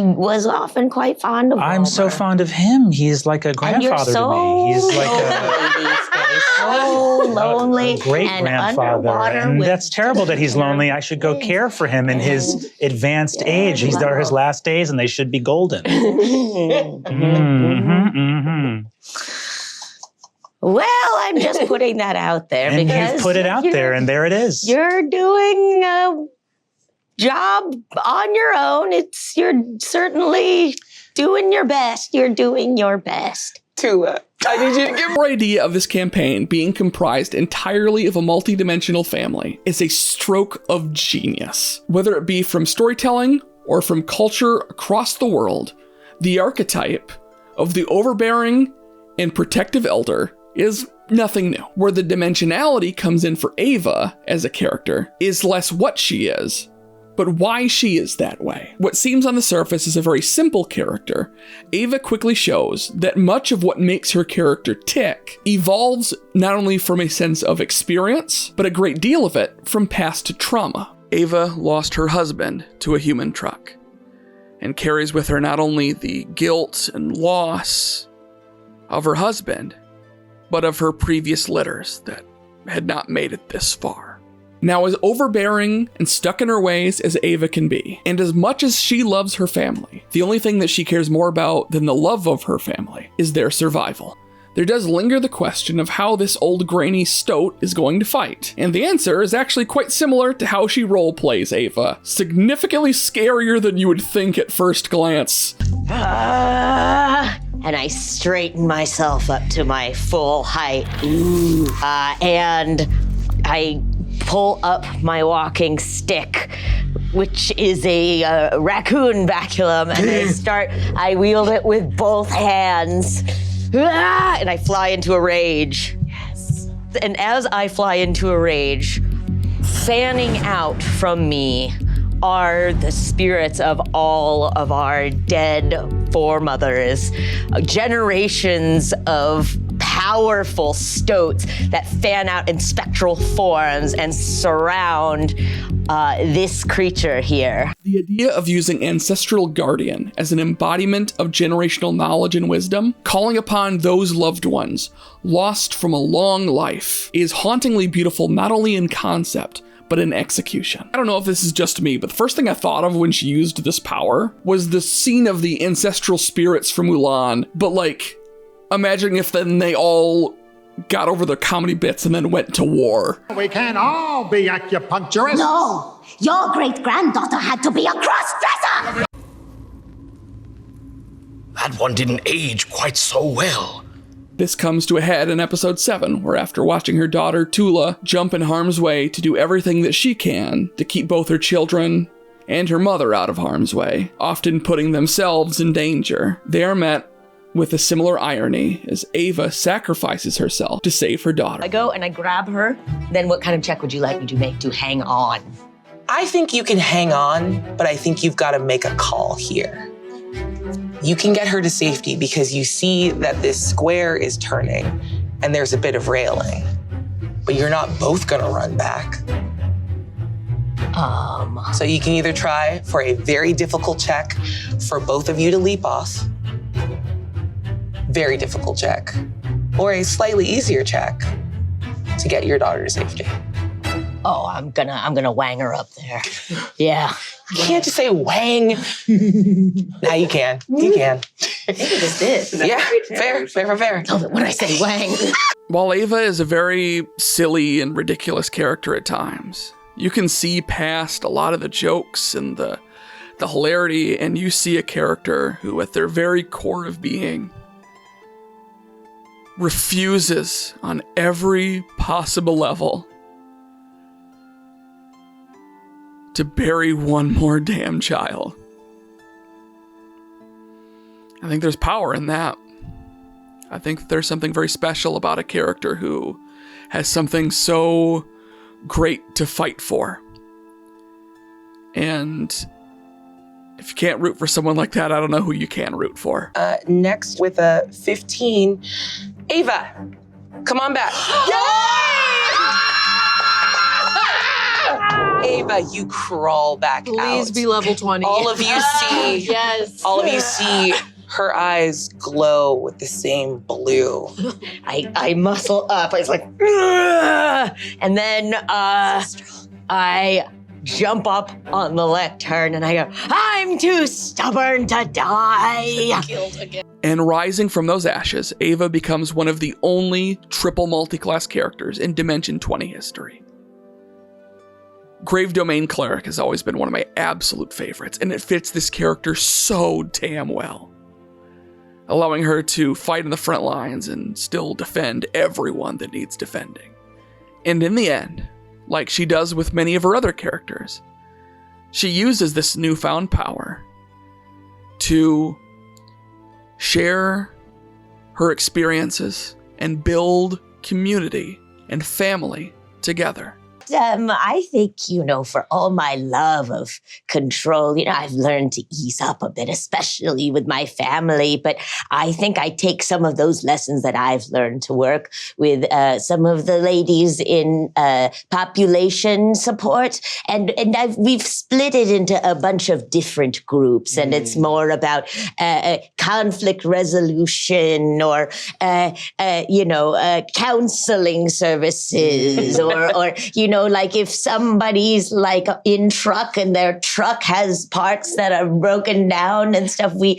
was often quite fond of Walmer. I'm so fond of him. He's like a grandfather to me. He's like a... so lonely Great and grandfather. underwater And with that's terrible that he's lonely. I should go care for him in his advanced age. These are his last days and they should be golden. Well, I'm just putting that out there And because you've put it out there, and there it is. You're doing a job on your own. You're certainly doing your best. You're doing your best. I need you to give Our idea of this campaign being comprised entirely of a multidimensional family is a stroke of genius. Whether it be from storytelling or from culture across the world, the archetype of the overbearing and protective elder is nothing new. Where the dimensionality comes in for Ava as a character is less what she is, but why she is that way. What seems on the surface is a very simple character, Ava quickly shows that much of what makes her character tick evolves not only from a sense of experience, but a great deal of it from past trauma. Ava lost her husband to a human truck and carries with her not only the guilt and loss of her husband, but of her previous litters that had not made it this far. Now, as overbearing and stuck in her ways as Ava can be, and as much as she loves her family, the only thing that she cares more about than the love of her family is their survival. There does linger the question of how this old grainy stoat is going to fight, and the answer is actually quite similar to how she roleplays Ava. Significantly scarier than you would think at first glance. And I straighten myself up to my full height. And I pull up my walking stick, which is a raccoon baculum, and I wield it with both hands. And I fly into a rage. Yes. And as I fly into a rage, fanning out from me are the spirits of all of our dead foremothers, generations of powerful stoats that fan out in spectral forms and surround this creature here. The idea of using Ancestral Guardian as an embodiment of generational knowledge and wisdom, calling upon those loved ones lost from a long life, is hauntingly beautiful not only in concept, but in execution. I don't know if this is just me, but the first thing I thought of when she used this power was the scene of the ancestral spirits from Mulan, but like, imagine if then they all got over their comedy bits and then went to war. We can all be acupuncturists. No, your great-granddaughter had to be a cross-dresser. That one didn't age quite so well. This comes to a head in episode 7, where after watching her daughter Tula jump in harm's way to do everything that she can to keep both her children and her mother out of harm's way, often putting themselves in danger, they are met with a similar irony as Ava sacrifices herself to save her daughter. I go and I grab her. Then what kind of check would you like me to make to hang on? I think you can hang on, but I think you've got to make a call here. You can get her to safety because you see that this square is turning and there's a bit of railing, but you're not both gonna run back. So you can either try for a very difficult check for both of you to leap off, very difficult check, or a slightly easier check to get your daughter to safety. Oh, I'm gonna wang her up there. Yeah. You can't just say wang. Now you can. You can. I think I just did. Yeah, fair. Oh, but when I say wang. While Ava is a very silly and ridiculous character at times, you can see past a lot of the jokes and the hilarity, and you see a character who, at their very core of being, refuses on every possible level to bury one more damn child. I think there's power in that. I think there's something very special about a character who has something so great to fight for. And if you can't root for someone like that, I don't know who you can root for. Next with a 15, Ava, come on back. Ava, you crawl back out. Please be level 20. All of you see. Yes. All of you see Her eyes glow with the same blue. I muscle up. I was like, "Ugh!" And then I jump up on the lectern and I go, I'm too stubborn to die. And rising from those ashes, Ava becomes one of the only triple multi-class characters in Dimension 20 history. Grave Domain Cleric has always been one of my absolute favorites, and it fits this character so damn well, allowing her to fight in the front lines and still defend everyone that needs defending. And in the end, like she does with many of her other characters, she uses this newfound power to share her experiences and build community and family together. I think, for all my love of control, I've learned to ease up a bit, especially with my family. But I think I take some of those lessons that I've learned to work with some of the ladies in population support. And we've split it into a bunch of different groups. And it's more about conflict resolution or, counseling services or like if somebody's like in truck and their truck has parts that are broken down and stuff, we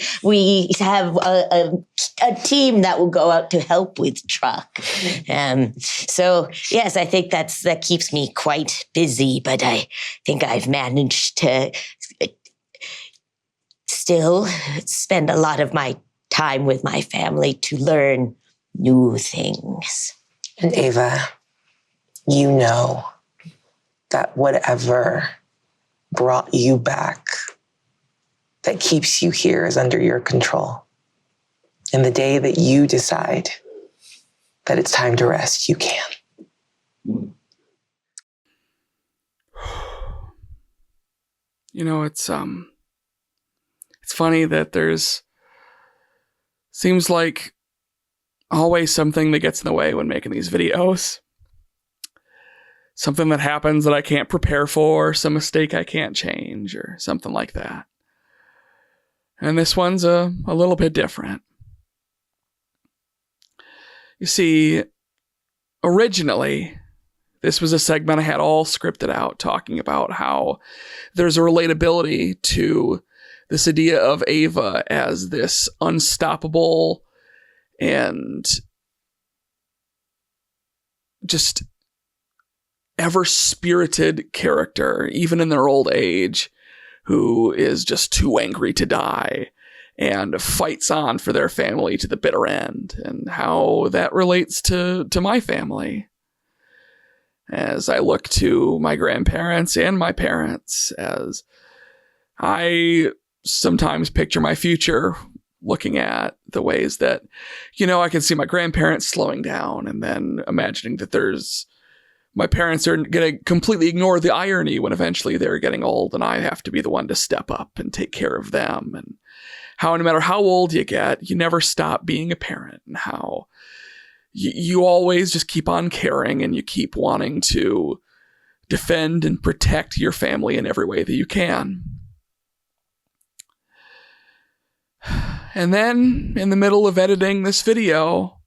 have a team that will go out to help with truck. So yes, I think that keeps me quite busy, but I think I've managed to still spend a lot of my time with my family to learn new things. And Ava, that whatever brought you back, that keeps you here, is under your control. And the day that you decide that it's time to rest, you can. It's funny that seems like always something that gets in the way when making these videos. Something that happens that I can't prepare for, some mistake I can't change, or something like that. And this one's a little bit different. You see, originally, this was a segment I had all scripted out, talking about how there's a relatability to this idea of Ava as this unstoppable and just ever-spirited character, even in their old age, who is just too angry to die and fights on for their family to the bitter end, and how that relates to my family. As I look to my grandparents and my parents, as I sometimes picture my future looking at the ways that, I can see my grandparents slowing down, and then imagining that my parents are going to completely ignore the irony when eventually they're getting old and I have to be the one to step up and take care of them. And how no matter how old you get, you never stop being a parent, and how you always just keep on caring and you keep wanting to defend and protect your family in every way that you can. And then, in the middle of editing this video,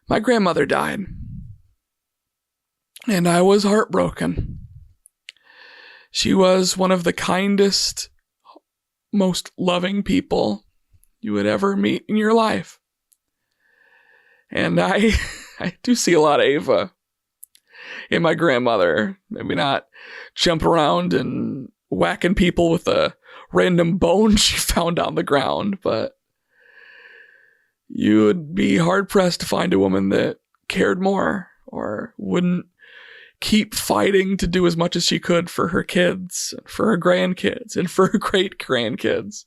my grandmother died. And I was heartbroken. She was one of the kindest, most loving people you would ever meet in your life. And I do see a lot of Ava in my grandmother. Maybe not jumping around and whacking people with a random bone she found on the ground, but you would be hard-pressed to find a woman that cared more or wouldn't keep fighting to do as much as she could for her kids, for her grandkids, and for her great-grandkids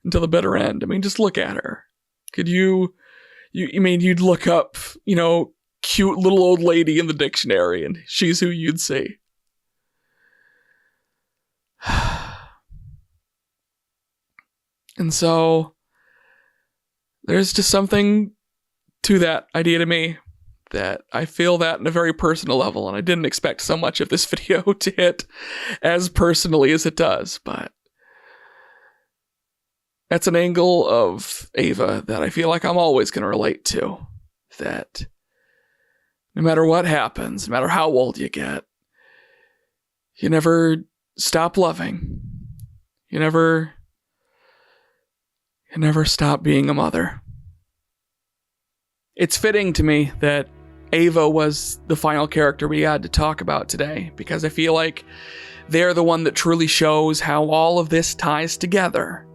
until the bitter end. I mean, just look at her. Could you'd look up, cute little old lady in the dictionary, and she's who you'd see. And so there's just something to that idea to me, that I feel that in a very personal level, and I didn't expect so much of this video to hit as personally as it does, but That's an angle of Ava that I feel like I'm always going to relate to. That no matter what happens, no matter how old you get, you never stop loving. You never stop being a mother. It's fitting to me that Ava was the final character we had to talk about today, because I feel like they're the one that truly shows how all of this ties together.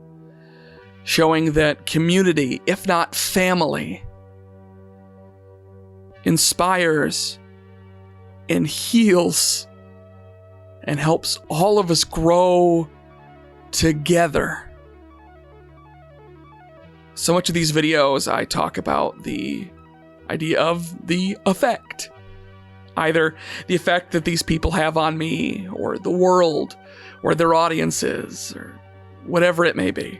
Showing that community, if not family, inspires and heals and helps all of us grow together. So much of these videos, I talk about the idea of the effect. Either the effect that these people have on me, or the world, or their audiences, or whatever it may be.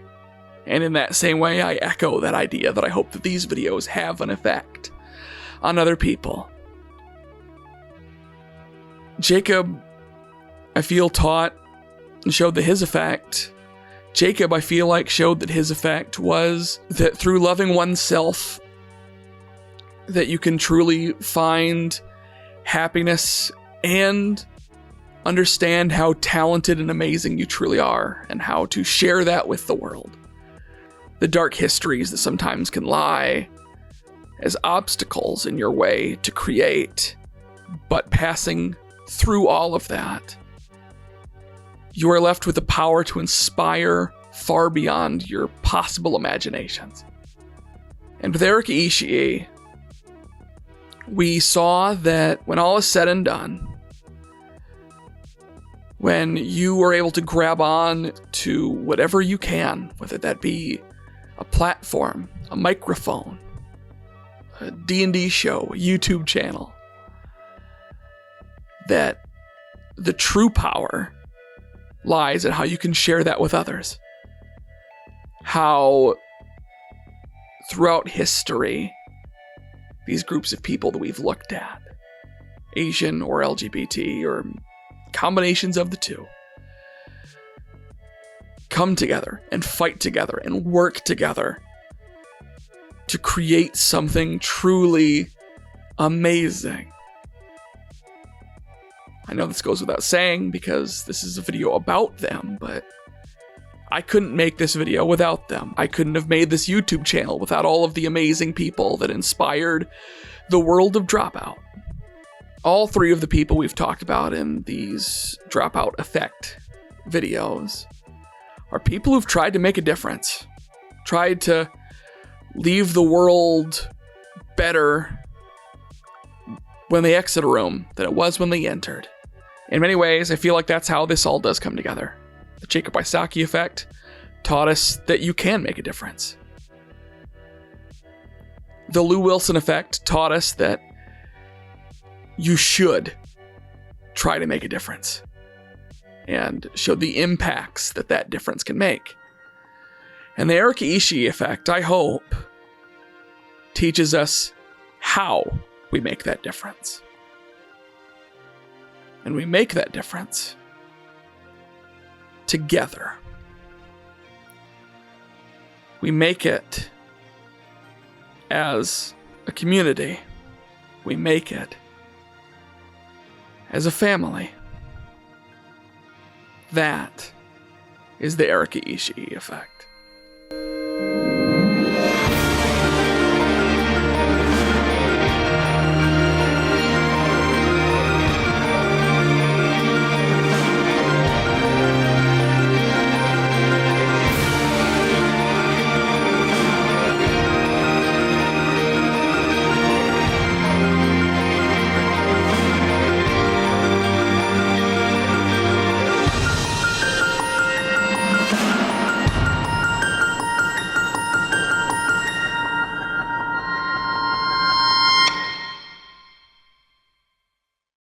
And in that same way, I echo that idea that I hope that these videos have an effect on other people. Jacob, I feel, taught and showed that his effect. Jacob, I feel like, showed that his effect was that through loving oneself, that you can truly find happiness and understand how talented and amazing you truly are, and how to share that with the world. The dark histories that sometimes can lie as obstacles in your way to create, but passing through all of that, you are left with the power to inspire far beyond your possible imaginations. And with Erika Ishii, we saw that when all is said and done, when you were able to grab on to whatever you can, whether that be a platform, a microphone, a D&D show, a YouTube channel, that the true power lies in how you can share that with others. How throughout history, these groups of people that we've looked at, Asian or LGBT or combinations of the two, come together and fight together and work together to create something truly amazing. I know this goes without saying because this is a video about them, but I couldn't make this video without them. I couldn't have made this YouTube channel without all of the amazing people that inspired the world of Dropout. All three of the people we've talked about in these Dropout Effect videos are people who've tried to make a difference, tried to leave the world better when they exit a room than it was when they entered. In many ways, I feel like that's how this all does come together. The Jujubee Effect taught us that you can make a difference. The Lou Wilson Effect taught us that you should try to make a difference, and showed the impacts that that difference can make. And the Erika Ishii Effect, I hope, teaches us how we make that difference. And we make that difference together. We make it as a community. We make it as a family. That is the Erika Ishii Effect.